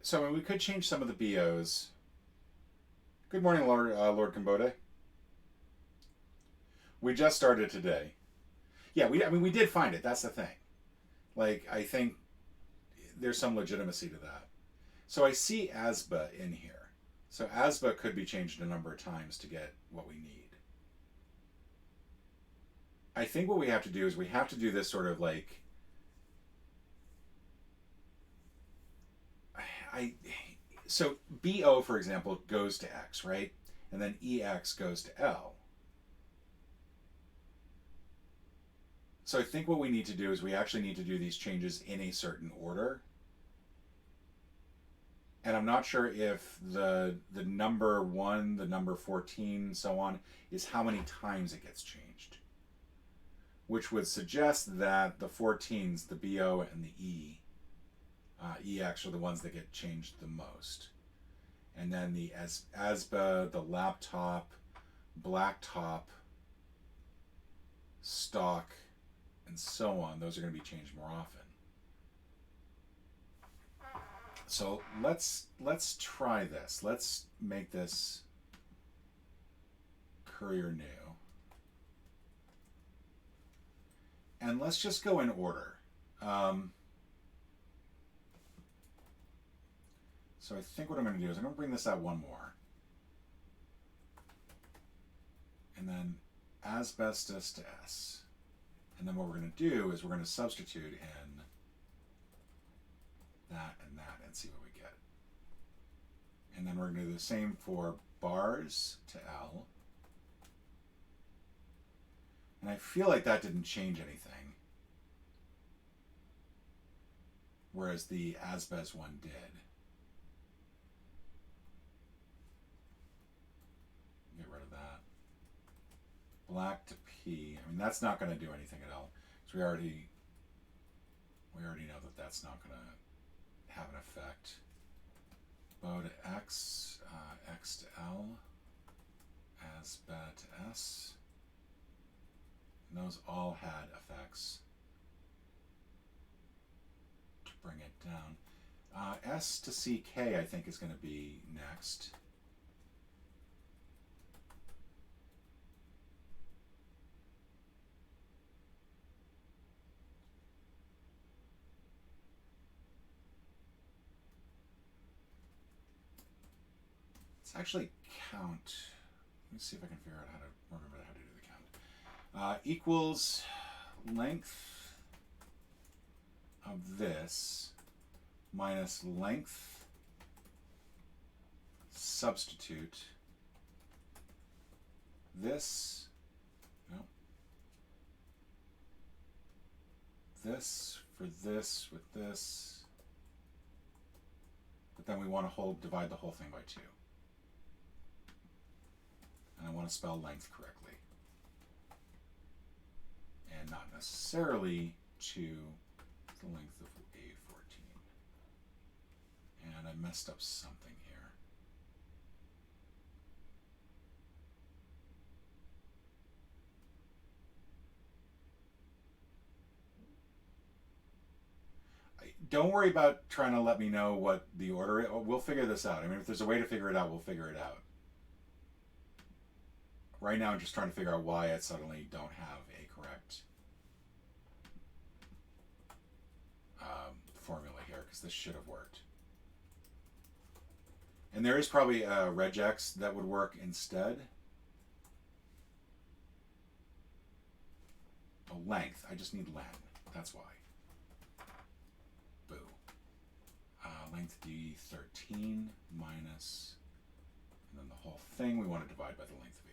S1: So I mean, we could change some of the BOs. Good morning, Lord Kambode. We just started today. Yeah, we did find it. That's the thing. Like, I think there's some legitimacy to that. So I see ASBA in here. So ASBA could be changed a number of times to get what we need. I think what we have to do is we have to do this sort of like... So BO, for example, goes to X, right? And then EX goes to L. So I think what we need to do is we actually need to do these changes in a certain order. And I'm not sure if the number 1, the number 14, so on, is how many times it gets changed. Which would suggest that the 14s, the BO and the EX are the ones that get changed the most. And then the ASBA, the laptop, blacktop, stock, and so on, those are going to be changed more often. So let's try this. Let's make this courier new. And let's just go in order. So I think what I'm going to do is I'm going to bring this out one more. And then asbestos to S. And then what we're going to do is we're going to substitute in that and see what we get. And then we're going to do the same for bars to L. And I feel like that didn't change anything. Whereas the asbes one did. Get rid of that. Black to P. I mean, that's not going to do anything at all. So we already know that that's not going to have an effect. Bow to X, X to L, asbet to S. And those all had effects to bring it down. S to CK, I think, is going to be next. Let's actually count. Let me see if I can figure out how to remember how to do the count. Equals length of this minus length substitute this, no, this for this with this, but then we want to divide the whole thing by 2. And I want to spell length correctly. And not necessarily to the length of A14. And I messed up something here. don't worry about trying to let me know what the order is. We'll figure this out. I mean, if there's a way to figure it out, we'll figure it out. Right now, I'm just trying to figure out why I suddenly don't have a correct formula here, because this should have worked. And there is probably a regex that would work instead. Oh, length. I just need len. That's why. Boo. Length D13 minus, and then the whole thing we want to divide by the length of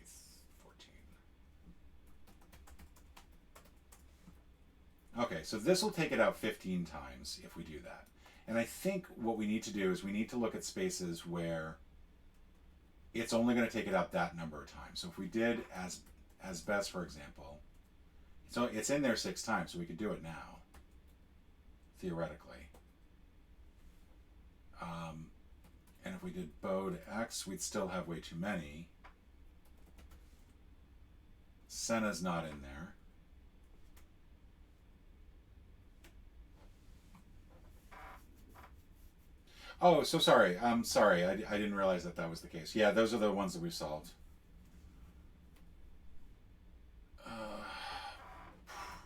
S1: A14. Okay, so this will take it out 15 times if we do that. And I think what we need to do is we need to look at spaces where it's only going to take it out that number of times. So if we did as best, for example, so it's in there 6 times, so we could do it now, theoretically. And if we did bow to X, we'd still have way too many. Senna's not in there. Oh, so sorry. I'm sorry. I didn't realize that was the case. Yeah, those are the ones that we solved.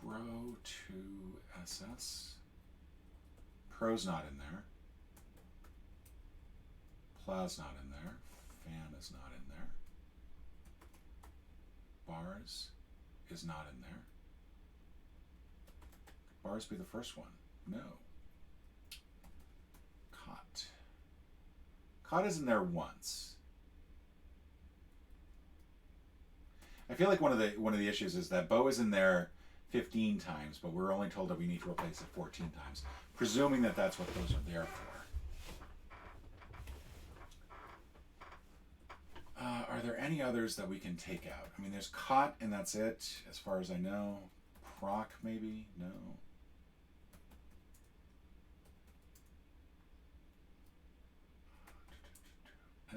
S1: Pro to SS. Pro's not in there. Pla's not in there. Fan is not in there. Bars is not in there. Could bars be the first one? No. Cot. Cot is in there once. I feel like one of the issues is that bow is in there 15 times, but we're only told that we need to replace it 14 times, presuming that that's what those are there for. Are there any others that we can take out? I mean, there's cot, and that's it, as far as I know. Proc, maybe? No.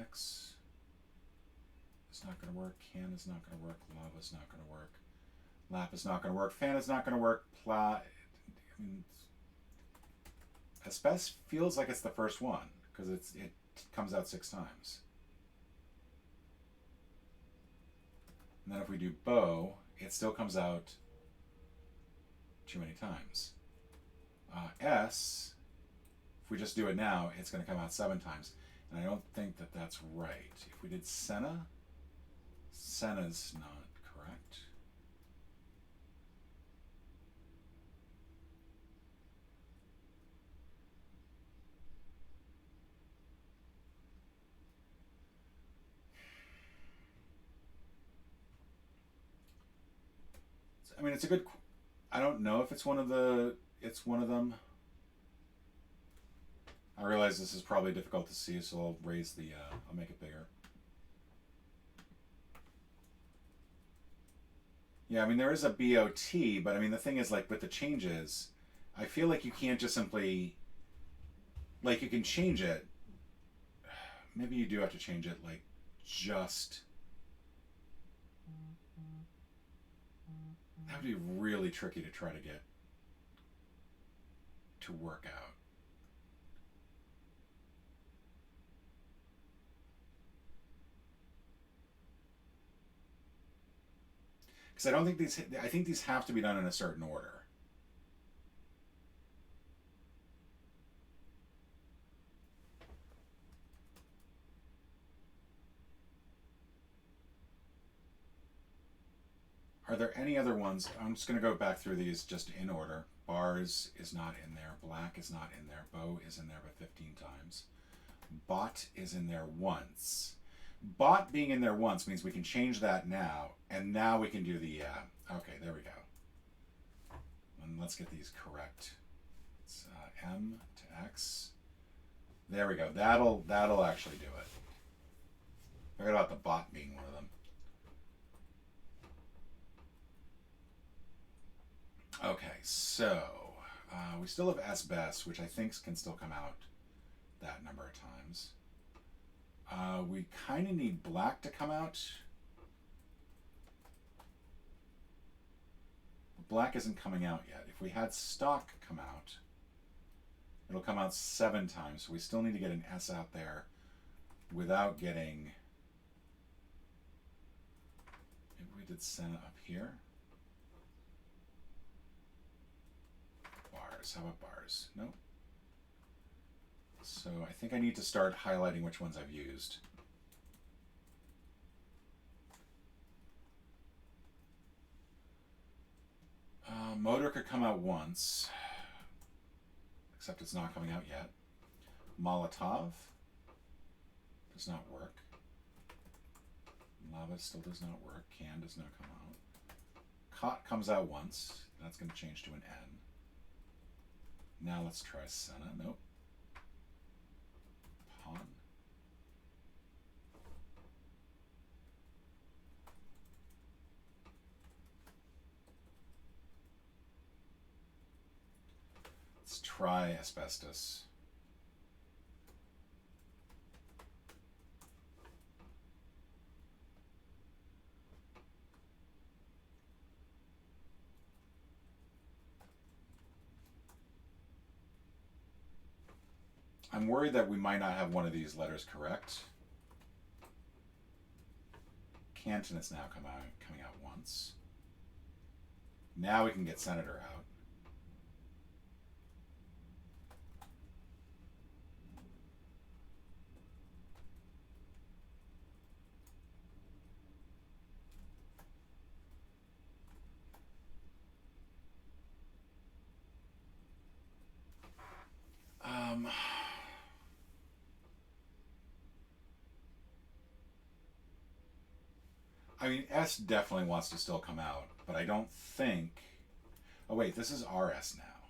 S1: X is not going to work. Can is not going to work. Lava is not going to work. Lap is not going to work. Fan is not going to work. Pla. I mean, Espes feels like it's the first one because it comes out 6 times. And then if we do bow, it still comes out too many times. S, if we just do it now, it's going to come out 7 times. And I don't think that that's right. If we did Senna, Senna's not correct. I mean, it's a good. I don't know if it's one of them. I realize this is probably difficult to see, so I'll raise the. I'll make it bigger. Yeah, I mean there is a BOT, but I mean the thing is, like, with the changes, I feel like you can't just simply. Like, you can change it. Maybe you do have to change it, like, just. That would be really tricky to try to get to work out. Because I don't think these. I think these have to be done in a certain order. Are there any other ones? I'm just going to go back through these just in order. Bars is not in there. Black is not in there. Bow is in there but 15 times. Bot is in there once. Bot being in there once means we can change that now, and now we can do the, okay, there we go. And let's get these correct. It's M to X. There we go. That'll actually do it. Forget about the bot being one of them. Okay, so we still have S-Best, which I think can still come out that number of times. We kind of need black to come out. Black isn't coming out yet. If we had stock come out, It'll come out 7 times, so we still need to get an S out there without getting... Maybe we did Senna up here. Bars. How about bars? Nope. So I think I need to start highlighting which ones I've used. Motor could come out once, except it's not coming out yet. Molotov does not work. Lava still does not work. Can does not come out. Cot comes out once. That's going to change to an N. Now let's try Senna. Nope. Pawn. Let's try asbestos. I'm worried that we might not have one of these letters correct. Canton is now coming out once. Now we can get Senator out. I mean, S definitely wants to still come out, but I don't think... Oh wait, this is RS now.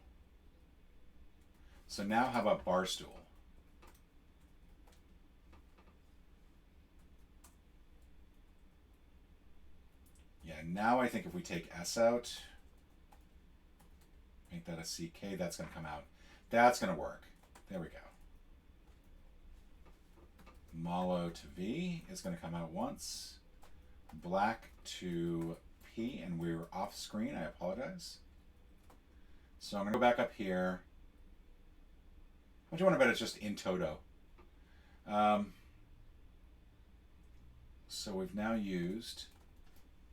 S1: So now how about Barstool? Yeah, now I think if we take S out, make that a CK, that's going to come out. That's going to work. There we go. Malo to V is going to come out once. Black to P, and we're off screen. I apologize. So I'm going to go back up here. How much you want to bet it's just in toto? So we've now used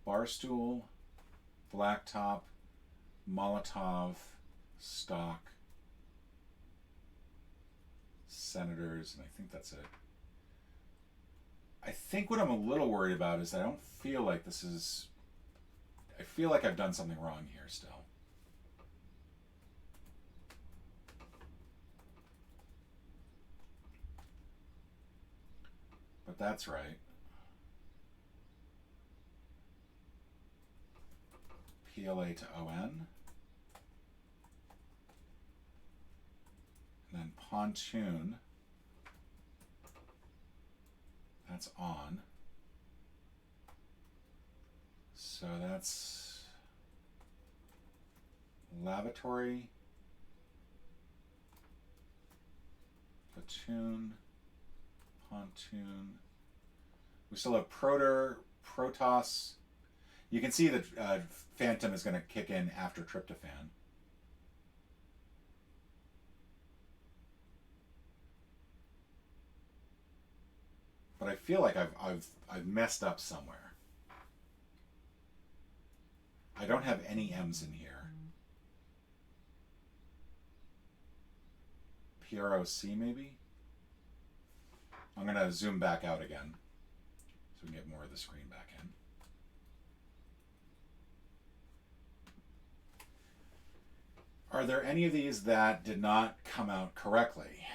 S1: Barstool, Blacktop, Molotov, Stock, Senators, and I think that's it. I think what I'm a little worried about is that I don't feel like this is... I feel like I've done something wrong here still. But that's right. PLA to ON. And then pontoon. That's on. So that's lavatory, platoon, pontoon. We still have Protoss. You can see that Phantom is going to kick in after tryptophan. But I feel like I've messed up somewhere. I don't have any M's in here. PROC maybe? I'm going to zoom back out again so we can get more of the screen back in. Are there any of these that did not come out correctly?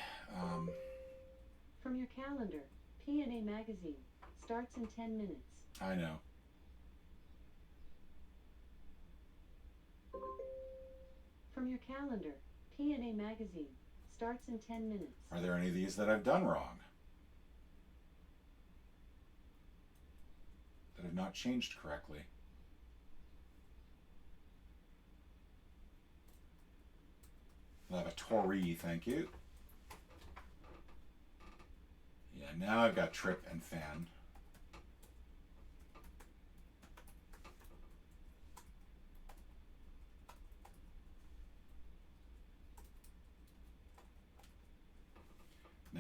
S2: From your calendar, P&A magazine starts in 10 minutes.
S1: I know.
S2: From your calendar, P&A magazine starts in 10 minutes.
S1: Are there any of these that I've done wrong? That have not changed correctly? Lavatory, thank you. Yeah, now I've got trip and fan.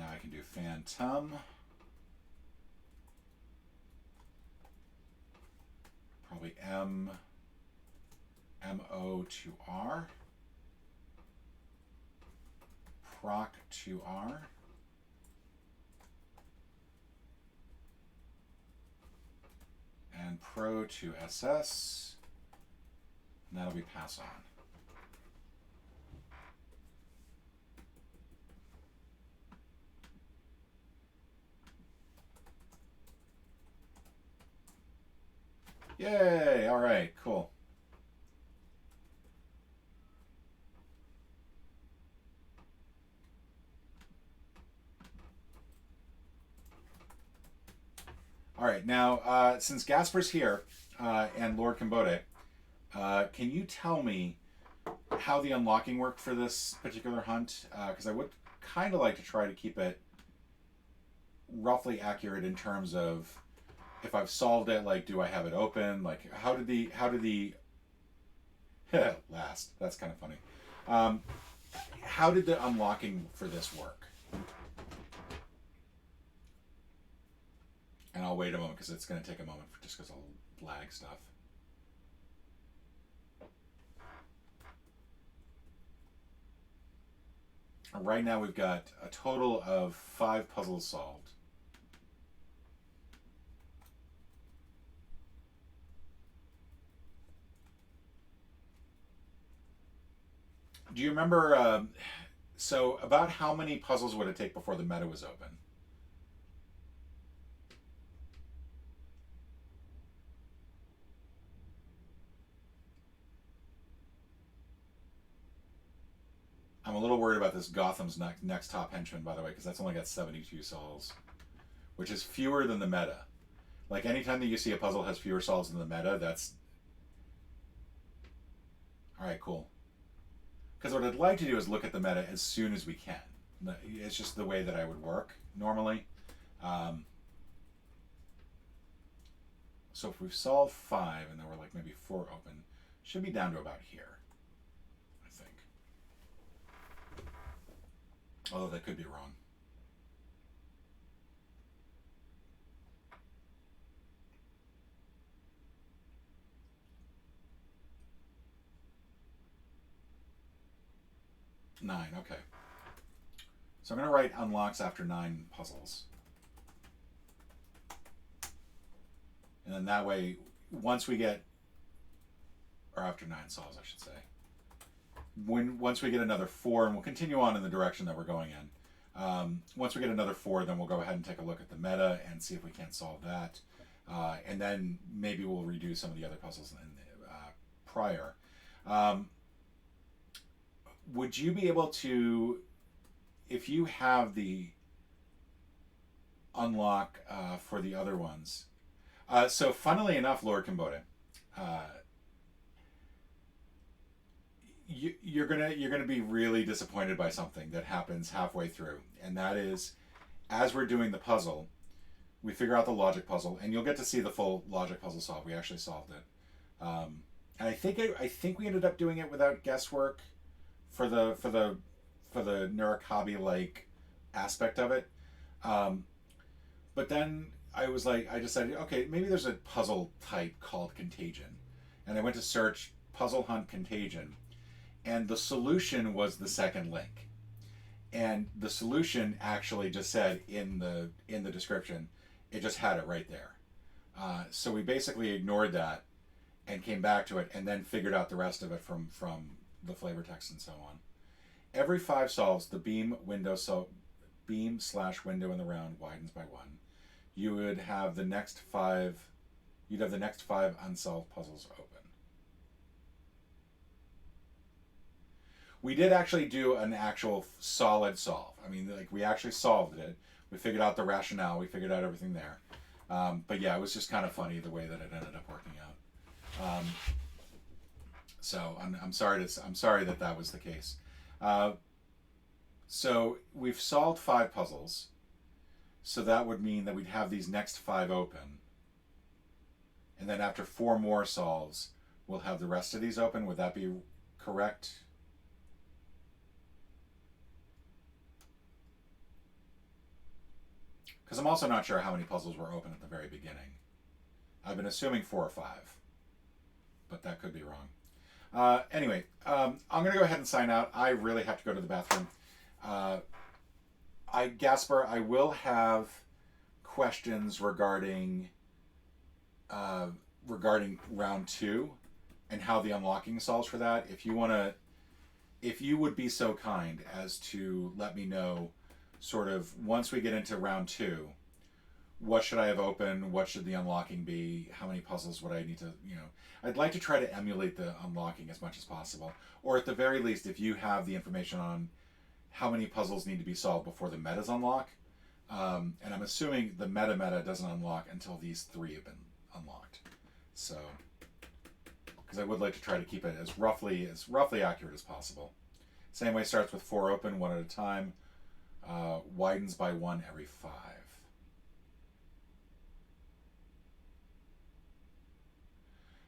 S1: Now I can do Phantom. Probably MO to R. Proc to R. And Pro to SS. And that'll be pass on. Yay! All right, cool. All right, now since Gasper's here and Lord QoDE, can you tell me how the unlocking worked for this particular hunt? Because I would kind of like to try to keep it roughly accurate in terms of if I've solved it, like, do I have it open? Like, how did the last? That's kind of funny. How did the unlocking for this work? And I'll wait a moment because it's going to take a moment just because I'll lag stuff. Right now we've got a total of 5 puzzles solved. Do you remember, so about how many puzzles would it take before the meta was open? I'm a little worried about this Gotham's next top henchman, by the way, because that's only got 72 solves, which is fewer than the meta. Like, anytime that you see a puzzle has fewer solves than the meta, that's... Alright, cool. Because what I'd like to do is look at the meta as soon as we can. It's just the way that I would work normally. So if we've solved 5 and there were like maybe 4 open, should be down to about here, I think. Although that could be wrong. Nine, okay. So I'm going to write unlocks after 9 puzzles. And then that way, once we get, or after 9 solves, I should say. Once we get another 4, and we'll continue on in the direction that we're going in. Once we get another 4, then we'll go ahead and take a look at the meta and see if we can't solve that. And then maybe we'll redo some of the other puzzles in the, prior. Would you be able to, if you have the unlock for the other ones? So funnily enough, Lord QoDE, you're gonna be really disappointed by something that happens halfway through, and that is, as we're doing the puzzle, we figure out the logic puzzle, and you'll get to see the full logic puzzle solved. We actually solved it, and I think we ended up doing it without guesswork for the Nurikabe like aspect of it, but then I decided, okay, maybe there's a puzzle type called Contagion, and I went to search puzzle hunt Contagion, and the solution was the second link, and the solution actually just said in the description, it just had it right there. So we basically ignored that and came back to it, and then figured out the rest of it from the flavor text and so on. Every 5 solves, the beam/window in the round widens by 1. You would have the next 5. You'd have the next 5 unsolved puzzles open. We did actually do an actual solid solve. I mean, like, we actually solved it. We figured out the rationale. We figured out everything there. But yeah, it was just kind of funny the way that it ended up working out. So I'm sorry that was the case. So we've solved 5 puzzles. So that would mean that we'd have these next 5 open. And then after 4 more solves, we'll have the rest of these open. Would that be correct? Because I'm also not sure how many puzzles were open at the very beginning. I've been assuming 4 or 5, but that could be wrong. Anyway, I'm going to go ahead and sign out. I really have to go to the bathroom. Gasper, I will have questions regarding round 2 and how the unlocking solves for that. If you would be so kind as to let me know, sort of once we get into round 2, what should I have open? What should the unlocking be? How many puzzles would I need to, I'd like to try to emulate the unlocking as much as possible. Or at the very least, if you have the information on how many puzzles need to be solved before the metas unlock. And I'm assuming the meta doesn't unlock until these 3 have been unlocked. So, because I would like to try to keep it as roughly accurate as possible. Same way, starts with 4 open, 1 at a time. Widens by 1 every 5.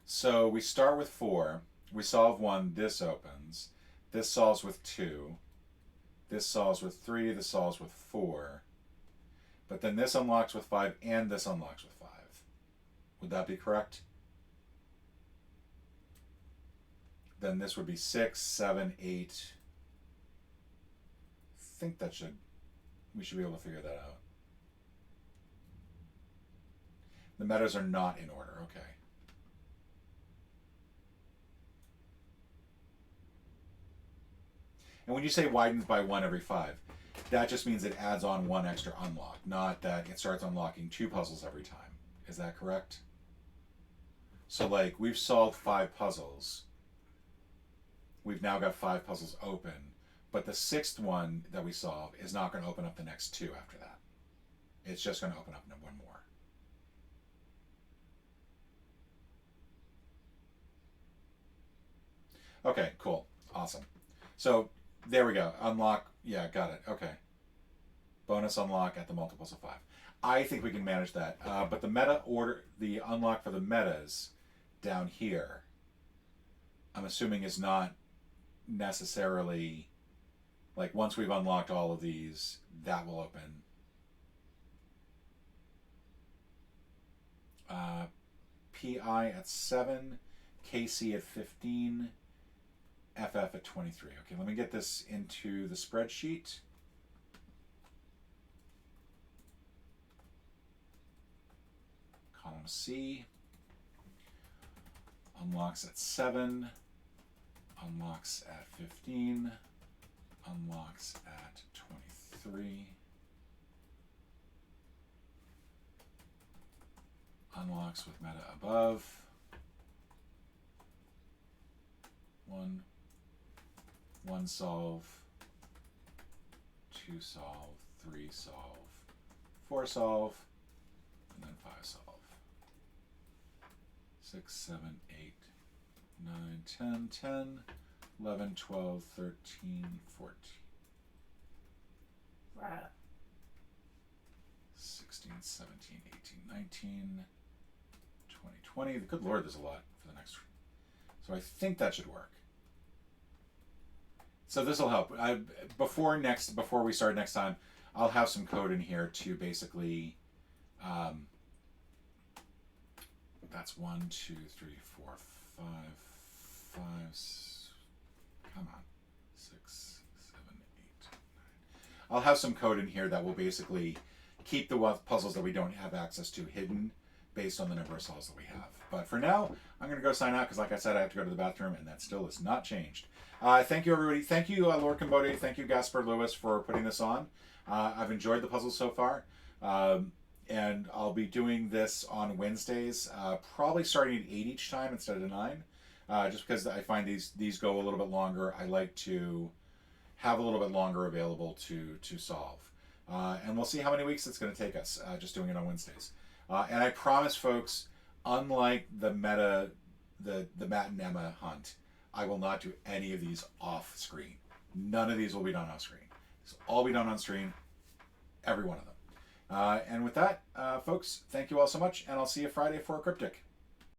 S1: So we start with 4. We solve 1. This opens. This solves with 2. This solves with 3. This solves with 4. But then this unlocks with 5, and this unlocks with 5. Would that be correct? Then this would be 6, 7, 8. I think we should be able to figure that out. The metas are not in order, okay. And when you say widens by 1 every 5, that just means it adds on 1 extra unlock, not that it starts unlocking 2 puzzles every time. Is that correct? So like, we've solved 5 puzzles. We've now got 5 puzzles open, but the 6th one that we solve is not going to open up the next 2 after that. It's just going to open up 1 more. Okay, cool. Awesome. So there we go. Unlock. Yeah, got it. Okay. Bonus unlock at the multiples of 5. I think we can manage that. But the meta order, the unlock for the metas down here, I'm assuming is not necessarily, like, once we've unlocked all of these, that will open. PI at 7, KC at 15, FF at 23. Okay, let me get this into the spreadsheet. Column C. Unlocks at 7. Unlocks at 15. Unlocks at 23. Unlocks with meta above. 1 solve, 2 solve, 3 solve, 4 solve, and then 5 solve. 6, 7, 8, 9, 10, 10, 11, 12, 13, 14.
S3: Wow.
S1: 16, 17, 18, 19, 20, 20. Good Lord, there's a lot for the next. So I think that should work. So this will help. Before we start next time, I'll have some code in here to basically, that's 1, 2, 3, 4, 5, 5, come on, 6, 7, 8, 9. I'll have some code in here that will basically keep the puzzles that we don't have access to hidden based on the number of solves that we have. But for now, I'm going to go sign out because, like I said, I have to go to the bathroom, and that still is not changed. Thank you, everybody. Thank you, Lord QoDE. Thank you, Gasper Lewis, for putting this on. I've enjoyed the puzzles so far. And I'll be doing this on Wednesdays, probably starting at 8 each time instead of 9. Just because I find these go a little bit longer. I like to have a little bit longer available to solve. And we'll see how many weeks it's going to take us just doing it on Wednesdays. And I promise, folks, unlike the Matt and Emma hunt, I will not do any of these off screen. None of these will be done off screen. This will all be done on screen, every one of them. And with that, folks, thank you all so much, and I'll see you Friday for a Cryptic.